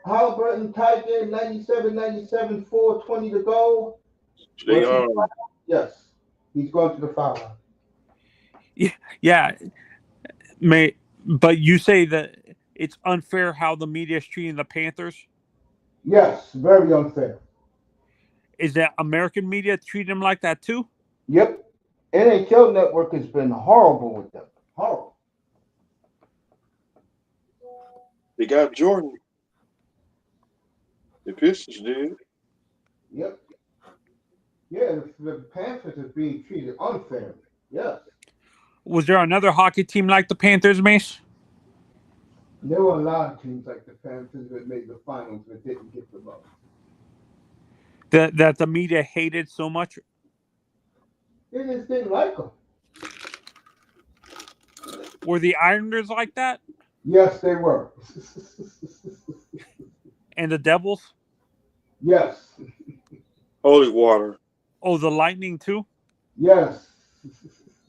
Halliburton tied game 97-97, 4:20 to go. They Was he? Yes, he's going to the foul line. Yeah, but you say that it's unfair how the media is treating the Panthers. Yes, very unfair. Is that American media treating them like that too? Yep. NHL Network has been horrible with them. Horrible. They got Jordan. The Pistons did. Yep. Yeah, the Panthers are being treated unfairly. Yes. Was there another hockey team like the Panthers, Mace? There were a lot of teams like the Panthers that made the finals but didn't get the vote. That the media hated so much? They just didn't like them. Were the Islanders like that? Yes, they were. And the Devils? Yes. Holy water. Oh, the Lightning too? Yes.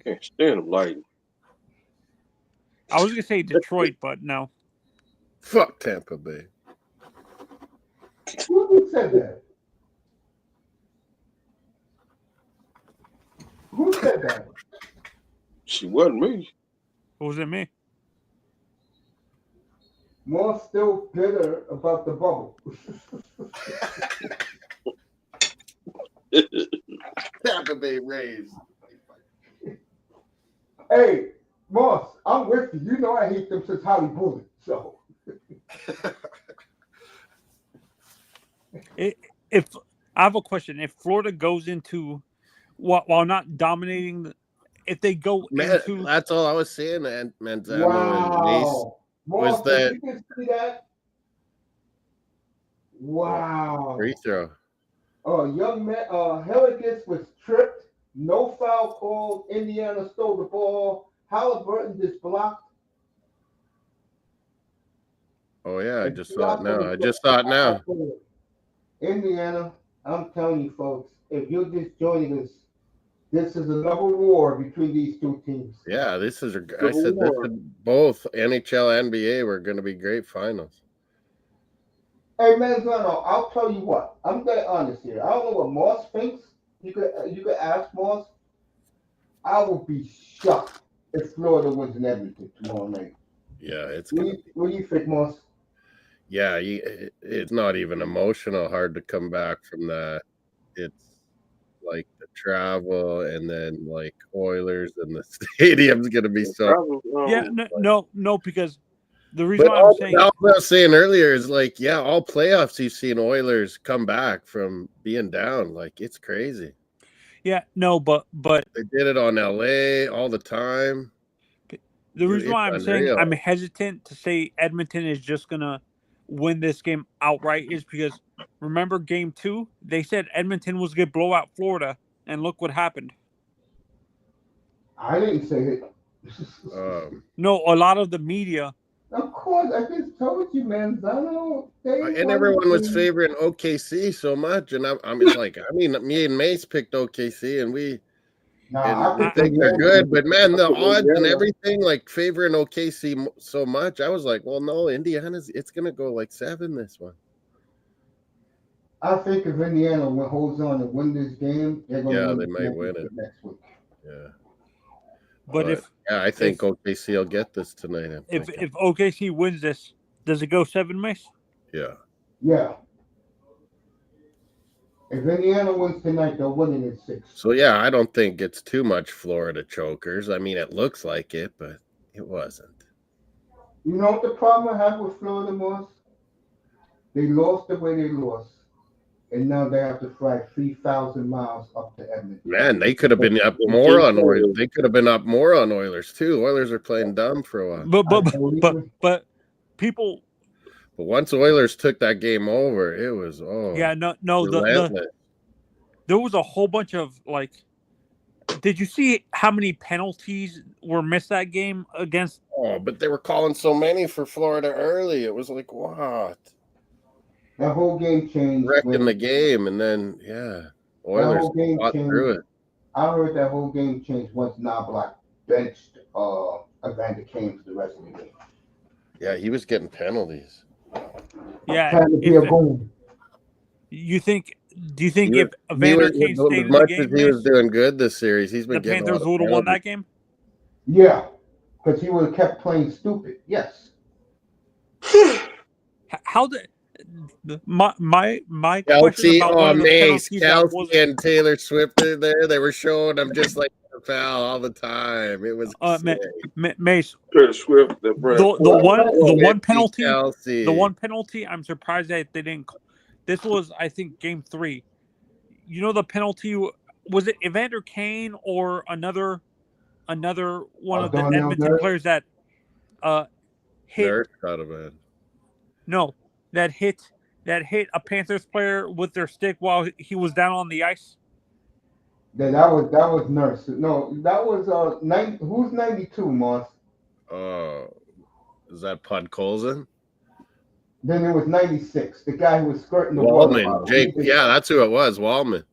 Can't stand them Lightning. I was going to say Detroit, but no. Fuck Tampa Bay. Who said that? Who said that? She wasn't me. Was it me? More still bitter about the bubble. Tampa Bay Rays. Hey, Moss, I'm with you. You know I hate them since Holly Bullet. So If I have a question, if Florida goes into while not dominating, if they go into That's all I was saying, and Manzano wow, Moss, was that did you just see that? Wow. free throw. Young man, Hilligis was tripped. No foul called. Indiana stole the ball. Halliburton just blocked. Oh yeah, I just saw it now. Indiana, I'm telling you folks, if you're just joining us, this is another war between these two teams. Yeah, I said this is both NHL and N.B.A. were going to be great finals. Hey, Manzano, I'll tell you what. I'm gonna be honest here. I don't know what Moss thinks. You could ask Moss. I will be shocked if Florida wins in Edmonton tomorrow night. Yeah, it's What do you think, Moss? Yeah, it's not even emotional. Hard to come back from that. It's like the travel, and then like Oilers, and the stadium's gonna be so. Yeah, no, because the reason why I'm saying what I was saying earlier is like, yeah, all playoffs you've seen Oilers come back from being down. Like it's crazy. Yeah, no, but they did it on LA all the time. The reason why I'm saying I'm hesitant to say Edmonton is just gonna win this game outright is because remember game 2, they said Edmonton was gonna blow out Florida, and look what happened. I didn't say it. No, a lot of the media. Of course, I just told you, man. And everyone was favoring OKC so much, and I'm just like, I mean, me and Mace picked OKC, and we think they're good, but man, the odds and everything, like favoring OKC so much, I was like, well, no, it's gonna go like 7 this one. I think if Indiana holds on and win this game, they're gonna they might win it next week. Yeah. But I think OKC will get this tonight. If OKC wins this, does it go 7, Mace? Yeah. Yeah. If Indiana wins tonight, they'll win it in 6. So yeah, I don't think it's too much Florida chokers. I mean, it looks like it, but it wasn't. You know what the problem I have with Florida was? They lost the way they lost. And now they have to fly 3,000 miles up to Edmonton. Man, they could have been up more on Oilers. They could have been up more on Oilers too. Oilers are playing dumb for a while. But people. But once Oilers took that game over, it was there was a whole bunch of like. Did you see how many penalties were missed that game against? Oh, but they were calling so many for Florida early. It was like what? That whole game changed. Wrecking the game, and then Oilers fought through it. I heard that whole game changed once Knobloch benched Evander Kane for the rest of the game. Yeah, he was getting penalties. Yeah, you think? Do you think if Evander Kane stayed in the game, he was doing good this series? He's been the Panthers would have won that game. Yeah, because he would have kept playing stupid. Yes. How did? My Kelsey, question about Kelsey and Taylor Swift are there. They were showing them just like a foul all the time. It was Mace. Taylor Swift, the one penalty. I'm surprised that they didn't. This was, I think, game 3. You know the penalty, was it Evander Kane or another one of the Edmonton players that hit? Nurse could have been. No. That hit a Panthers player with their stick while he was down on the ice. Yeah, that was Nurse. No, that was who's 92, Moss? Is that Podkolzin? Then it was 96. The guy who was skirting the Wallman, water. Jake. Yeah, that's who it was. Wallman.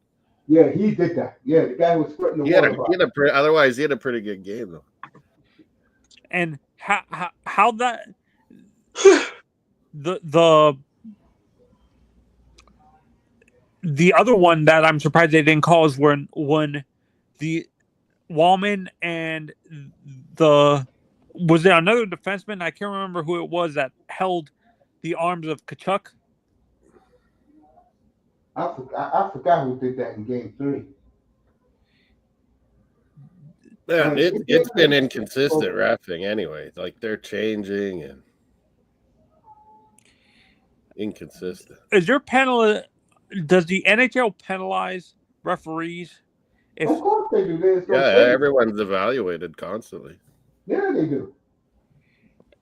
Yeah, he did that. Yeah, the guy who was skirting the water. Otherwise, he had a pretty good game though. And how that. the other one that I'm surprised they didn't call is when the Wallman and was there another defenseman? I can't remember who it was that held the arms of Kachuk. I forgot who did that in Game 3. Yeah, it's been inconsistent reffing anyway. Like they're changing and inconsistent. Does the NHL penalize referees? Of course they do. Yeah, everyone's evaluated constantly. Yeah, they do.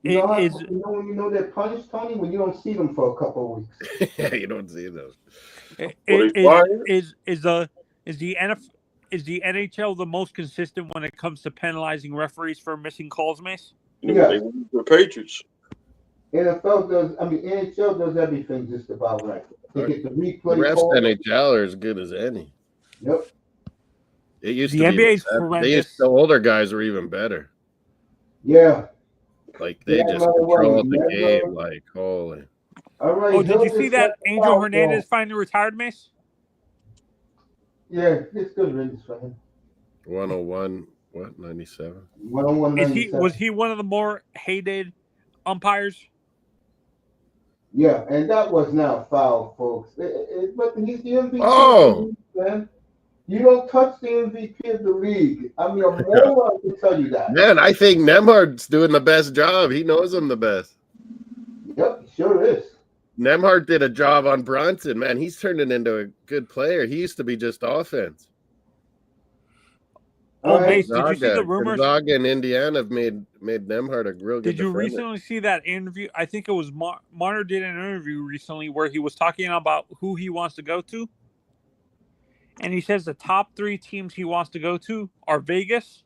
You know they're punished, Tony, when you don't see them for a couple of weeks. Yeah, you don't see those. Is the NHL the most consistent when it comes to penalizing referees for missing calls, Mace? Yeah, the Patriots. NHL does everything just about right. They get the replay. The refs NHL are as good as any. Yep. It used the to NBA's be horrendous. The older guys were even better. Yeah. Like they just controlled the game like holy. All right. Oh, did you see that Angel Hernandez finally retired, Mace? Yeah, it's good riddance for him. 101, 97? 101, was he one of the more hated umpires? Yeah, and that was now foul, folks. But he's the MVP. Oh, man. You don't touch the MVP of the league. I mean, a moron can tell you that. Man, I think Nemhard's doing the best job. He knows him the best. Yep, he sure is. Nemhard did a job on Bronson. Man, he's turning into a good player. He used to be just offense. Oh, Mace, did you see the rumors? Gonzaga and Indiana have made Nemhard a real good Did you defender. recently see that interview? I think it was Marner did an interview recently where he was talking about who he wants to go to. And he says the top 3 teams he wants to go to are Vegas.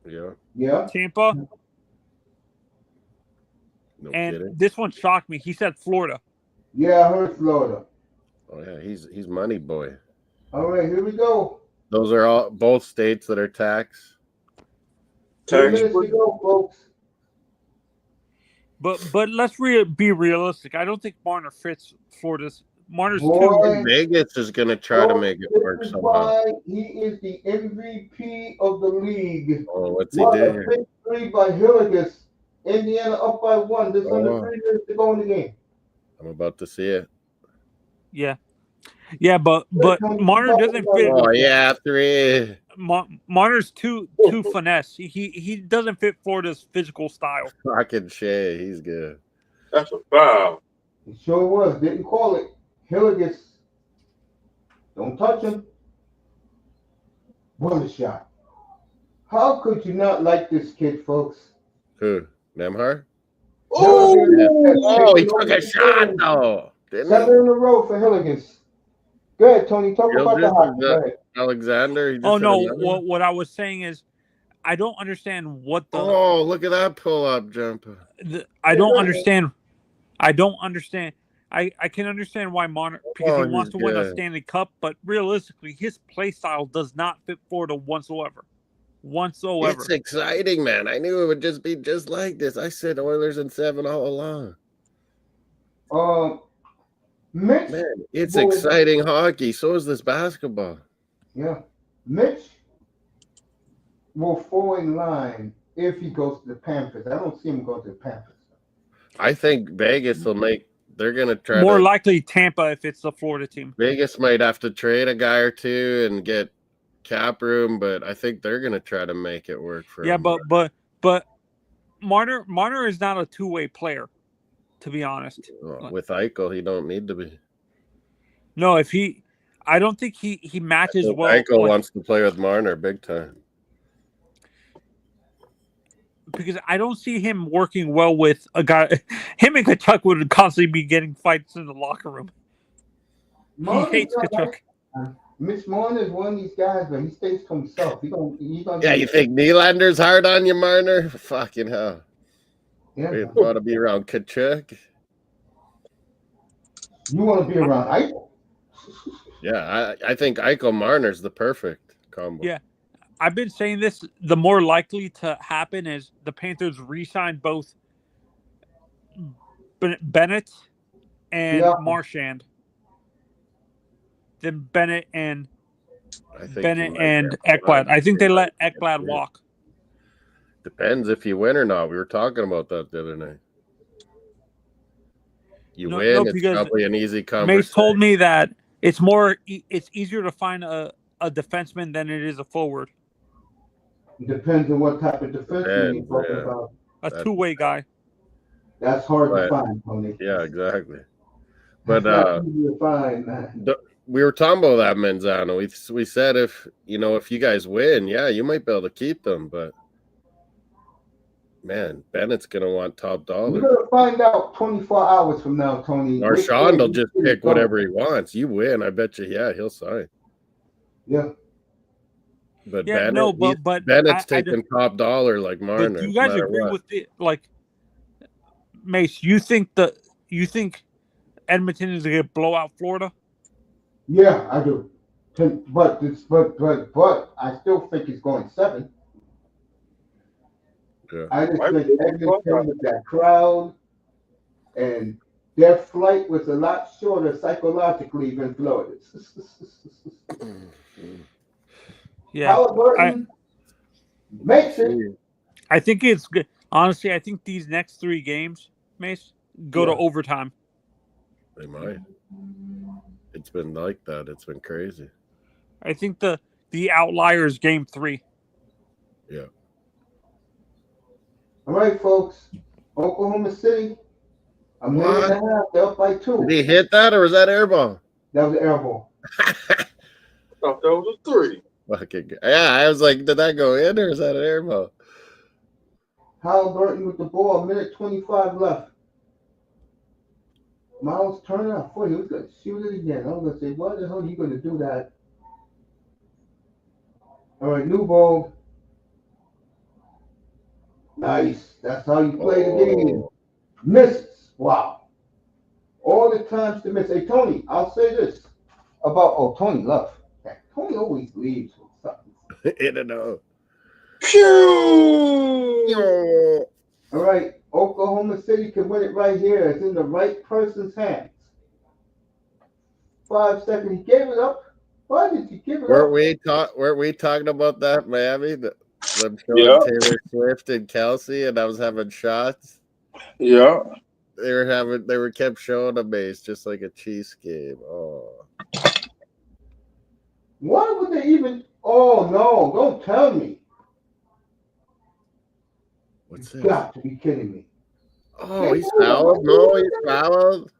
Yeah. Tampa. No and kidding. This one shocked me. He said Florida. Yeah, I heard Florida. Oh yeah, he's money boy. All right, here we go. Those are both states that are tax. 2 minutes to go, folks. But let's be realistic. I don't think Marner fits Florida's. Marner's too. Vegas is going to try to make it work somehow. Why he is the MVP of the league. Oh, what's he doing? A big 3 by Hilligus. Indiana up by 1. There's under 3 minutes to go in the game. I'm about to see it. Yeah, but Marner doesn't fit. Oh yeah, 3. Marner's too finesse. He doesn't fit Florida's physical style. Fucking Shea, he's good. That's a foul. It sure was. Didn't call it. Hilligus. Don't touch him. What a shot. How could you not like this kid, folks? Who? Nemhard? Oh, he took a shot, though. 7 in a row for Hilligus. Go ahead, Tony. Talk about the hockey. Alexander. Oh, no. What I was saying is, I don't understand what the... Oh, look at that pull-up jumper. I don't understand. I can understand why Marner, because he wants to win a Stanley Cup, but realistically, his play style does not fit Florida whatsoever. It's exciting, man. I knew it would just be just like this. I said Oilers in 7 all along. Mitch, man, it's exciting hockey. So is this basketball. Yeah. Mitch will fall in line if he goes to the Panthers. I don't see him go to the Panthers. I think Vegas will make. They're going to try. More likely Tampa if it's the Florida team. Vegas might have to trade a guy or 2 and get cap room, but I think they're going to try to make it work for him. Yeah, but Marner is not a two-way player, to be honest. With Eichel, he don't need to be. No, I don't think he matches well. Eichel wants to play with Marner big time. Because I don't see him working well with a guy. Him and Kachuk would constantly be getting fights in the locker room. He hates Kachuk. Mitch Marner is one of these guys, but he stays to himself. Yeah, you think Nylander's hard on you, Marner? Fucking hell. Yeah. You want to be around Kachuk? You want to be around Eichel? Yeah, I think Eichel Marner's the perfect combo. Yeah. I've been saying this, the more likely to happen is the Panthers re-sign both Bennett and Yeah. Marchand. Then Bennett and I think Ekblad. I think they let Ekblad walk. Depends if you win or not. We were talking about that the other night. You win, it's probably an easy conversation. Mace told me that it's easier to find a defenseman than it is a forward. Depends on what type of defenseman you're talking about. A two-way guy. That's hard to find, Tony. Yeah, exactly. But easy to find, man. We were talking about that, Manzano. We said if you guys win, yeah, you might be able to keep them, but man, Bennett's gonna want top dollar. We're gonna find out 24 hours from now, Tony. Marchand will just pick whatever he wants. You win, I bet you. Yeah, he'll sign. Yeah. But yeah, but Bennett's taking top dollar like Marner. Do you guys agree with it? Like, Mace, you think Edmonton is gonna blow out Florida? Yeah, I do. But I still think it's going 7. Yeah. I just think Edmonton with that crowd and their flight was a lot shorter psychologically than Florida's. Yeah, Halliburton makes it. I think it's good. Honestly, I think these next 3 games, Mace, go to overtime. They might. It's been like that. It's been crazy. I think the outlier is game 3. Yeah. All right, folks. Oklahoma City. A minute and a half. They're up by 2. Did he hit that or was that air ball? That was an air ball. I thought that was a 3. Fucking yeah, I was like, did that go in or is that an air ball? Halliburton with the ball. 1:25 left. Miles Turner, I thought he was going to shoot it again. I was going to say, why the hell are you going to do that? All right, new ball. Nice. That's how you play the game. Misses. Wow. All the times to miss. Hey, Tony, I'll say this about, Tony left. Tony always leaves with something. In and out. All right, Oklahoma City can win it right here. It's in the right person's hands. 5 seconds. He gave it up. Why did you give it up? Weren't we talking about that, Miami? Them showing Taylor Swift and Kelsey, and I was having shots. Yeah. They were kept showing them base just like a Chiefs game. Oh. Why would they even? Oh no! Don't tell me. What's this? You got to be kidding me. Oh, he's fouled. No, he's fouled.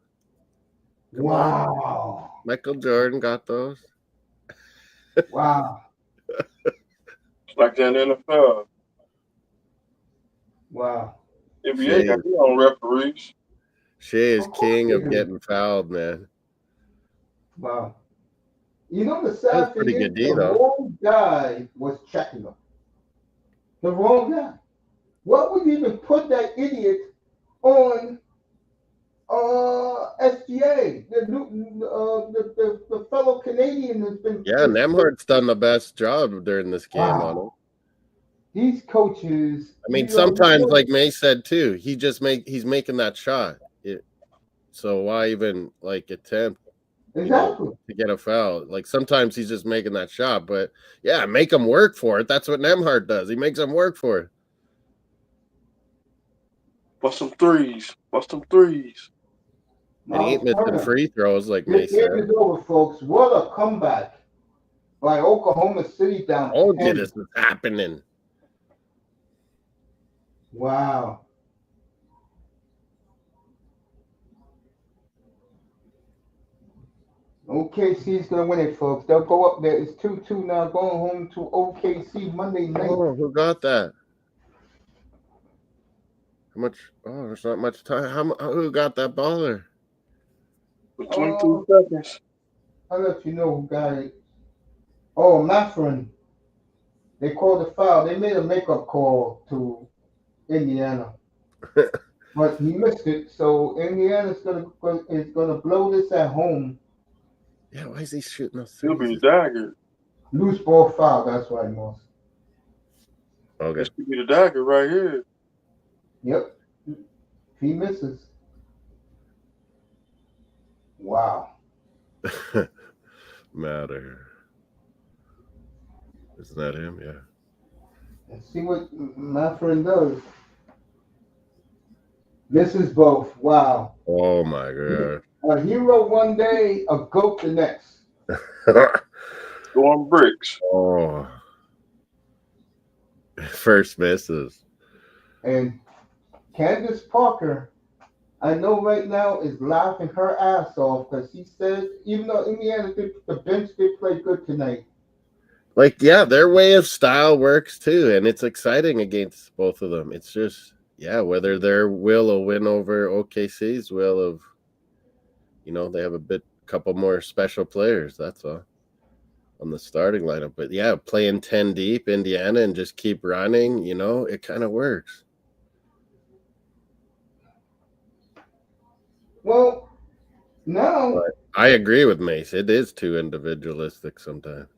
Wow. Michael Jordan got those. Wow. It's like that in the NFL. Wow. NBA got their own referees. Shea is king of getting fouled, man. Wow. You know the sad thing is the wrong guy was checking him. The wrong guy. What would even put that idiot on S.G.A? The fellow Canadian has been. Yeah, Nemhardt's done the best job during this game on him. These coaches. I mean, sometimes, like May said too, he's making that shot. So why even attempt? Exactly. To get a foul. Like sometimes he's just making that shot, but yeah, make him work for it. That's what Nemhardt does. He makes him work for it. Bust some threes. And he ain't missing free throws like May said. This is over, folks. What a comeback by Oklahoma City down. Oh, this is happening. Wow. OKC's going to win it, folks. They'll go up there. It's 2-2 now, going home to OKC Monday night. Oh, who got that? How much? Oh, there's not much time. Who got that baller? 22 seconds. I'll let you know who got it. Oh, Matherin. They called a foul. They made a makeup call to Indiana. But he missed it, so Indiana's gonna blow this at home. Yeah, why is he shooting those? He'll be dagger. Loose ball foul. That's why, Moss. Okay. This could be the dagger right here. Yep. If he misses. Wow. Matter. Isn't that him? Yeah. Let's see what my friend does. This is both. Wow. Oh my god. A hero one day, a goat the next. Throwing bricks. Oh. First misses. And Candace Parker, I know right now, is laughing her ass off because she said, even though Indiana the bench did play good tonight. Like, yeah, their way of style works too, and it's exciting against both of them. It's just, yeah, whether their will will win over OKC's will of, they have a couple more special players. That's all on the starting lineup. But yeah, playing 10 deep, Indiana, and just keep running, it kind of works. Well, now. But I agree with Mace. It is too individualistic sometimes.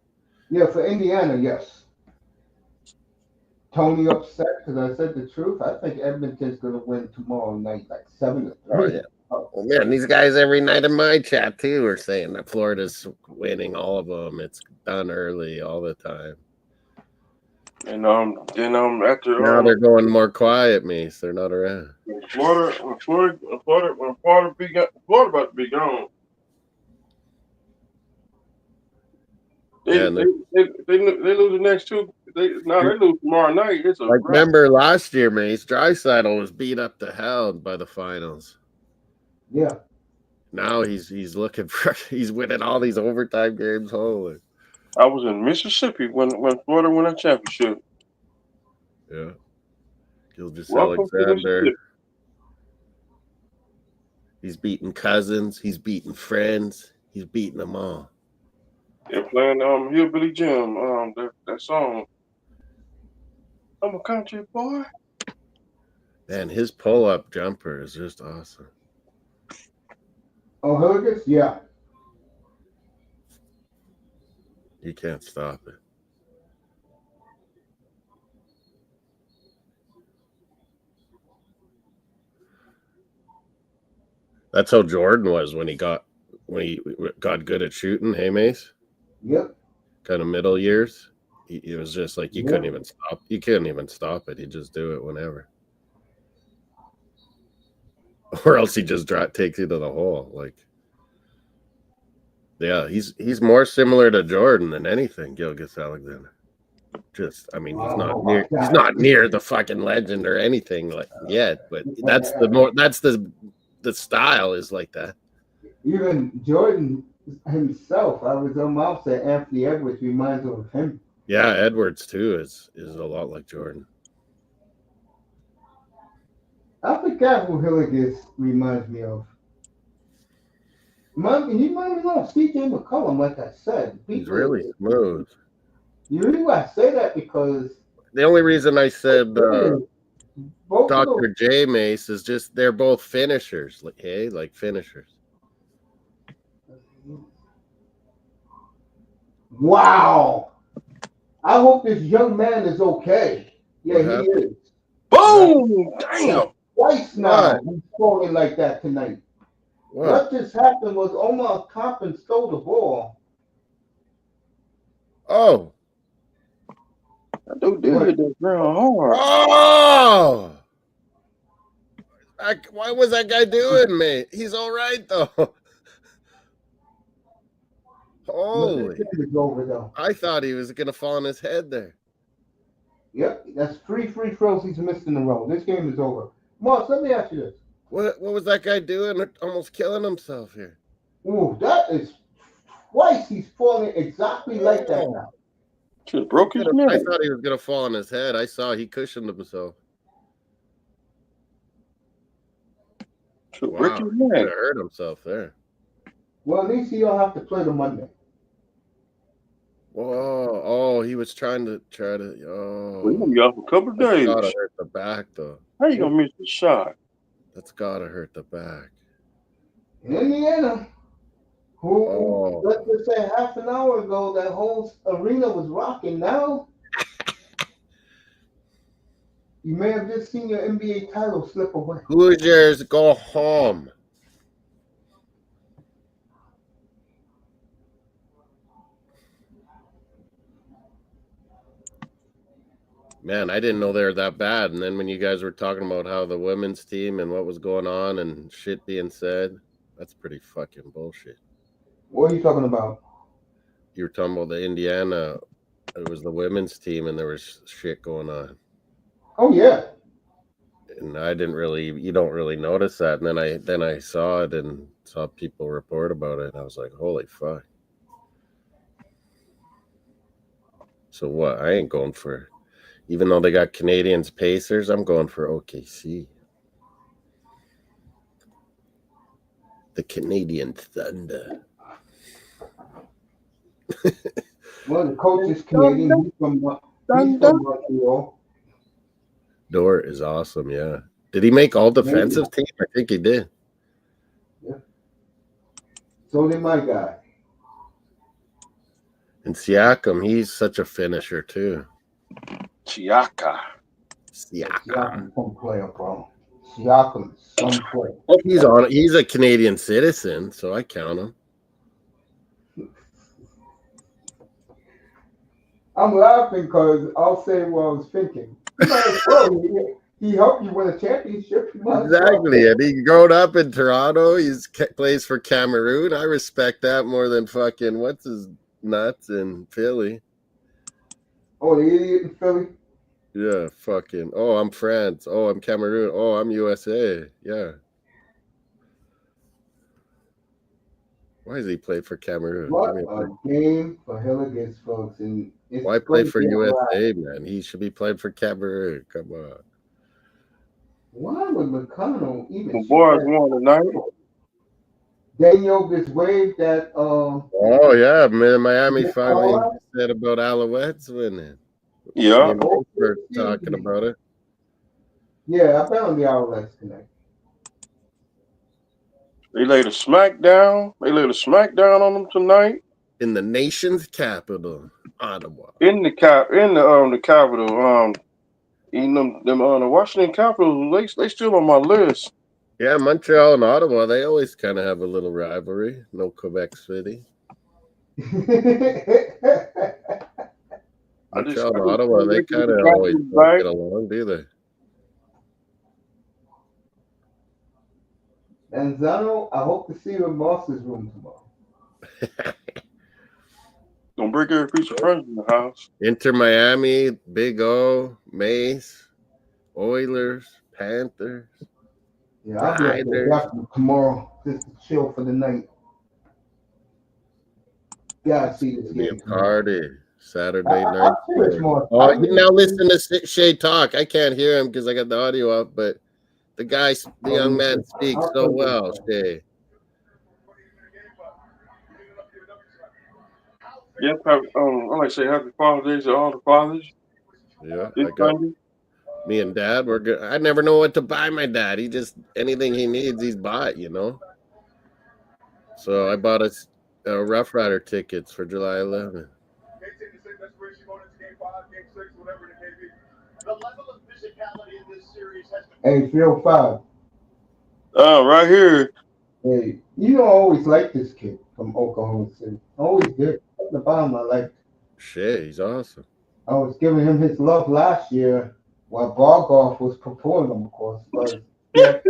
Yeah, for Indiana, yes. Tony upset because I said the truth. I think Edmonton's going to win tomorrow night, like 7-3. Oh, yeah. Oh, man, these guys every night in my chat, too, are saying that Florida's winning all of them. It's done early all the time. And then after now they're going more quiet, Mace. They're not around. Florida about to be gone. They lose the next two. They lose tomorrow night. It's a remember last year, Mace, Draisaitl was beat up to hell by the finals. Yeah. Now he's looking for he's winning all these overtime games. Holy! I was in Mississippi when Florida won that championship. Yeah. Gilgeous Alexander. He's beating cousins. He's beating friends. He's beating them all. They're playing Hillbilly Jim, that song. I'm a country boy. Man, his pull-up jumper is just awesome. Oh, Hilgis? Yeah. You can't stop it. That's how Jordan was when he got good at shooting. Hey, Mace? Yep. Kind of middle years. It was just like you couldn't even stop. You couldn't even stop it. He'd just do it whenever. Or else he just takes you to the hole. Like, yeah, he's more similar to Jordan than anything, Gilgeous Alexander. He's not near the fucking legend or anything like yet, but that's the style is like that. Even Jordan himself, I was almost said Anthony Edwards reminds him of him. Yeah, Edwards too is a lot like Jordan. I forgot who Hilgis reminds me of. He reminds me of C.J. McCollum, like I said. He's really smooth. You really want to say that because the only reason I said Dr. J Mace is just they're both finishers. Like finishers. Wow. I hope this young man is okay. Yeah, he is. Boom! Damn. Twice now he's falling like that tonight. What just happened was Omar Toppin stole the ball. Oh. That dude did hit that ground hard. Oh! Why was that guy doing, man? He's all right, though. Holy. I thought he was going to fall on his head there. Yep, that's 3 free throws he's missed in a row. This game is over. Moss, let me ask you this. What was that guy doing? Almost killing himself here. Ooh, that is twice he's falling exactly like that now. Just broke his neck. I thought he was going to fall on his head. I saw he cushioned himself. Wow, he could have hurt himself there. Well, at least he'll have to play the Monday. Whoa! Oh, he was trying to. Well, he's gonna be off a couple of days. Gotta hurt the back though. How you gonna miss the shot? That's gotta hurt the back. In Indiana, let's just say half an hour ago, that whole arena was rocking. Now, you may have just seen your N.B.A. title slip away. Hoosiers go home. Man, I didn't know they were that bad. And then when you guys were talking about how the women's team and what was going on and shit being said, that's pretty fucking bullshit. What are you talking about? You were talking about the Indiana. It was the women's team, and there was shit going on. Oh yeah. And I didn't really. You don't really notice that. And then I saw it and saw people report about it. And I was like, holy fuck. So what? I ain't going for. Even though they got Canadians Pacers, I'm going for OKC. The Canadian Thunder. Well, the coach is Canadian. He's from Montreal. Dort is awesome, yeah. Did he make all defensive team? I think he did. Yeah. So did my guy. And Siakam, he's such a finisher too. Siakam. Siakam, some player, bro. Siakam, some player. He's a Canadian citizen, so I count him. I'm laughing because I'll say what I was thinking. He helped you win a championship. Exactly, and he grown up in Toronto. He plays for Cameroon. I respect that more than fucking what's his nuts in Philly. Oh, the idiot in Philly? Yeah, fucking. Oh, I'm France. Oh, I'm Cameroon. Oh, I'm USA. Yeah. Why does he play for Cameroon? What a game for Hilligus, folks. And why play for USA, man? He should be playing for Cameroon. Come on. Why would McConnell even? The boys won tonight. Daniel just waved that. Oh yeah, man! Miami finally said about Alouettes winning. Yeah, we're talking about it. Yeah, I found the Alouettes tonight. They laid a smackdown. They laid a smackdown on them tonight. In the nation's capital, Ottawa. In the capital. The Washington Capitals. They still on my list. Yeah, Montreal and Ottawa, they always kind of have a little rivalry. No Quebec City. Montreal and Ottawa, they kind of always don't get along, do they? Manzano, I hope to see you in Moss's room tomorrow. Don't break every piece of furniture in the house. Inter Miami, Big O, Mace, Oilers, Panthers. Yeah, I'll be at the tomorrow just to chill for the night. Gotta see this game. Party Saturday night. Oh, you now listen to S.G.A talk. I can't hear him because I got the audio up, but the young man speaks so well, S.G.A. Yeah, I like to say happy Father's Day to all the fathers. Yeah, me and Dad, we're good. I never know what to buy my dad. He just anything he needs, he's bought, you know. So I bought us Rough Rider tickets for July 11th. Hey, Field 5. Right here. Hey, you don't always like this kid from Oklahoma City. Always did. At the bottom, I liked. Shit, he's awesome. I was giving him his love last year while Bargoff was performing him, of course. But I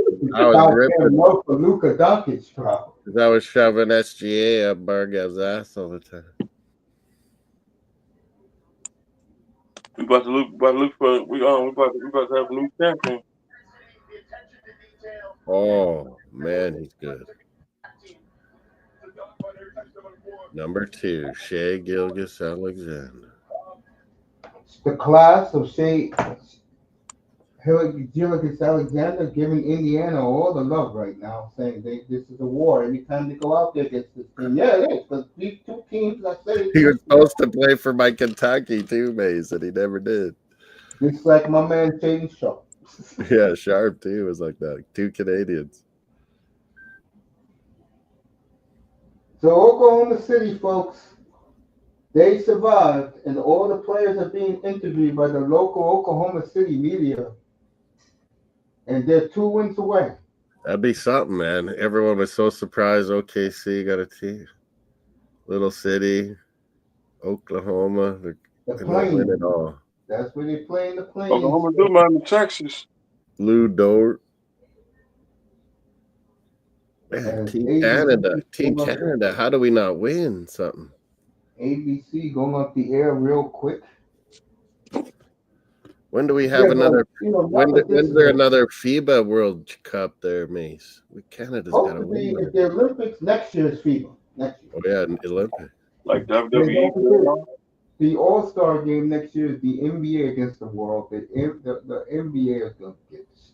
was ripping love for Luka Doncic, probably. I was shoving S.G.A up Bargov's ass all the time. We about to look for we about to have a new champion. Oh man, he's good. Number 2, Shai Gilgeous-Alexander. The class of Shai Gilgeous-Alexander giving Indiana all the love right now, saying this is a war. Anytime they go out there against this team, yeah, it is. Because these two teams, I said, he was supposed to play for my Kentucky too, Mace, and he never did. Just like my man Shaden Sharp. Yeah, Sharp too was like that. 2 Canadians. So Oklahoma City, folks, they survived, and all the players are being interviewed by the local Oklahoma City media, and they're 2 wins away. That'd be something, man. Everyone was so surprised OKC got a team. Little city, Oklahoma, they're playing it all. That's where they play in the plains. Oklahoma do mine in Texas. Lou Dort. Man, Team Canada. How do we not win something? ABC going off the air real quick. When do we have another? When's there another FIBA World Cup there, Mace? Canada's got to win. If the Olympics next year is FIBA. Next year. Oh yeah, Olympics. Like WWE. The All-Star game next year is the N.B.A. against the world. The N.B.A. is going to get this.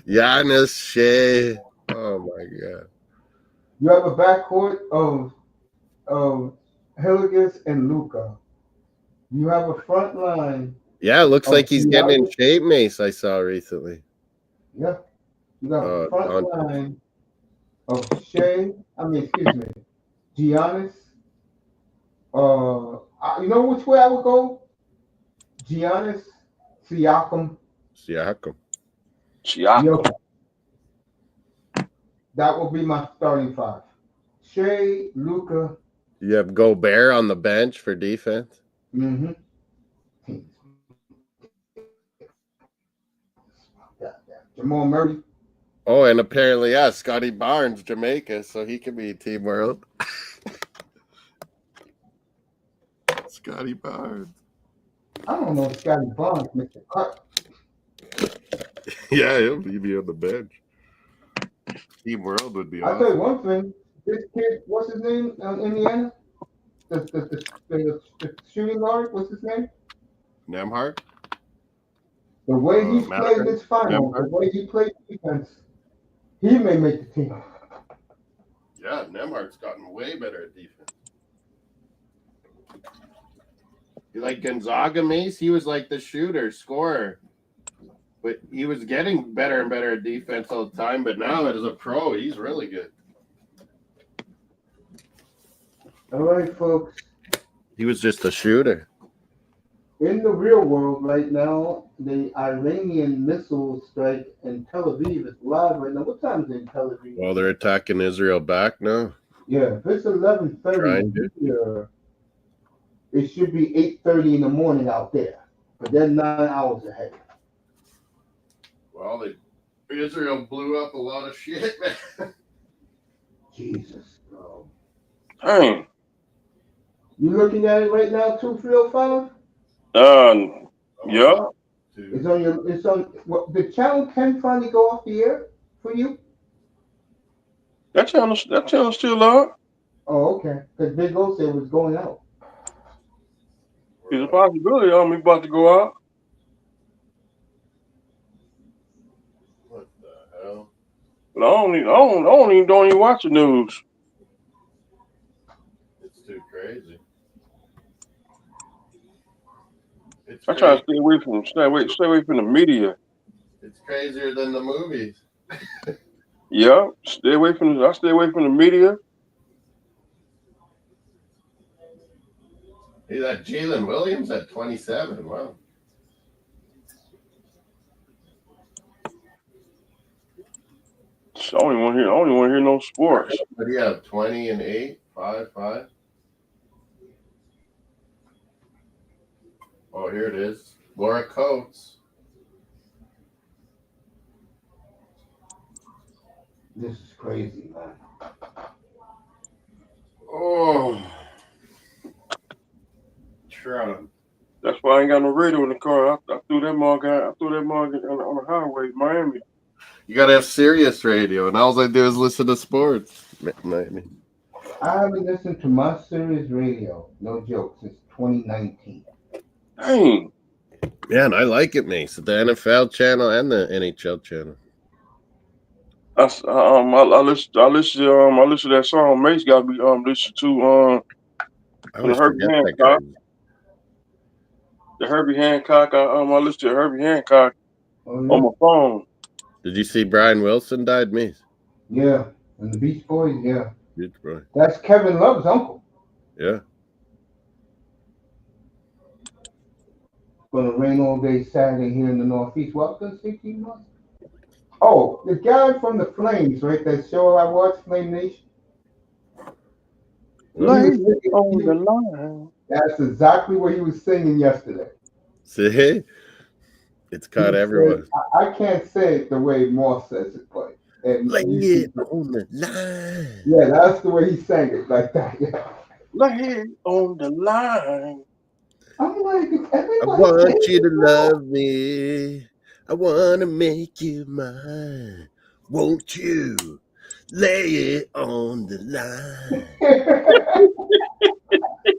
Giannis, Shea. Oh my God. You have a backcourt of Hilligus and Luka. You have a front line. Yeah, it looks like he's getting in shape, Mace. I saw recently. Yeah. You got a front line of Giannis. You know which way I would go? Giannis, Siakam. That will be my starting five. Shea, Luka. You have Gobert on the bench for defense. Mm-hmm. Jamal Murray. Oh, and apparently, Scotty Barnes, Jamaica, so he can be Team World. Scotty Barnes. I don't know Scotty Barnes, Mr. Cut. Yeah, he'll be on the bench. Team World would be awesome. I'll tell you one thing. This kid, what's his name in Indiana? The shooting guard, what's his name? Nembhard? The way he played this final, the way he played defense, he may make the team. Yeah, Nembhard's gotten way better at defense. You like Gonzaga, Mace? He was like the shooter, scorer. But he was getting better and better at defense all the time. But now as a pro, he's really good. All right, folks. He was just a shooter. In the real world right now, the Iranian missile strike in Tel Aviv is live right now. What time is it in Tel Aviv? Well, they're attacking Israel back now. Yeah, if it's 11:30 here, it should be 8:30 in the morning out there. But they're 9 hours ahead. Well, Israel blew up a lot of shit, man. Jesus, bro. Dang. You looking at it right now, 2-305? Yeah. It's on. What, the channel can finally go off the air for you? That channel's still on. Oh, okay. Because Big O said it was going out. There's a possibility I'm about to go out. What the hell? But I don't even watch the news. It's too crazy. I try to stay away from the media. It's crazier than the movies. Yeah, I stay away from the media. Hey, that Jalen Williams at 27. Wow. I don't even want to hear no sports. What do you have? 20 and 8, 5. Oh, here it is. Laura Coates. This is crazy, man. Oh. Trout. That's why I ain't got no radio in the car. I threw that mug on the highway, Miami. You gotta have Sirius radio, and all I do is listen to sports. Miami. I haven't listened to my Sirius radio, no joke, since 2019. Dang. Man, I like it, Mace. The NFL channel and the NHL channel. I listen to that song Mace got to be listened to the Herbie Hancock. The Herbie Hancock. I listened to Herbie Hancock on my phone. Did you see Brian Wilson died, Mace? Yeah, and the Beach Boys. Yeah, Beach Boy. That's Kevin Love's uncle. Yeah. Gonna rain all day Saturday here in the Northeast. What was I thinking? Oh, the guy from the Flames, right? That show I watched, Flame Nation. Light on the line. That's exactly what he was singing yesterday. See? It's caught everyone. I can't say it the way Moss says it, but Lay it on the line. yeah, that's the way he sang it, like that. Yeah. Lay it on the line. I'm like, is I everybody want you to saying that? love me. I want to make you mine. Won't you lay it on the line?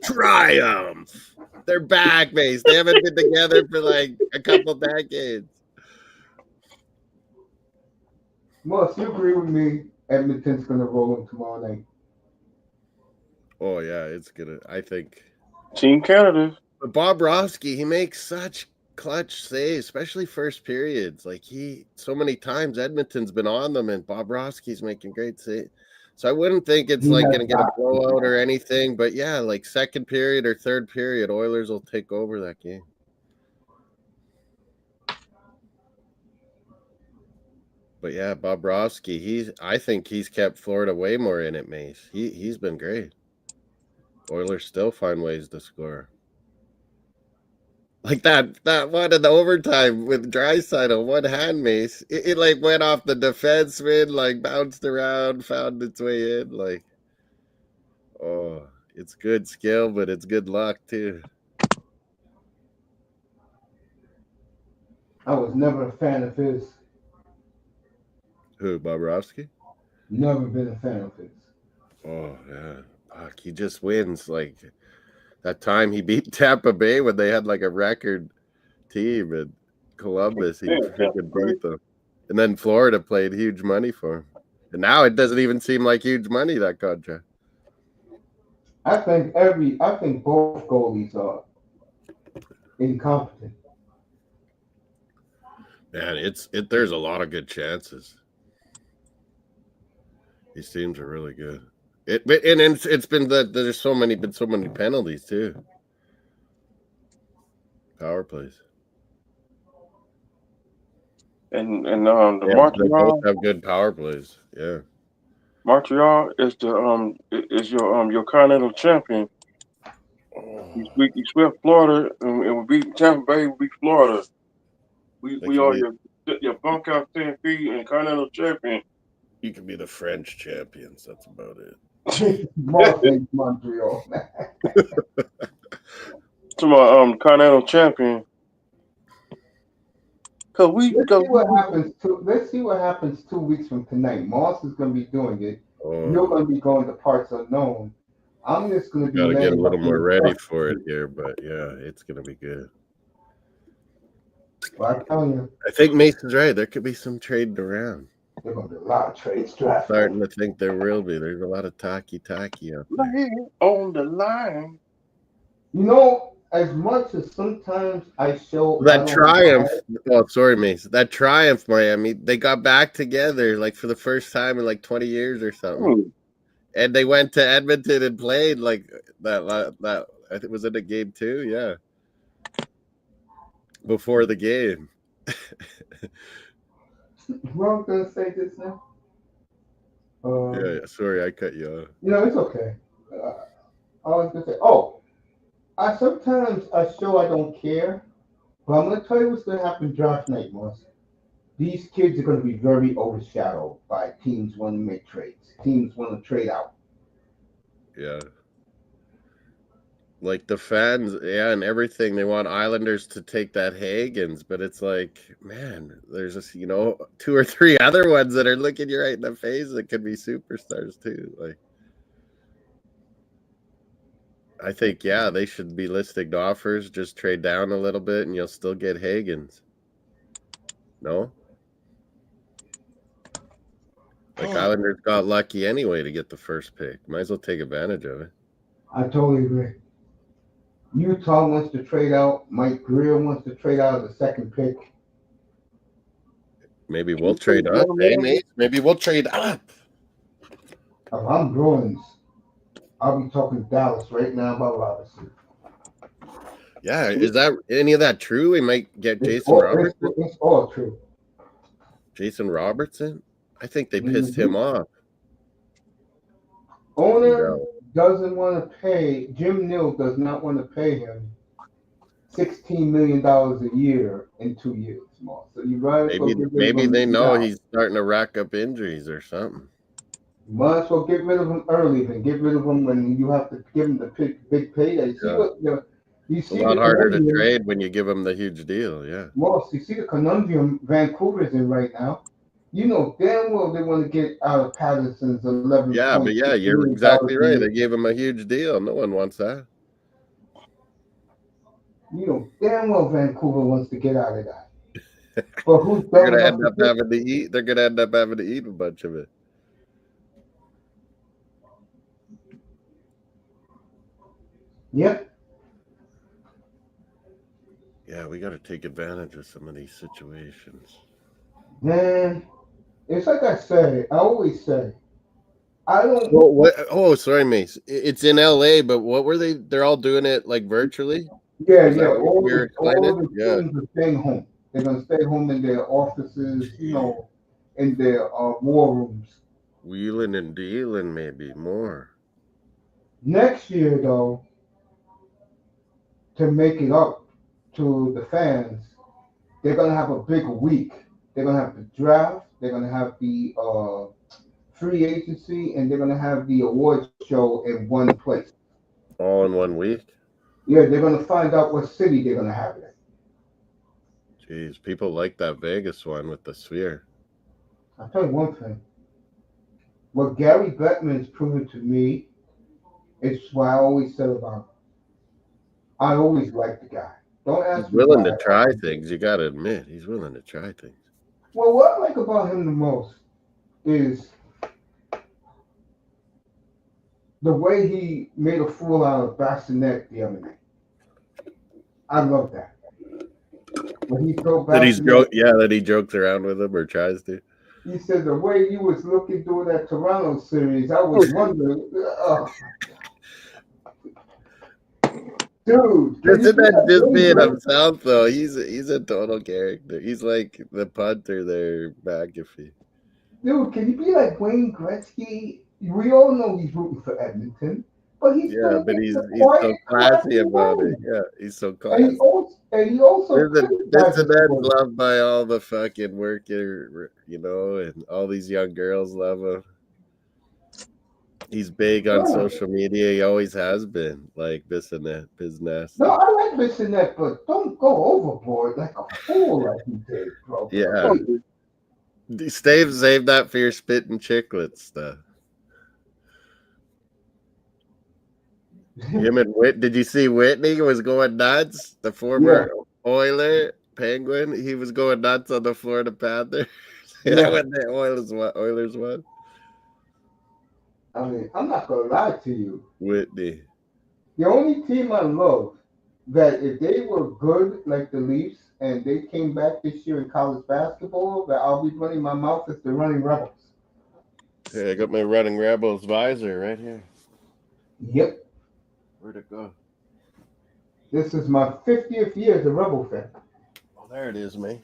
Triumph. They're back, Mace. They haven't been together for like a couple decades. Moss, you agree with me? Edmonton's gonna roll him tomorrow night. Oh yeah, it's gonna. I think. Team Canada. But Bob Rosky, he makes such clutch saves, especially first periods. Like so many times Edmonton's been on them, and Bob Rosky's making great saves. So I wouldn't think it's like going to get a blowout or anything. But yeah, like second period or third period, Oilers will take over that game. But yeah, Bob Rosky, I think he's kept Florida way more in it, Mace. He's been great. Oilers still find ways to score. Like that one in the overtime with Draisaitl, one hand, Mace. It like went off the defenseman, like bounced around, found its way in. Like, oh, it's good skill, but it's good luck too. I was never a fan of his. Who, Bobrovsky? Never been a fan of his. Oh yeah, fuck, he just wins. Like that time he beat Tampa Bay when they had like a record team in Columbus, he freaking beat them. And then Florida played huge money for him. And now it doesn't even seem like huge money, that contract. I think both goalies are incompetent. Man, there's a lot of good chances. These teams are really good. It's been that there's so many penalties too. Power plays. And the Montreal, they both have good power plays. Yeah. Montreal is your continental champion. We swept Florida, and we beat Tampa Bay. We beat Florida. We are your bunkhouse 10 feet and continental champion. You can be the French champions. That's about it. Montreal. To my continental champion. Let's see what happens 2 weeks from tonight. Moss is going to be doing it. You're going to be going to parts unknown. I'm just going to be. Got to get a little more ready for it here, but yeah, it's going to be good. Well, I'm telling you. I think Mason's right. There could be some trading around. There's going to be a lot of trades drafted. Starting to think there will be. There's a lot of talkie out there. On the line. You know, as much as sometimes I show that triumph. Oh, sorry, Mason. That triumph, Miami. They got back together like for the first time in like 20 years or something. And they went to Edmonton and played like that. I think was in a game too. Yeah. Before the game. What I'm gonna say this now? Yeah. Sorry, I cut you off. You know, it's okay. I was gonna say, sometimes I show I don't care, but I'm gonna tell you what's gonna happen draft night, Moss. These kids are gonna be very overshadowed by teams wanting to make trades. Teams want to trade out. Yeah. Like the fans, yeah, and everything. They want Islanders to take that Hagens, but it's like, man, there's just, 2 or 3 other ones that are looking you right in the face that could be superstars too. Like, I think, yeah, they should be listing offers. Just trade down a little bit, and you'll still get Hagens. No. Like Islanders got lucky anyway to get the first pick. Might as well take advantage of it. I totally agree. Utah wants to trade out. Mike Greer wants to trade out of the second pick. Maybe we'll trade up. Hey, Nate. Maybe we'll trade up. If I'm Bruins, I'll be talking to Dallas right now about Robertson. Yeah, is that any of that true? We might get Jason Robertson. It's all true. Jason Robertson? I think they pissed him off. Owner doesn't want to pay. Jim Neal does not want to pay him $16 million a year in 2 years more. So you might as well get rid of Maybe him they know now. he's starting to rack up injuries or something. You might as well get rid of him early than get rid of him when you have to give him the big payday. See what you It's a see lot the harder to conundrum. trade when you give him the huge deal. Yeah. Moss, you see the conundrum Vancouver's in right now. You know damn well they want to get out of Patterson's Yeah, but $11.6 you're million exactly a right. year. They gave him a huge deal. No one wants that. You know damn well Vancouver wants to get out of that. But who's They're dumb gonna enough end to up get? having to eat. They're gonna end up having to eat a bunch of it. Yep. Yeah, we got to take advantage of some of these situations. Man, it's like I say. I always say, I don't. Well, what? Oh, sorry, Mace. It's in L.A., but what were they? They're all doing it like virtually. Yeah, Is yeah. that what All you're all explaining? the Yeah. teams are staying home. They're gonna stay home in their offices. You know, in their war rooms. Wheeling and dealing, maybe more. Next year, though, to make it up to the fans, they're gonna have a big week. They're gonna have the draft. They're gonna have the free agency, and they're gonna have the awards show in one place. All in 1 week. Yeah, they're gonna find out what city they're gonna have it in. Jeez, people like that Vegas one with the sphere. I'll tell you one thing. What Gary Bettman has proven to me is what I always said about him. I always liked the guy. Don't He's ask me willing why. to try things. You got to admit, he's willing to try things. Well, what I like about him the most is the way he made a fool out of Bassinet the other night. I love that. When he told Bassinet, That he jokes around with him or tries to. he said the way you was looking during that Toronto series, I was wondering, dude. Isn't that just being himself though? He's a total character. He's like the punter there, McAfee. Dude, can you be like Wayne Gretzky? We all know he's rooting for Edmonton, but he's but he's so classy about it. Yeah, he's so classy. And he also Cincinnati's loved by all the fucking worker, and all these young girls love him. He's big on social media. He always has been, like Bissonnette, Business. No, I like Bissonnette, but don't go overboard like a fool like he did, bro. Yeah. Save that for your spitting chicklets stuff. Him and did you see Whitney was going nuts? The former Oiler Penguin, he was going nuts on the Florida Panthers. When the Oilers won. I mean, I'm not gonna lie to you. Whitney. The only team I love that if they were good like the Leafs and they came back this year in college basketball, that I'll be running my mouth is the Running Rebels. Hey, I got my Running Rebels visor right here. Yep. Where'd it go? This is my 50th year as a Rebel fan. Oh, there it is, mate.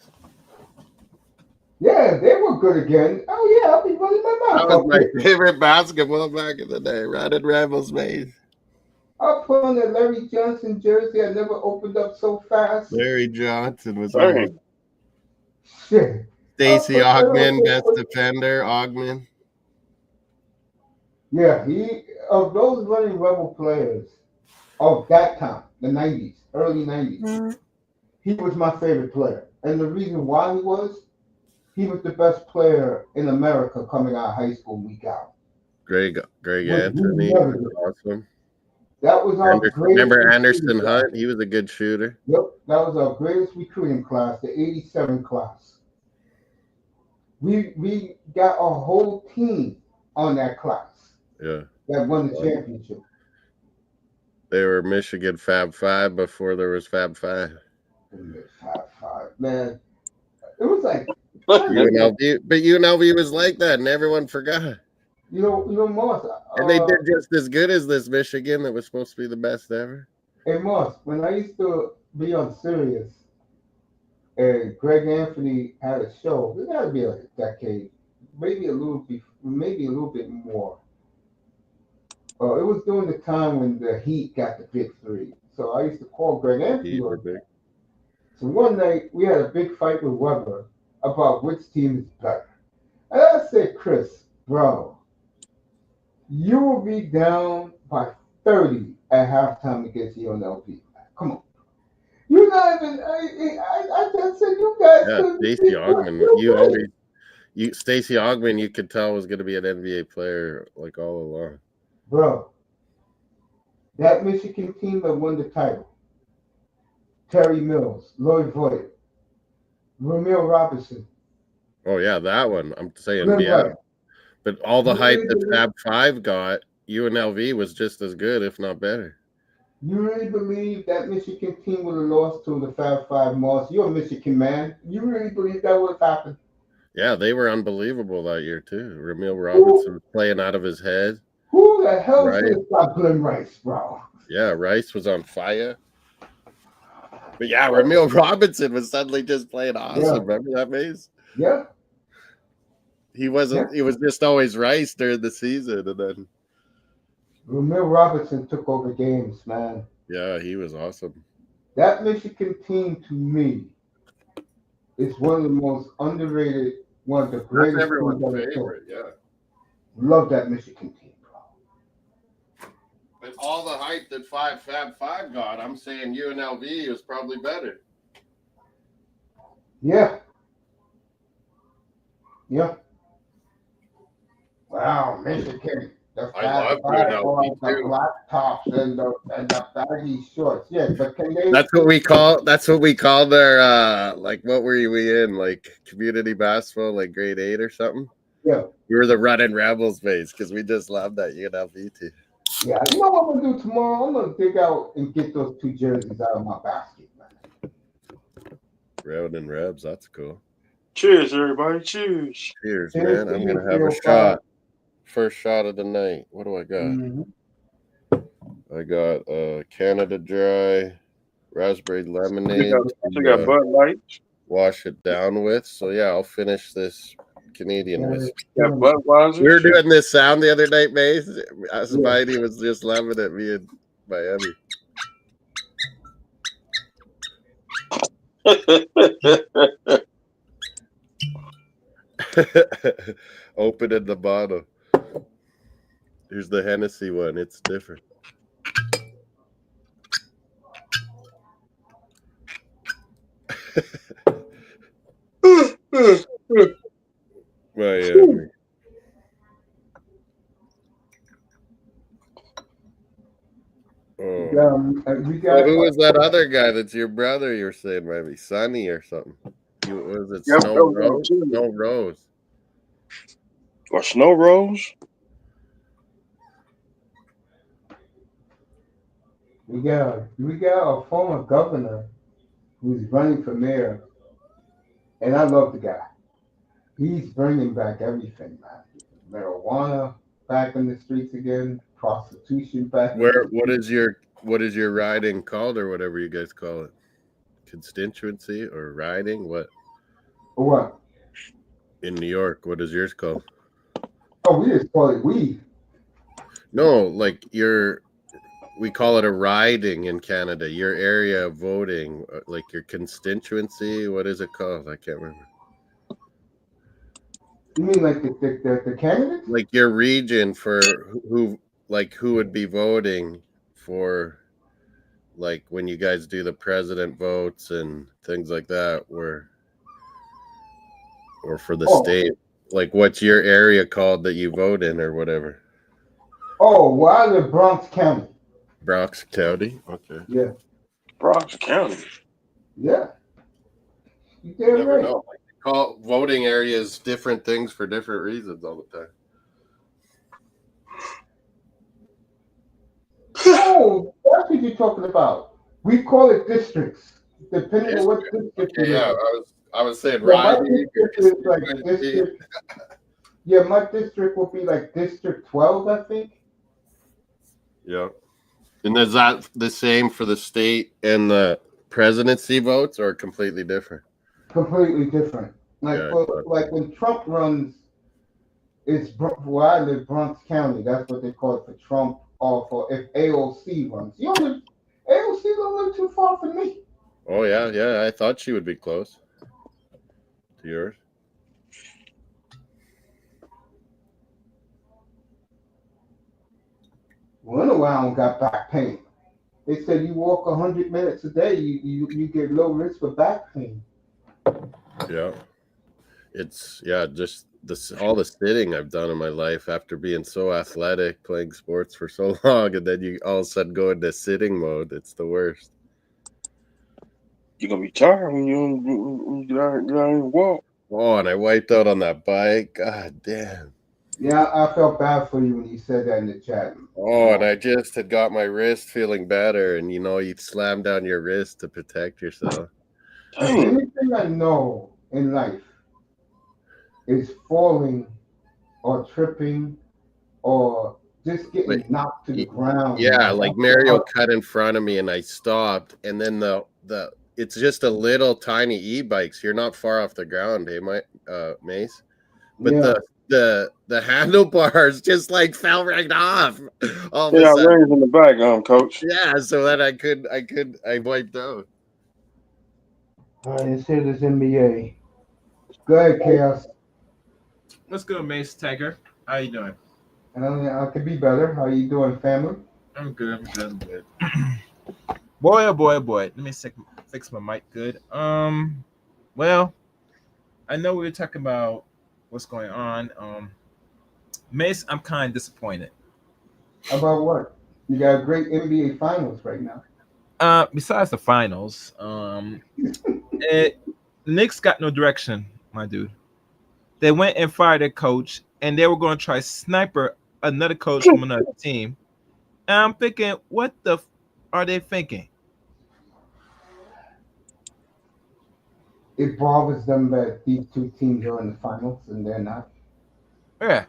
Yeah, they were good again. Oh, yeah, I'll be running my mouth. That was my favorite basketball back in the day. Running Rebels, mate. I'll put on a Larry Johnson jersey. I never opened up so fast. Larry Johnson was almost. Shit. Stacey Ogman, best defender. Ogman. Yeah, he of those Running Rebel players of that time, the 90s, early 90s, he was my favorite player. And the reason why he was the best player in America coming out of high school week out. Greg Anthony was awesome. That was our greatest. Remember Anderson Hunt? He was a good shooter. Yep, that was our greatest recruiting class, the 87 class. We got a whole team on that class. Yeah. That won the championship. They were Michigan Fab Five before there was Fab Five. Fab Five, man. It was like UNLV, but UNLV was like that, and everyone forgot. You know, Moss. And they did just as good as this Michigan that was supposed to be the best ever. Hey, Moss, when I used to be on Sirius, and Greg Anthony had a show, it got to be like a decade, maybe a little bit more. It was during the time when the Heat got the big three. so I used to call Greg Heat were Anfield. big. So one night we had a big fight with Weber about which team is better. And I said, Chris, bro, you will be down by 30 at halftime against UNLV. Come on. You're not even. I just said you guys Yeah, couldn't Stacey beat Ogman. Stacey Ogman, you could tell was going to be an NBA player like all along. Bro, that Michigan team that won the title. Terry Mills, Lloyd Voigt, Ramil Robinson. Oh yeah, that one. I'm saying, Glenn yeah. Wright. But all the You hype really that believe- Fab Five got, UNLV was just as good, if not better. You really believe that Michigan team would have lost to the Fab Five Moss? You're a Michigan man. You really believe that would have happened? Yeah, they were unbelievable that year too. Ramil Robinson was playing out of his head. Who the hell Right. should have stopped Glenn Rice, bro? Yeah, Rice was on fire. But yeah, Ramil Robinson was suddenly just playing awesome. Yeah. Remember that, Maze? Yeah. He wasn't. Yeah. He was just always Rice during the season, and then Ramil Robinson took over games, man. yeah, he was awesome. That Michigan team, to me, is one of the most underrated, one of the That's greatest everyone's teams ever. favorite. Yeah. Love that Michigan team, bro. With all the hype that Fab Five got, I'm saying UNLV was probably better. Yeah. Yeah. Wow, Michigan. The I love Fab Five, UNLV the too. black tops and the baggy shorts. Yeah, but can they? That's what we call. That's what we call their. Like, what were we in? Like community basketball, like grade 8 or something. Yeah. We were the running Rebels base because we just loved that UNLV team. Yeah, you know what I'm gonna do tomorrow? I'm gonna dig out and get those 2 jerseys out of my basket, man. Round Rebs, that's cool. Cheers, everybody. Cheers. Cheers, Cheers man. to I'm you, gonna have a 305. shot. First shot of the night. What do I got? Mm-hmm. I got Canada Dry, raspberry lemonade. We got Bud Light. Wash it down with. So yeah, I'll finish this Canadian whiskey. Got Budweiser. We were doing this sound the other night, Mace. Somebody was just laughing at me in Miami. Opening the bottle. Here's the Hennessy one. It's different. Miami. Oh. We got, Who was that other guy that's your brother? You were saying maybe Sonny or something. Was it Yep, Snow that was Rose? him. Snow Rose. Or Snow Rose. we got a former governor who's running for mayor, and I love the guy. He's bringing back everything, man. Marijuana back in the streets again, prostitution back. What is your riding called, or whatever you guys call it? Constituency or riding? What? What? In New York, what is yours called? Oh, we just call it weed. No, like we call it a riding in Canada. Your area of voting, like your constituency. What is it called? I can't remember. You mean like the candidates? Like your region for who would be voting for, like when you guys do the president votes and things like that, or for the state. Like what's your area called that you vote in or whatever? Oh, well, I live Bronx County. Bronx County? Okay. Yeah. Bronx County. Yeah. You damn right. Know. Like, they call voting areas different things for different reasons all the time. Oh, that's what you're talking about. We call it districts, depending on what district Okay, you're yeah, in. I was saying Yeah, my riding. district is like district. Yeah, my district will be like District 12, I think. Yeah. And is that the same for the state and the presidency votes, or completely different? Completely different. Like like when Trump runs, it's where I live, Bronx County. That's what they call it for Trump, or for if AOC runs. You know, AOC don't live too far from me. Oh yeah. I thought she would be close to yours. Run around got back pain. They said you walk 100 minutes a day, you get low risk for back pain. Yeah. It's just all the sitting I've done in my life after being so athletic, playing sports for so long, and then you all of a sudden go into sitting mode. It's the worst. You're gonna be tired when you get out and walk. Oh, and I wiped out on that bike. God damn. Yeah, I felt bad for you when you said that in the chat. Oh, and I just had got my wrist feeling better, and you slam down your wrist to protect yourself. Anything I know in life is falling or tripping or just getting knocked to the ground. Yeah, like Mario cut in front of me and I stopped, and then it's just a little tiny e-bikes. You're not far off the ground, hey, Mace? But the handlebars just like fell right off. All of a sudden. Rings in the back, coach. Yeah, so that I wiped out. All right, let's hear this N.B.A. Go ahead, Chaos. What's good, Mace Tiger? How you doing? I could be better. How you doing, family? I'm good. Boy, oh boy, oh boy. Let me fix my mic good. Well, I know we were talking about what's going on. Mace, I'm kind of disappointed. About what? You got a great N.B.A. finals right now. Besides the finals, Knicks got no direction, my dude. They went and fired their coach, and they were going to try sniper another coach from another team. And I'm thinking, what the are they thinking? It bothers them that these two teams are in the finals and they're not. Yeah.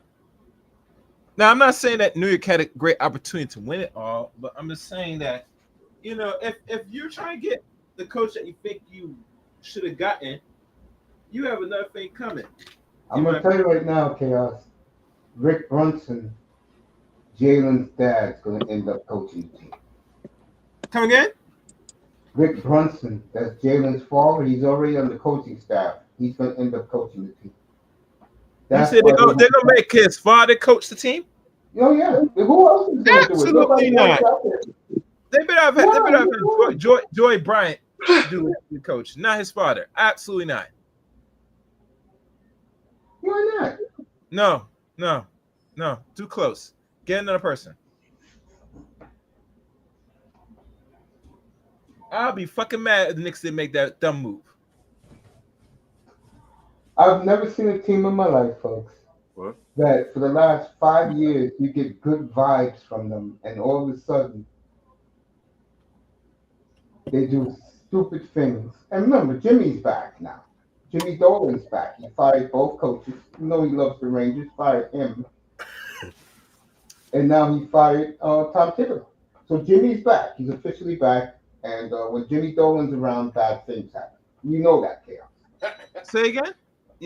Now, I'm not saying that New York had a great opportunity to win it all, but I'm just saying that, if you're trying to get the coach that you think you should have gotten, you have another thing coming. I'm going to tell you right now, Chaos, Rick Brunson, Jalen's dad's going to end up coaching the team. Come again? Rick Brunson, that's Jalen's father. He's already on the coaching staff. He's going to end up coaching the team. You said they're going to make his father coach the team? Oh, yeah. Who else is going to do it? Absolutely not. They better have Joy Bryant do the coach, not his father. Absolutely not. Why not? No. Too close. Get another person. I'll be fucking mad if the Knicks didn't make that dumb move. I've never seen a team in my life, folks, that for the last 5 years you get good vibes from them, and all of a sudden they do stupid things. And remember, Jimmy's back now. Jimmy Dolan's back. He fired both coaches. You know he loves the Rangers. Fired him, and now he fired Tom Thibodeau. So Jimmy's back. He's officially back. And when Jimmy Dolan's around, bad things happen. You know that, Chaos. Say again?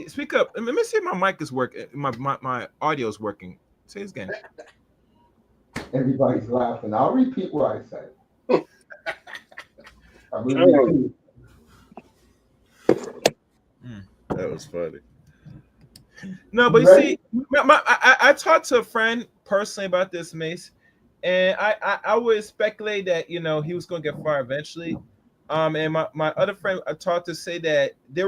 Speak up. Let me see if my mic is working. My audio is working. Say it again. Everybody's laughing. I'll repeat what I said. That was funny. No, but you see, I talked to a friend personally about this, Mace, and I would speculate that he was going to get fired eventually. And my other friend I talked to say that they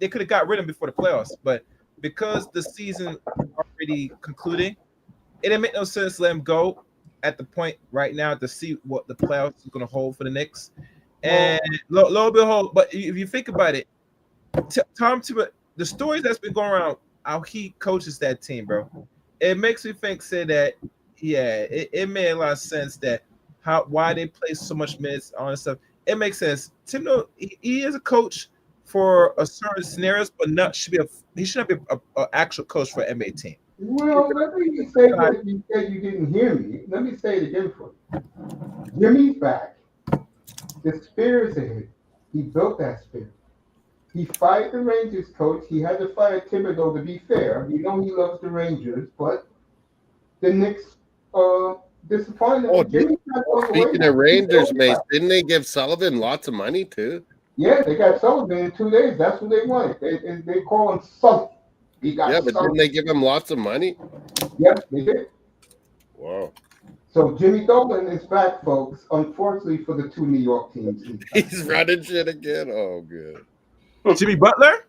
could have got rid of him before the playoffs, but because the season already concluding, it didn't make no sense to let him go at the point right now to see what the playoffs is going to hold for the Knicks. And lo and behold, but if you think about it, Tom Thibodeau, the stories that's been going around how he coaches that team, bro, it makes me say that it made a lot of sense that why they play so much minutes on stuff. It makes sense. Thibodeau, he is a coach for a certain scenarios, but he should not be an actual coach for an NBA team. Well, let me say what you said. You didn't hear me. Let me say it again for you. Jimmy's back. The Spears ahead. He built that spirit. He fired the Rangers coach. He had to fire Thibodeau to be fair. You know he loves the Rangers, but the Knicks disappointed. Oh, Speaking of Rangers, Mace, didn't they give Sullivan lots of money too? Yeah, they got Sullivan in 2 days. That's what they wanted. They call him Sully. Yeah, but didn't they give him lots of money? Yep, they did. Wow. So Jimmy Dolan is back, folks. Unfortunately for the two New York teams, he's running shit again. Oh, good. Jimmy Butler?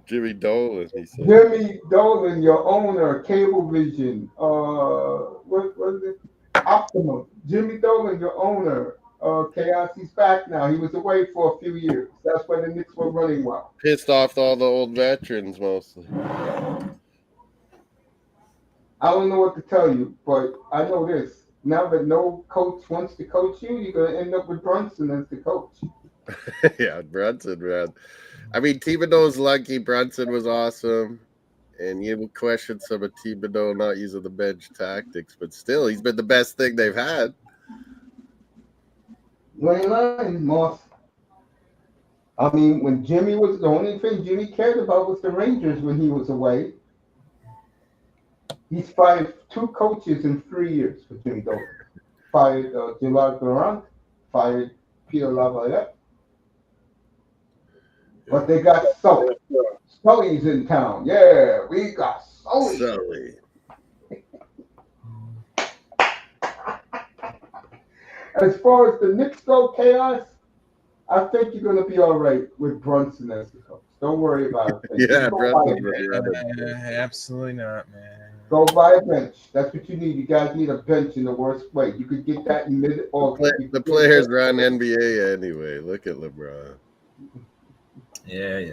Jimmy Dolan, he said. Jimmy Dolan, your owner, Cablevision. What was it? Optimum. Jimmy Dolan, your owner. Chaos, he's back now. He was away for a few years. That's why the Knicks were running well. Pissed off all the old veterans mostly. I don't know what to tell you, but I know this. Now that no coach wants to coach you, you're going to end up with Brunson as the coach. Yeah, Brunson, man. I mean, Thibodeau's lucky. Brunson was awesome. And you question some of Thibodeau not using the bench tactics, but still, he's been the best thing they've had. You ain't lying, Moss. I mean, when Jimmy was the only thing Jimmy cared about was the Rangers when he was away. He's fired 2 coaches in 3 years for Jimmy Dolan. Fired Gilard Durant, fired Peter Lavalette. But they got Sully. Sully's in town. Yeah, we got Sully. Sully. As far as the Knicks go, Chaos, I think you're going to be all right with Brunson as the coach. Don't worry about it. Yeah, Brunson. Absolutely not, man. Go buy a bench. That's what you need. You guys need a bench in the worst way. You could get that in mid-August. The players run N.B.A. anyway. Look at LeBron. Yeah.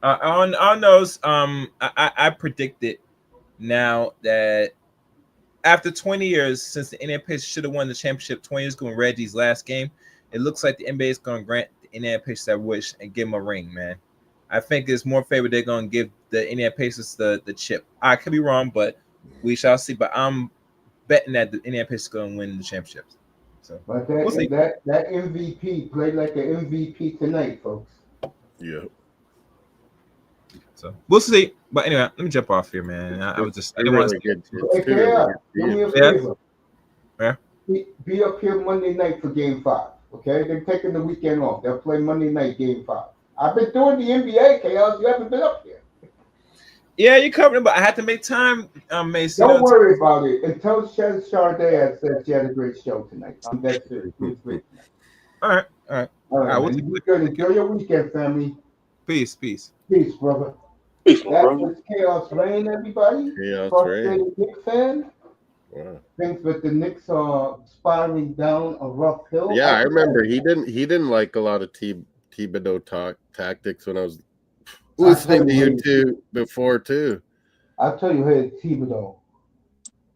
On those, I predicted now that after 20 years since the Indiana Pacers should have won the championship, 20 years ago in Reggie's last game, it looks like the NBA is going to grant the Indiana Pacers that wish and give them a ring, man. I think it's more favor they're going to give the Indiana Pacers the chip. I could be wrong, but we shall see. But I'm betting that the Indiana Pacers are going to win the championships. So, but that MVP played like an MVP tonight, folks. Yeah. So we'll see. But anyway, let me jump off here, man. I was just I didn't want to. Do me a favor. Yeah. Be up here Monday night for Game 5. Okay, they're taking the weekend off. They'll play Monday night Game 5. I've been doing the N.B.A. Chaos. You haven't been up here. Yeah, you covered it, but I had to make time, Mason. Don't worry about it. And tell Sade said she had a great show tonight. I'm dead serious. All right. Man. You good. Enjoy your weekend, family. Peace, brother. Peace, That brother. was Chaos Rain, everybody. Chaos Frustrated Knicks fan. Wow. Thinks that the Knicks are spiraling down a rough hill. Yeah, I remember he didn't like a lot of Thibodeau tactics when I was listening to you two before too. I'll tell you, hey, Thibodeau.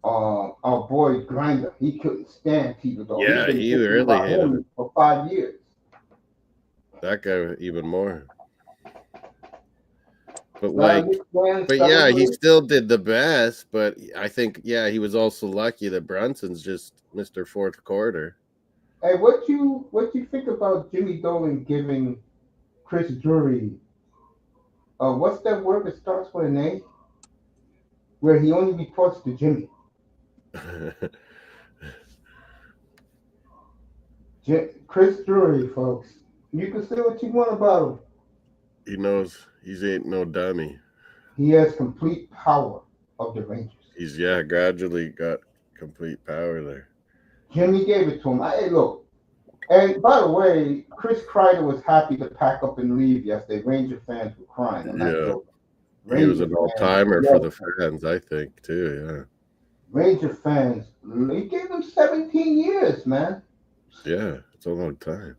Our boy Grinder, he couldn't stand Thibodeau. Yeah, he really hated him for 5 years. That guy even more. But yeah, he still did the best. But I think, yeah, he was also lucky that Brunson's just Mr. Fourth Quarter. Hey, what you think about Jimmy Dolan giving Chris Drury? What's that word that starts with an A? Where he only reports to Jimmy. Chris Drury, folks. You can say what you want about him. He knows he ain't no dummy. He has complete power of the Rangers. He's gradually got complete power there. Jimmy gave it to him. Hey, look. And by the way, Chris Kreider was happy to pack up and leave yesterday. Ranger fans were crying. He was an all-timer for the fans, I think, too. Yeah. Ranger fans, he gave them 17 years, man. Yeah, it's a long time.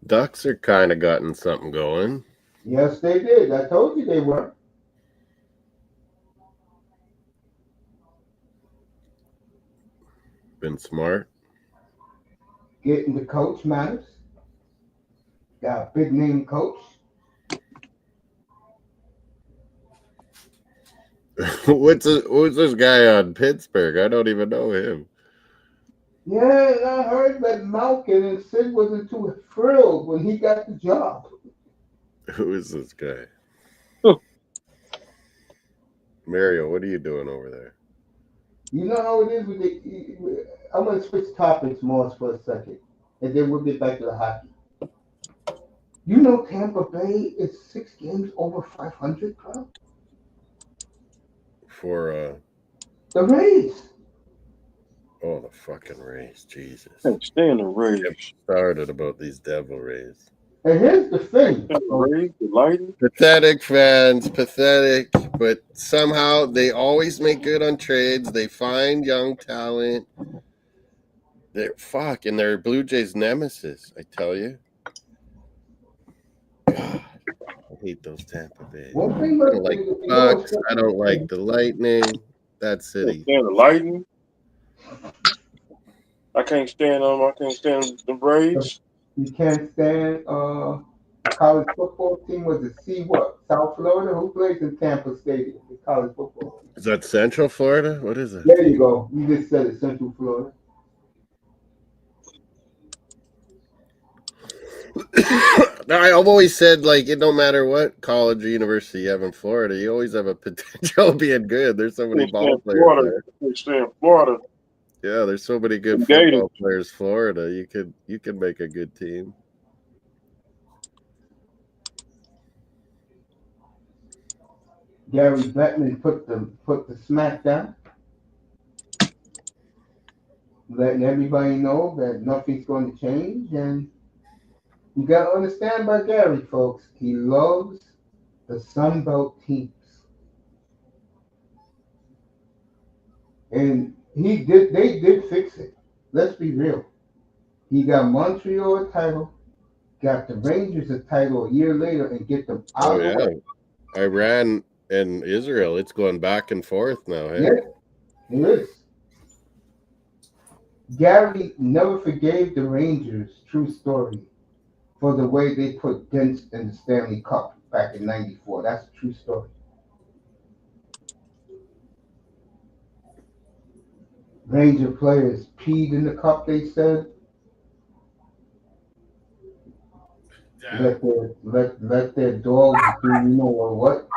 Ducks are kind of gotten something going. Yes, they did. I told you they were. Been smart. Getting the coach matters. Got a big name coach. Who's this guy on Pittsburgh? I don't even know him. Yeah, and I heard that Malkin and Sid wasn't too thrilled when he got the job. Who is this guy? Mario, what are you doing over there? You know how it is with the. I'm gonna switch topics, Morris, for a second, and then we'll get back to the hockey. You know, Tampa Bay is 6 games over 500, bro. For The Rays. oh, the fucking Rays, Jesus! Can't stand the Rays. Get started about these Devil Rays. And here's the thing. The Rays, the Lightning. Pathetic fans, pathetic. But somehow they always make good on trades. They find young talent. They're and they're Blue Jays nemesis. I tell you. God, I hate those Tampa Bay. I One thing don't like the Bucks. I don't like the Lightning. That Can't city. stand the Lightning. I can't stand them. I can't stand the Braves. You can't stand college football team. Was it South Florida? Who plays in Tampa Stadium? The college football team. Is that Central Florida? What is it? There you go. You just said it, Central Florida. I've always said, like, it don't matter what college or university you have in Florida, you always have a potential of being good. There's so many ball players there. Can't stand Florida. Yeah, there's so many good football players. Florida, you could make a good team. Gary Bettman put the smack down, letting everybody know that nothing's going to change. And you got to understand about Gary, folks. He loves the Sun Belt teams, and they did fix it. Let's be real. He got Montreal a title, got the Rangers a title a year later, and get them out of the way. Iran and Israel, it's going back and forth now. Hey? Yeah, it is. Gary never forgave the Rangers, true story, for the way they put dents in the Stanley Cup back in '94. That's a true story. Ranger players peed in the cup, they said. Let their dogs do you know what?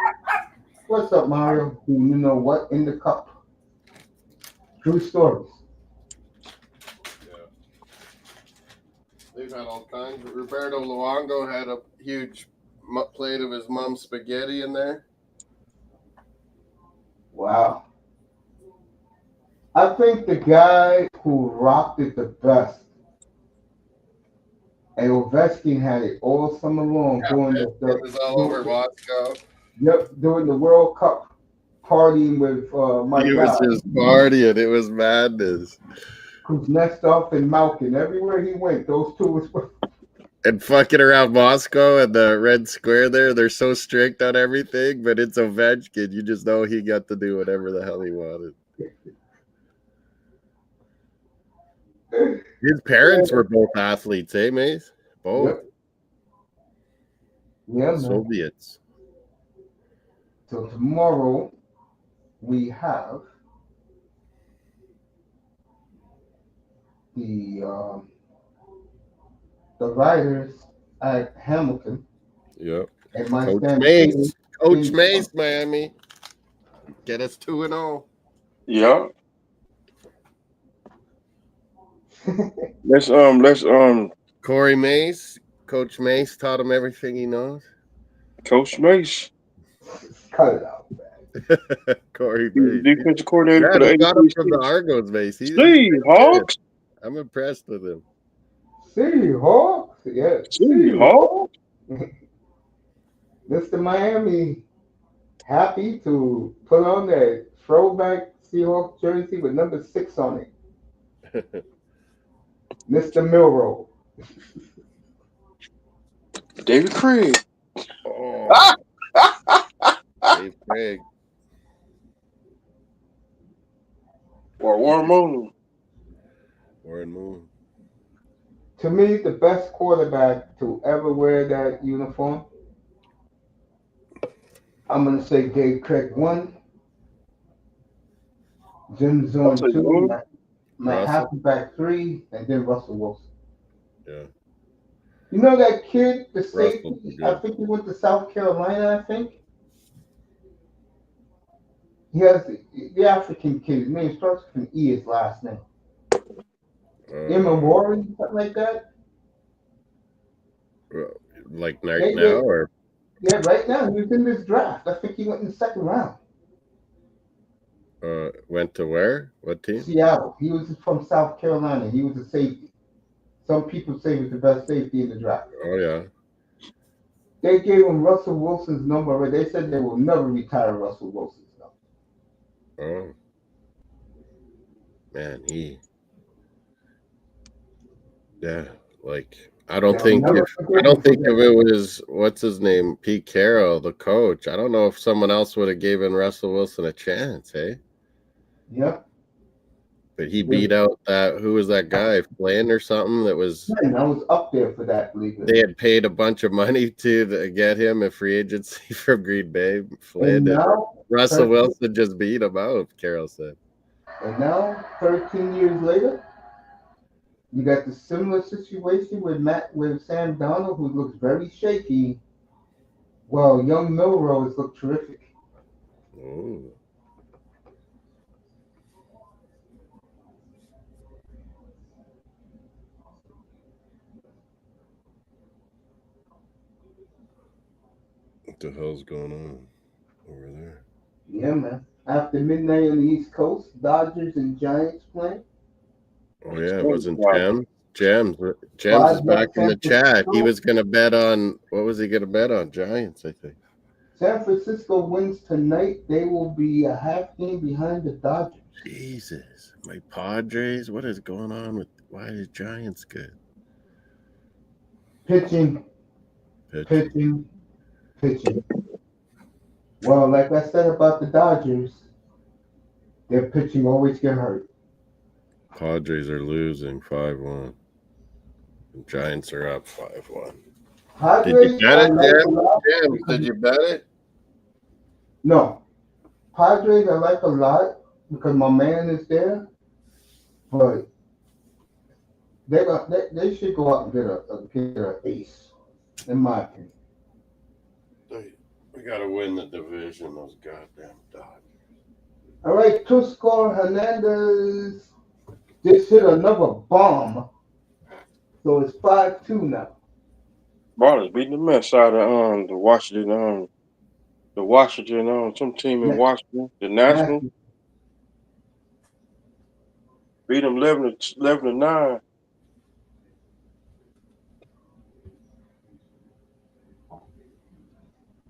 What's up, Mario? Do you know what in the cup? True stories. Yeah. They've had all kinds. Roberto Luongo had a huge plate of his mom's spaghetti in there. Wow. I think the guy who rocked it the best, and Ovechkin had it all summer long during it was all over Moscow. Yep, during the World Cup, partying with my guy. He was just partying. It was madness. Kuznetsov and Malkin, everywhere he went, those two was. And fucking around Moscow and the Red Square there, they're so strict on everything, but it's Ovechkin. You just know he got to do whatever the hell he wanted. His parents were both athletes, eh, Mace? Both. Yeah, man. Soviets. So tomorrow we have the riders at Hamilton. Yep. And my Coach Mace, Miami. Get us 2-0. Yeah. Let's Corey Mace. Coach Mace taught him everything he knows. Coach Mace. Cut it out, man. Corey Mace. Defensive coordinator for the he got him from the Argos, Mace. Seahawks. I'm impressed with him. Seahawks, yeah. Seahawks. Mr. Miami, happy to put on that throwback Seahawks jersey with number 6 on it. Mr. Milrow. David Craig. Oh. Dave Craig. Or Warren Moon. Warren Moon. To me, the best quarterback to ever wear that uniform, I'm going to say Dave Craig 1, Jim Zorn 2, Matt Hasselbeck 3, and then Russell Wilson. Yeah. You know that kid, the safety? I think he went to South Carolina, I think. He has the African kid. His name starts with an E. His last name. N.B.A, something like that. Like right now, or yeah, right now he was in this draft. I think he went in the second round. Went to where? What team? Seattle. He was from South Carolina. He was a safety. Some people say he was the best safety in the draft. Oh yeah. They gave him Russell Wilson's number. They said they will never retire Russell Wilson's number. Oh man, like I don't think if it was what's his name, Pete Carroll, the coach. I don't know if someone else would have given Russell Wilson a chance, hey? Yep. But he beat out who was that guy, Flynn or something? That was up there for that league. They had paid a bunch of money to get him a free agency from Green Bay. Flynn and Russell Wilson just beat him out, Carroll said. And now, 13 years later, you got the similar situation with Sam Darnold, who looks very shaky, while young Milrose look terrific. Ooh. What the hell's going on over there? Yeah, man. After midnight on the East Coast, Dodgers and Giants playing. Oh yeah, it wasn't Jams is back in the chat. He was going to bet on, what was he going to bet on? Giants, I think. San Francisco wins tonight. They will be a half game behind the Dodgers. Jesus, my Padres. What is going on with? Why is Giants good? Pitching. Well, like I said about the Dodgers, their pitching always get hurt. Padres are losing 5-1. Giants are up 5-1. Padres, did you bet it, Did you bet it? No. Padres I like a lot because my man is there, but they should go out and get an ace, in my opinion. We got to win the division, those goddamn Dodgers. All right, Tuscar Hernandez just hit another bomb. So it's 5-2 now. Marlins beating the mess out of the Washington, some team in Washington, the National. Beat them 11-9.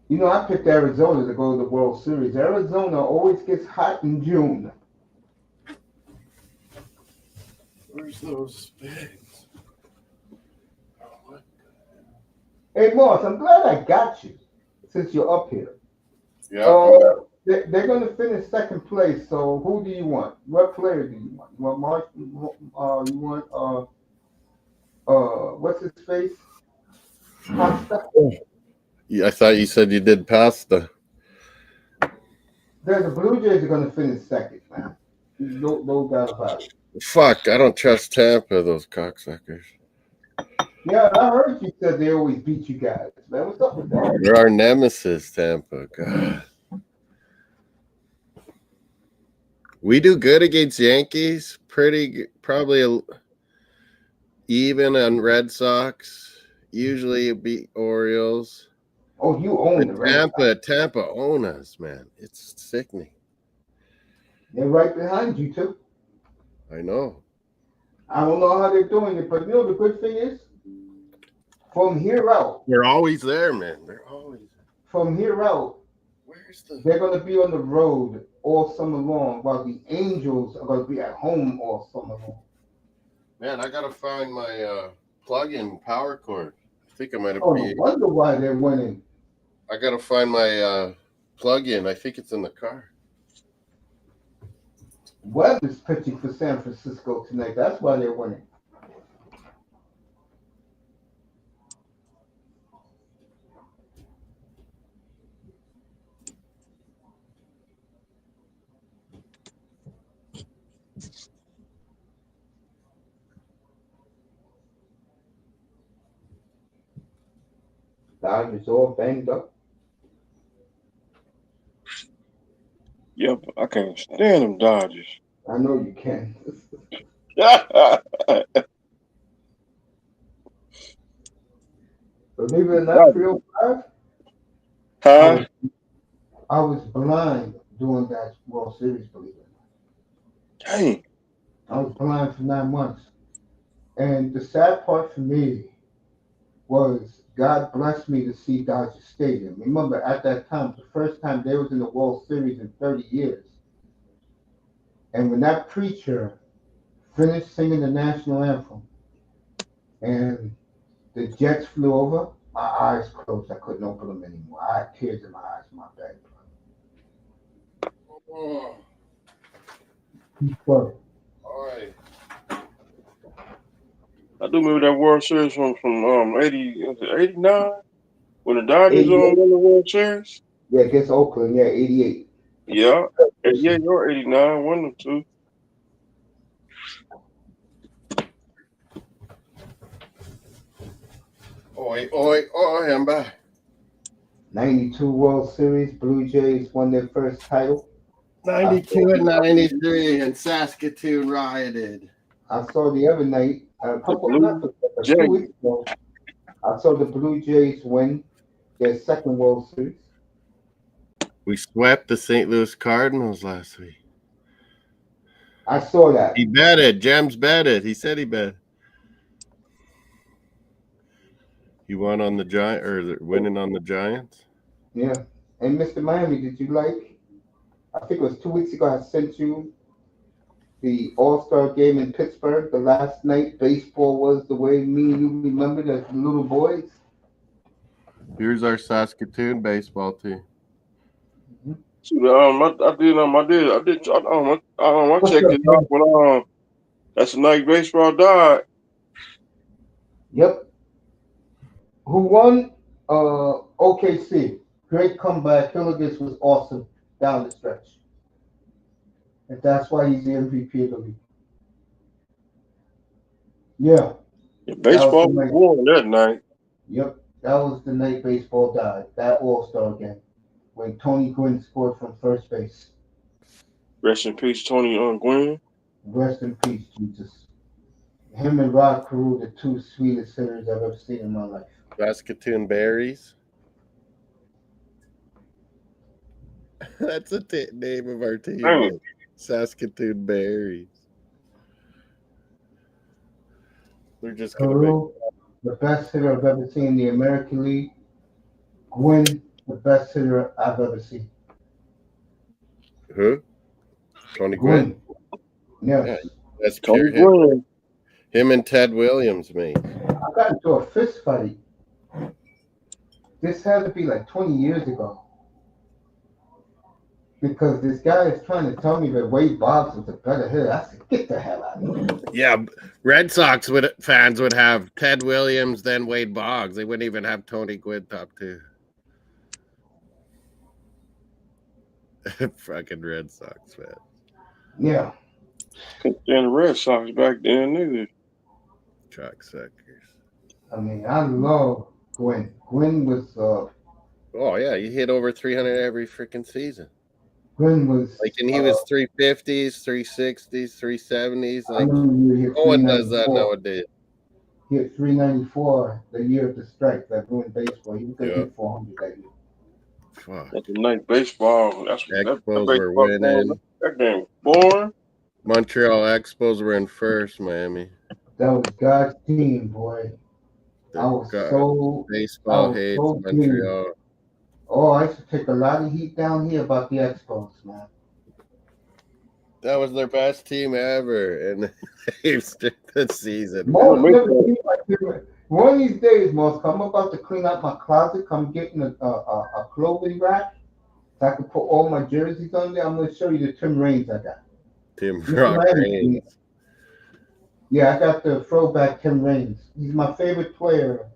You know, I picked Arizona to go to the World Series. Arizona always gets hot in June. Where's those bags? Hey, Morris, I'm glad I got you since you're up here. Yeah. They're going to finish second place. So who do you want? What player do you want? You want Marsh? You want what's his face? Pasta? Yeah, I thought you said you did pasta. The Blue Jays are going to finish second, man. No doubt about it. Fuck, I don't trust Tampa, those cocksuckers. Yeah, I heard you said they always beat you guys, man. What's up with that? They're our nemesis, Tampa. God. We do good against Yankees. Probably even on Red Sox. Usually beat Orioles. Oh, you own the Red Sox. Tampa own us, man. It's sickening. They're right behind you, too. I know. I don't know how they're doing it, but you know the good thing is? From here out. They're always there, man. They're always there. From here out, they're going to be on the road all summer long, while the Angels are going to be at home all summer long. Man, I got to find my plug-in power cord. I think I might have. Oh, no wonder why they're winning. I got to find my plug-in. I think it's in the car. Webb is pitching for San Francisco tonight. That's why they're winning. Dodgers all banged up. Yep, I I can't stand them Dodgers. I know you can. Believe it or not, 305, Huh? I was blind during that World Series, believe it or not. Dang. I was blind for 9 months. And the sad part for me was God blessed me to see Dodger Stadium. Remember, at that time, the first time they was in the World Series in 30 years. And when that preacher finished singing the national anthem and the Jets flew over, my eyes closed. I couldn't open them anymore. I had tears in my eyes, my bad. Oh, Sorry. all right. I do remember that World Series from 89 when the Dodgers 88. won the World Series. Yeah, against Oakland, yeah, 88. Yeah. 88 or 89, one of them two. Oi, I'm back. 92 World Series, Blue Jays won their first title. 92 and 93, and Saskatoon rioted. I saw the other night, a couple, Blue not 2 Jays. weeks ago, I saw the Blue Jays win their second World Series. We swept the St. Louis Cardinals last week. I saw that. He betted. Gems betted. He said he bet. He won on the Giant or winning on the Giants. Yeah. And Mr. Miami, did you like? I think it was 2 weeks ago. I sent you the All-Star game in Pittsburgh. The last night baseball was the way me and you remembered as little boys. Here's our Saskatoon baseball team. I checked it out when that's the night baseball died. Yep. Who won? OKC. Great comeback. Hilligus was awesome down the stretch. And that's why he's the MVP of the league. Yeah. Baseball was born that night. Yep. That was the night baseball died. That All-Star game. When Tony Gwynn scored from first base. Rest in peace, Tony Gwynn. Rest in peace, Jesus. Him and Rod Carew, the two sweetest hitters I've ever seen in my life. Saskatoon Berries. That's a name of our team. Dang. Saskatoon Berries. We're just going to Carew, the best hitter I've ever seen in the American League. Gwynn, the best hitter I've ever seen. Who? Tony Gwynn? Yes. Yeah, that's Tony pure Gwynn. him and Ted Williams, mate. I got into a fist fight. This had to be like 20 years ago. Because this guy is trying to tell me that Wade Boggs was a better hitter. I said, get the hell out of here. Yeah, Red Sox fans would have Ted Williams, then Wade Boggs. They wouldn't even have Tony Gwynn top two. Fucking Red Sox, man. Yeah. Couldn't stand the Red Sox back then, either. Cocksuckers. I mean, I love Gwynn. Gwynn was Oh yeah, he hit over 300 every freaking season. Gwynn was Like, and he was 350s, 360s, 370s. Like, no one does that nowadays. He hit 394 the year of the strike that ruined baseball. He was going to hit 400 that year. Fuck. That's the night baseball. Expos were winning. That game born. Montreal Expos were in first, Miami. That was God's team, boy. I was so baseball hates Montreal. Oh, I used to take a lot of heat down here about the Expos, man. That was their best team ever, and they've stripped the season. One of these days, Moss, I'm about to clean out my closet. I'm getting a clothing rack so I can put all my jerseys on there. I'm going to show you the Tim Raines I got. Tim Raines. Yeah, I got the throwback Tim Raines. He's my favorite player.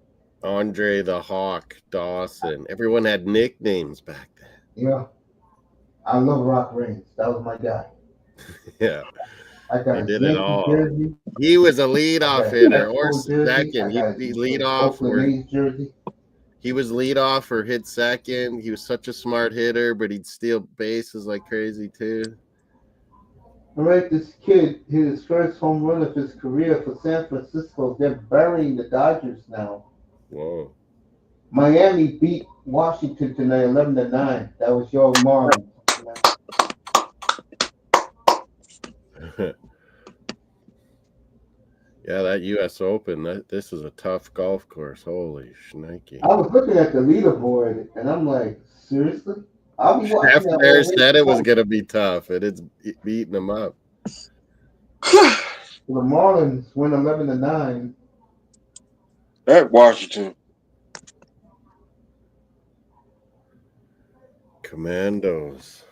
Andre the Hawk Dawson. Everyone had nicknames back then. Yeah. I love Rock Raines. That was my guy. Yeah. I got he did it all. Jersey. He was a leadoff hitter or second. He'd be leadoff or jersey. he was leadoff or hit second. He was such a smart hitter, but he'd steal bases like crazy too. All right, this kid hit his first home run of his career for San Francisco. They're burying the Dodgers now. Whoa. Miami beat Washington tonight, 11-9. That was your Marlins. Yeah, that U.S. Open. This is a tough golf course. Holy shnikey! I was looking at the leaderboard, and I'm like, seriously? I'll be watching Jeff that Bear all said it was week. going to be tough, and it's beating them up. The Marlins win 11-9. At Washington. Commandos.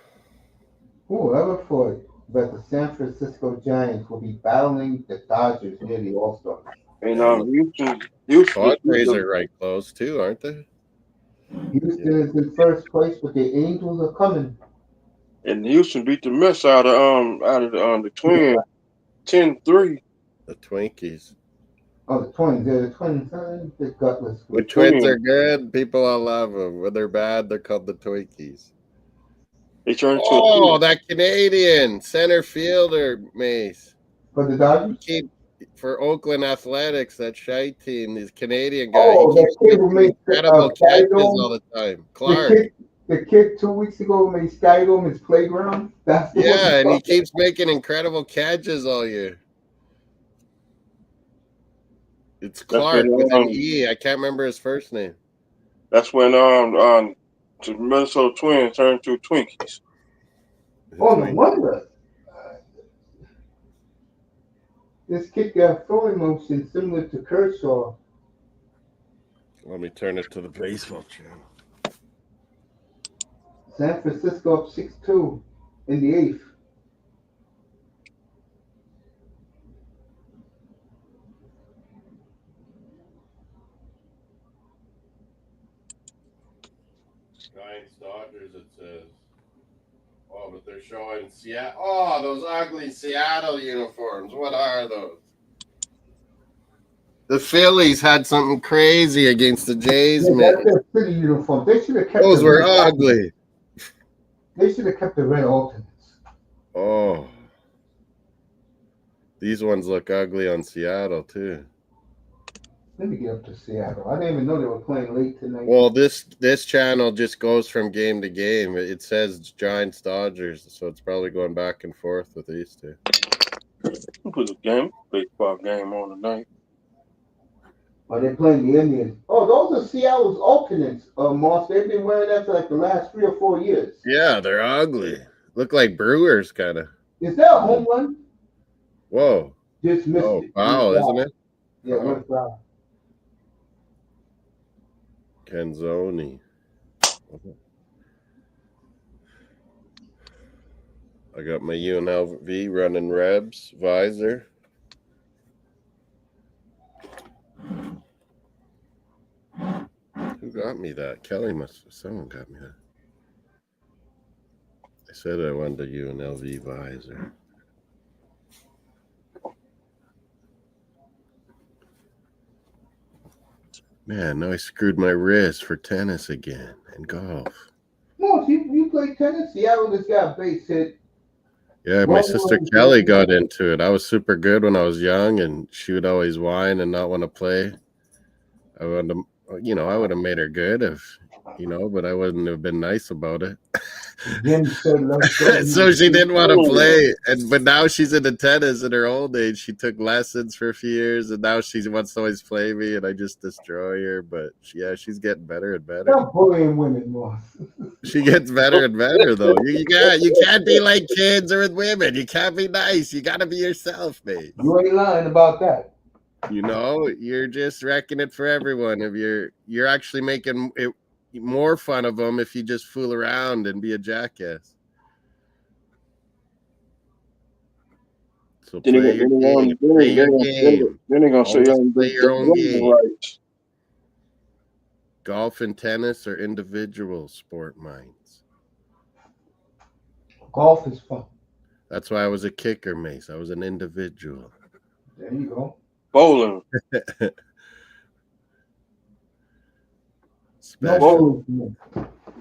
Whoever thought that the San Francisco Giants will be battling the Dodgers near the All-Star? And Padres are right close too, aren't they? Houston is in first place, but the Angels are coming. And Houston beat the mess out of the Twins, 10-3. The Twinkies. Oh, the Twins. They're the Twins. The gutless. When Twins are good, people all love them. When they're bad, they're called the Twinkies. They turned that Canadian center fielder, Mace. For the Dodgers? For Oakland Athletics, that shy team, this Canadian guy. Oh, he keeps that kid who made incredible catches all the time. Clark. The kid 2 weeks ago made Skydome his playground. That's the one. And he keeps making incredible catches all year. It's Clark with an E. I can't remember his first name. That's when the Minnesota Twins turned to Twinkies. Oh, no wonder. This kid got throwing motion similar to Kershaw. Let me turn it to the baseball channel. San Francisco up 6-2 in the 8th. Giants, Dodgers, it says. Oh, but they're showing Seattle. Oh, those ugly Seattle uniforms. What are those? The Phillies had something crazy against the Jays, man. That's their city uniform. They should have kept those were ugly. They should have kept the red alternates. Oh. These ones look ugly on Seattle, too. Let me get up to Seattle. I didn't even know they were playing late tonight. Well, this channel just goes from game to game. It says Giants, Dodgers, so it's probably going back and forth with these two. Put a baseball game on tonight. Oh, they're playing the Indians. Oh, those are Seattle's alternates, Moss. They've been wearing that for like the last 3 or 4 years. Yeah, they're ugly. Look like Brewers, kind of. Is that a home run? Whoa. Just missed it. Wow, isn't it? Yeah, went foul. Canzoni. I got my UNLV running Rebs visor. Who got me that? Kelly someone got me that. I said I wanted a UNLV visor. Man, now I screwed my wrist for tennis again and golf. No, you play tennis? Seattle just got a base hit. Yeah, my sister Kelly got into it. I was super good when I was young, and she would always whine and not want to play. I would have made her good if, but I wouldn't have been nice about it. So she didn't want to play, but now she's into tennis in her old age. She took lessons for a few years, and now she wants to always play me, and I just destroy her. But she's getting better and better. Stop bullying women, Moss. She gets better and better, though. You can't be like kids or with women. You can't be nice. You got to be yourself, mate. You ain't lying about that. You're just wrecking it for everyone. If you're actually making it more fun of them if you just fool around and be a jackass. So play your game. Then they're gonna say play your own game. Right. Golf and tennis are individual sport minds. Golf is fun. That's why I was a kicker, Mace. I was an individual. There you go. Bowling. special.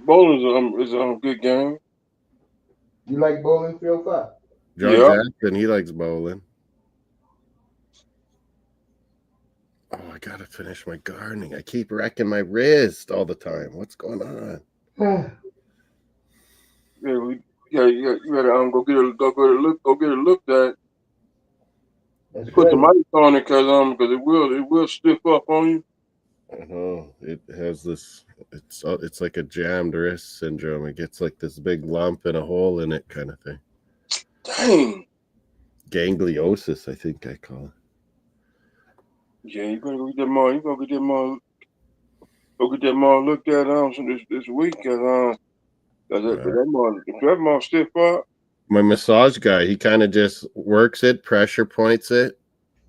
Bowling is a good game. You like bowling, 305? John Jackson, he likes bowling. Oh, I gotta finish my gardening. I keep wrecking my wrist all the time. What's going on? You gotta go get it looked at. That's Put the right. mic on it because it will stiff up on you. I know it has this. It's like a jammed wrist syndrome. It gets like this big lump and a hole in it, kind of thing. Dang. Gangliosis, I think I call it. Yeah, you gotta go get that more. You gotta get that more. Go get that more looked at this week because that more stiff up. My massage guy, he kind of just works it, pressure points it,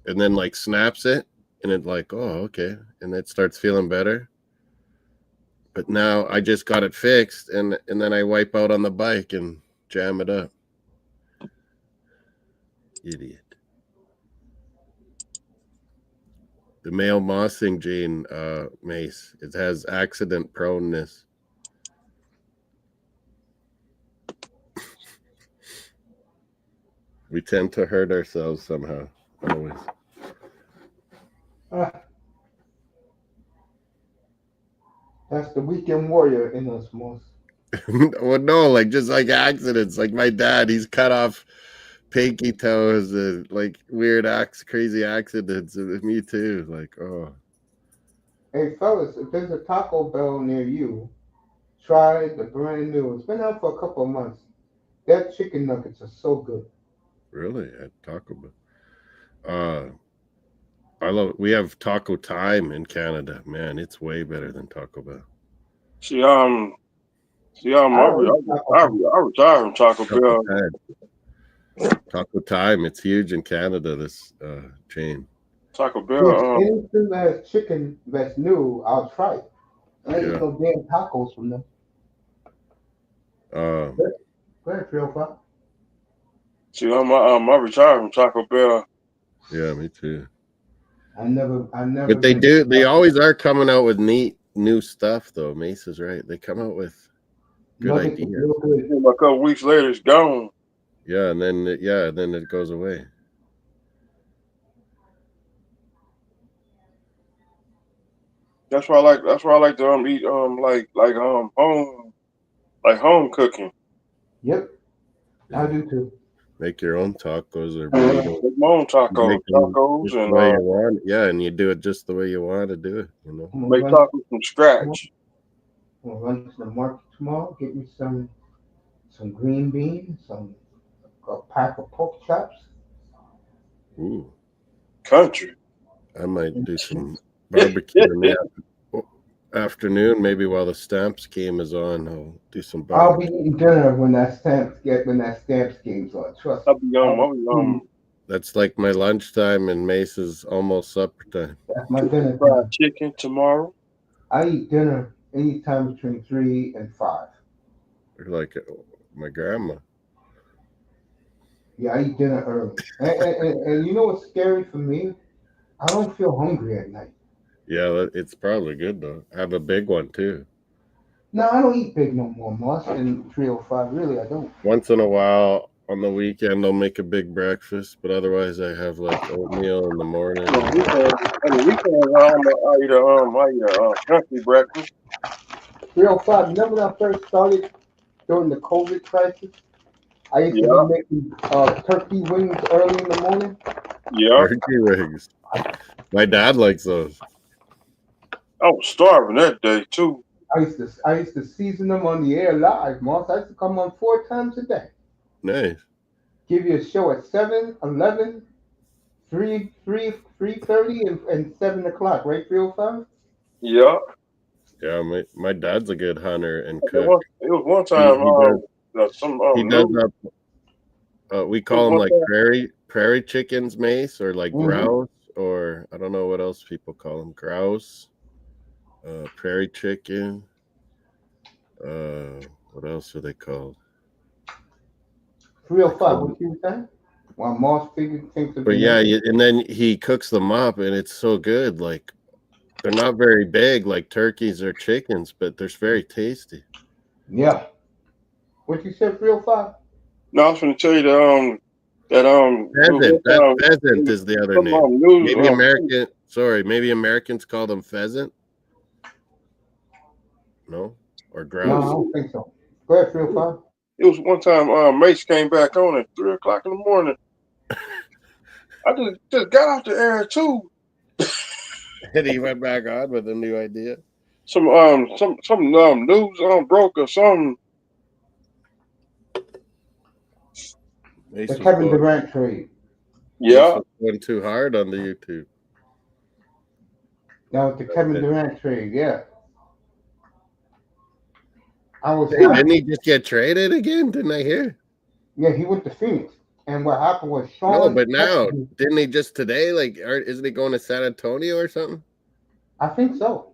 and then like snaps it, and it like, oh, okay, and it starts feeling better. But now I just got it fixed, and then I wipe out on the bike and jam it up. Idiot. The male mossing gene, Mace, it has accident proneness. We tend to hurt ourselves somehow, always. That's the weekend warrior in us, Moss. Well, no, like just like accidents. Like my dad, he's cut off pinky toes and like weird crazy accidents. And me too. Like, oh. Hey, fellas, if there's a Taco Bell near you, try the brand new. It's been out for a couple of months. That chicken nuggets are so good. Really? At Taco Bell. We have Taco Time in Canada. Man, it's way better than Taco Bell. I retired from Taco Bell. Taco Time, it's huge in Canada, this chain. Taco Bell. Anything that has chicken that's new, I'll try it. I ain't eat no damn tacos from them. Go ahead, 305. I retired from Taco Bell. Yeah, me too. I never. But they always are coming out with neat new stuff, though. Mace is right. They come out with good ideas. A couple weeks later, it's gone. Yeah, and then it goes away. That's why I like to eat home cooking. Yep, I do too. Make your own tacos or burritos. Make my own tacos and the way you want. Yeah, and you do it just the way you want to do it. You know, make tacos from scratch. I'm gonna run to the market tomorrow. Get me some green beans, a pack of pork chops. Ooh, country. I might do some barbecue in the afternoon, maybe while the Stamps game is on. I'll do some barbecue. I'll be eating dinner when that Stamps game's on. Trust me. That's like my lunchtime, and Mace's almost supper time. That's my dinner. Fried chicken tomorrow. I eat dinner anytime between 3 and 5. You're like my grandma. Yeah, I eat dinner early. And you know what's scary for me? I don't feel hungry at night. Yeah, it's probably good though. Have a big one too. No, I don't eat big no more, Moss. In 305, really, I don't. Once in a while on the weekend, I'll make a big breakfast, but otherwise, I have like oatmeal in the morning. On the weekend, I eat a country breakfast. 305. Remember when I first started during the COVID crisis? I used to be making turkey wings early in the morning. Yeah, turkey wings. My dad likes those. I was starving that day too. I used to season them on the air live, Moss. I used to come on 4 times a day. Nice. Give you a show at 7, 11, 3:30, and 7 o'clock, right? 305. Yeah. Yeah, my dad's a good hunter and cook. It was one time. We call them like prairie chickens, Mace, or like grouse, or I don't know what else people call them. Grouse, prairie chicken. What else are they called? 305. What you saying? While Moss thinks of. But yeah, and then he cooks them up, and it's so good. Like They're not very big like turkeys or chickens, but they're very tasty. Yeah. What you said, 305? No, I was going to tell you that Pheasant. That pheasant is the other name. news, Maybe American. Sorry, maybe Americans call them pheasant. No, or No, I grouse. don't think so. Go ahead, 305. It was one time Mace came back on at 3:00 in the morning. I just got out the air too. And he went back on with a new idea. Some news broke or something. The Kevin Durant trade. Yeah. Went too hard on the YouTube. That was the Kevin Durant trade, yeah. Didn't he just get traded again? Didn't I hear? Yeah, he went to Phoenix. And what happened was Sean. No, but now, didn't he just today? Like, isn't he going to San Antonio or something? I think so.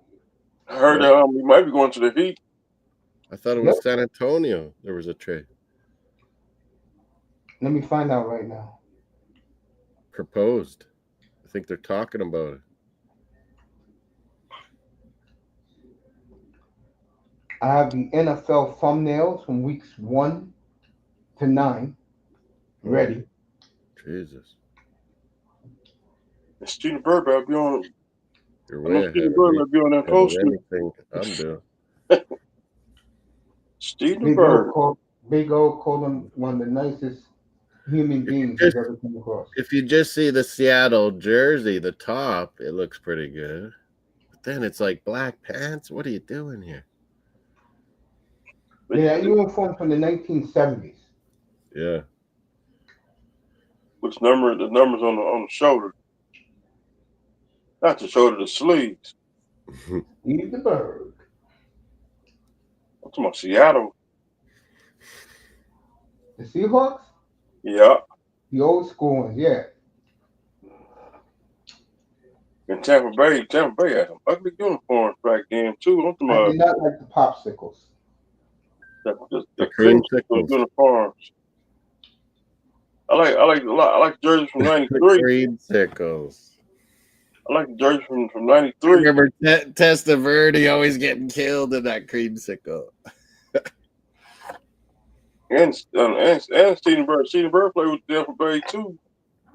I heard he might be going to the Heat. I thought it was San Antonio. There was a trade. Let me find out right now. Proposed. I think they're talking about it. I have the NFL thumbnails from weeks 1 to 9 ready. Jesus. Steven Bird might be on. You're way Steven Bird might be on that post. Anything I'm doing. Steven Bird. Big O called him one of the nicest human beings he's ever come across. If you just see the Seattle jersey, the top, it looks pretty good. But then it's like black pants. What are you doing here? Yeah, uniform from the 1970s. Yeah. Which number? The numbers on the shoulder. Not the shoulder, the sleeves. Leave the bird. I'm talking about Seattle. The Seahawks? Yeah. The old school ones, yeah. In Tampa Bay had some ugly uniforms back then too. I did not like the popsicles. The creamsicle uniforms. I like jerseys from '93. Creamsicles. I like the jersey from '93. Remember Testaverde always getting killed in that creamsicle. and Steven Bird. Steven Bird played with Tampa Bay too.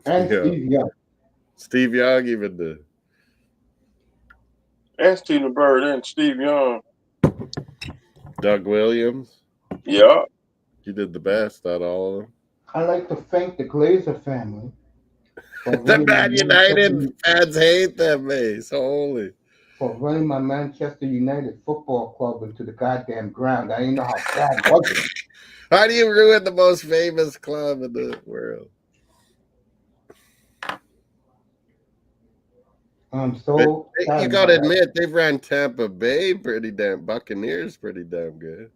And Steve Young. Steve Young even did. And Steven Bird and Steve Young. Doug Williams. Yeah. He did the best out of all of them. I like to thank the Glazer family. The Man United fans hate them, Mace. Holy. For running my Manchester United football club into the goddamn ground. I didn't know how bad it was. How do you ruin the most famous club in the world? So you got to admit, they've ran Tampa Bay Buccaneers pretty damn good.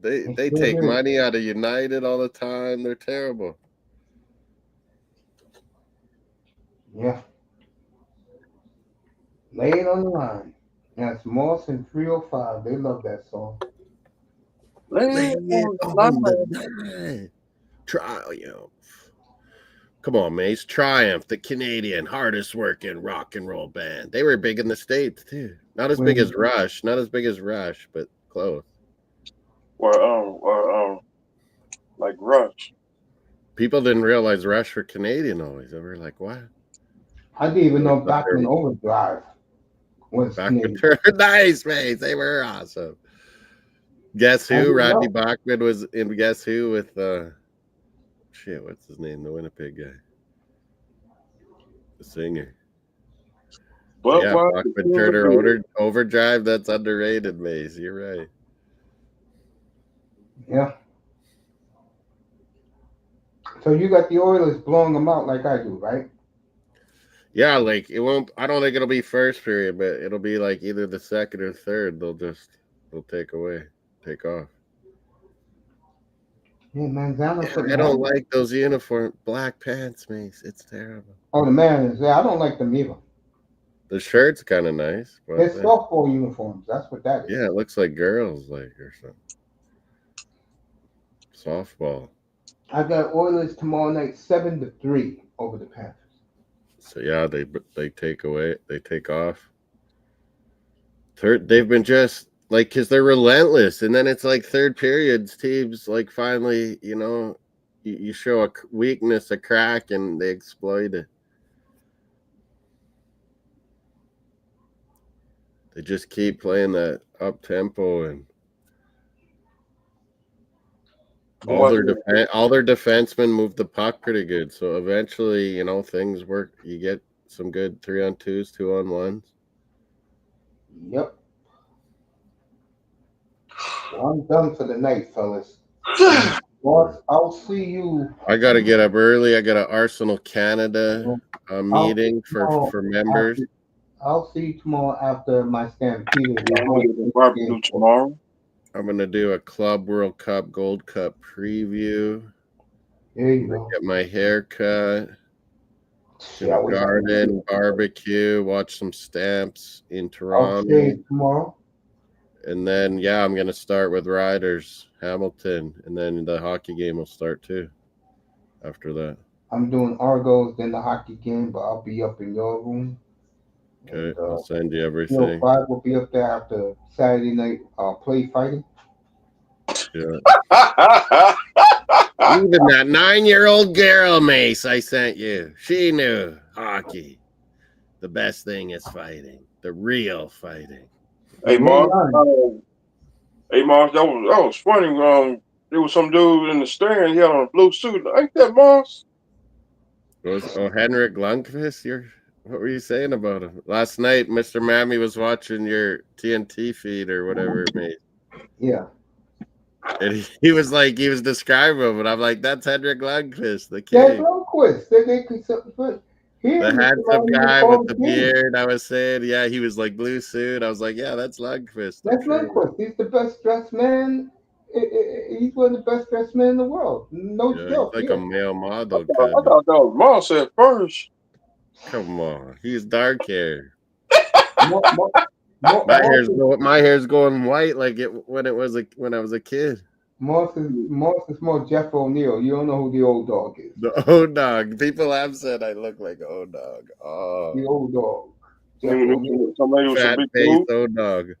They take money out of United all the time. They're terrible. Yeah. Lay it on the line. That's Moss and 305. They love that song. Lay it on the line. Triumph. Come on, Mace. Triumph, the Canadian hardest working rock and roll band. They were big in the States too. Not as big as Rush, but close. Or like Rush. People didn't realize Rush were Canadian always. They were like, what? I didn't even know Bachman Overdrive was Canadian. Nice, Mace. They were awesome. Guess who? Rodney Bachman was in Guess Who with what's his name? The Winnipeg guy. The singer. Well, Bachman Turner Overdrive, that's underrated, Mace. You're right. Yeah. So you got the Oilers blowing them out like I do, right? Yeah, like it won't. I don't think it'll be first period, but it'll be like either the second or third. They'll take off. Yeah, man, I don't like those uniform black pants, Mace. It's terrible. Oh, the Mariners. Yeah, I don't like them either. The shirt's kind of nice. They're softball uniforms. That's what that is. Yeah, it looks like girls, or something. Softball. I got Oilers tomorrow night 7-3 over the Panthers. So yeah, they take off. They've been just like, because they're relentless, and then it's like third periods teams like finally, you show a weakness, a crack, and they exploit it. They just keep playing that up tempo, and all their defensemen move the puck pretty good. So eventually, things work. You get some good 3-on-2s, 2-on-1s. Yep. Well, I'm done for the night, fellas. Boss, I'll see you. I got to get up early. I got an Arsenal Canada meeting for members. I'll see you tomorrow after my Stampede. Barbecue tomorrow. I'm going to do a Club World Cup, Gold Cup preview. There you go. Get my hair cut. Garden, barbecue, watch some Stamps in Toronto. I'll see you tomorrow. And then, I'm going to start with Riders, Hamilton, and then the hockey game will start too after that. I'm doing Argos, then the hockey game, but I'll be up in your room. Okay, and, I'll send you everything. 5 will be up there after Saturday night play fighting. Yeah. Even that 9-year-old girl, Mace, I sent you. She knew hockey. The best thing is fighting. The real fighting. Hey, Mark. That was funny. There was some dude in the stand. He had on a blue suit. Ain't that Moss? Henrik Lundqvist? What were you saying about him? Last night, Mr. Mammy was watching your TNT feed or whatever it made. Yeah. And he was describing him, and I'm like, that's Henrik Lundqvist, the kid. That's Lundqvist. The handsome guy with the beard. I was saying, he was like blue suit. I was like, that's Lundqvist. That's Lundqvist. He's the best dressed man. He's one of the best dressed men in the world. No joke. He's like a male model. I thought that was Moss at first. Come on, he's dark hair. My hair's going white like it when I was a kid. Moss is more Jeff O'Neill. You don't know who the old dog is. The old dog. People have said I look like old dog. Oh, the old dog. Fat face old dog.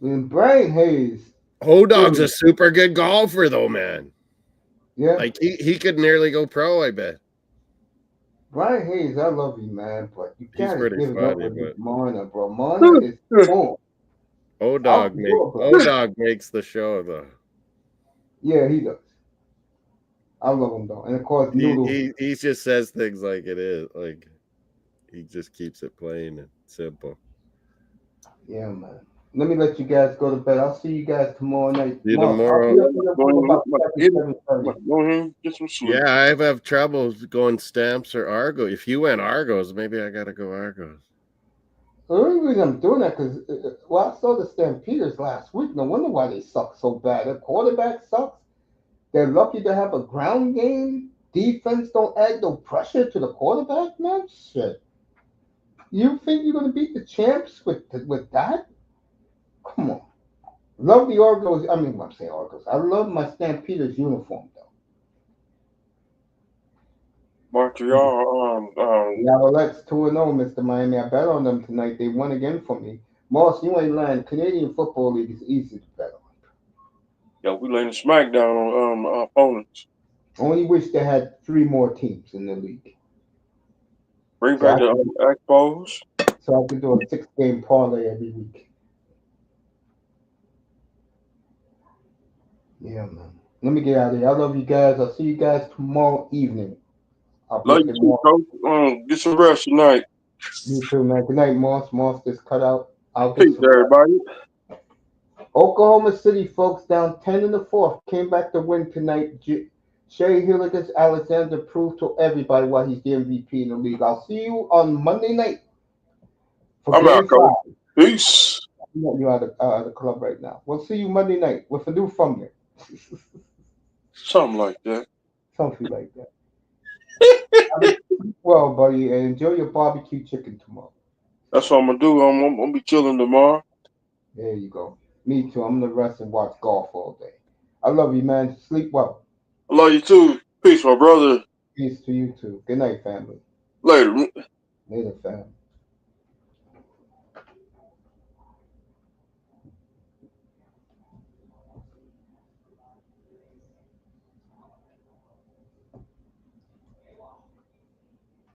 And Brian Hayes. Old dog's a super good golfer though, man. Yeah. Like he could nearly go pro, I bet. Brian Hayes, I love you, man, but you can't give it up with Marna, bro. Marna is on. O-Dog makes the show, though. Yeah, he does. I love him, though. And, of course, he just says things like it is. Like, he just keeps it plain and simple. Yeah, man. Let me let you guys go to bed. I'll see you guys tomorrow night. See you tomorrow. Yeah, I have trouble going Stamps or Argo. If you went Argos, maybe I got to go Argos. The only reason I'm doing that because, I saw the Stampeders last week. No wonder why they suck so bad. Their quarterback sucks. They're lucky to have a ground game. Defense don't add no pressure to the quarterback, man. Shit. You think you're going to beat the champs with that? Come on. Love the Argos. I'm saying Argos. I love my Stampeders uniform, though. Montreal. Let's 2-0, Mr. Miami. I bet on them tonight. They won again for me. Moss, you ain't lying. Canadian Football League is easy to bet on. Yeah, we laying smackdown on our opponents. Only wish they had 3 more teams in the league. Bring back the Expos. So I can do a 6-game parlay every week. Yeah, man. Let me get out of here. I love you guys. I'll see you guys tomorrow evening. Love you too, Coach. Get some rest tonight. You too, man. Good night, Moss. Moss just cut out. Peace, everybody. Oklahoma City, folks, down 10 in the 4th. Came back to win tonight. Shea Hilligus Alexander proved to everybody why he's the MVP in the league. I'll see you on Monday night. I'm out, Coach. Peace. You're out of the club right now. We'll see you Monday night with a new thumbnail. Something like that. Something like that. Well, buddy, and enjoy your barbecue chicken tomorrow. That's what I'm going to do. I'm going to be chilling tomorrow. There you go. Me too. I'm going to rest and watch golf all day. I love you, man. Sleep well. I love you too. Peace, my brother. Peace to you too. Good night, family. Later. Later, fam.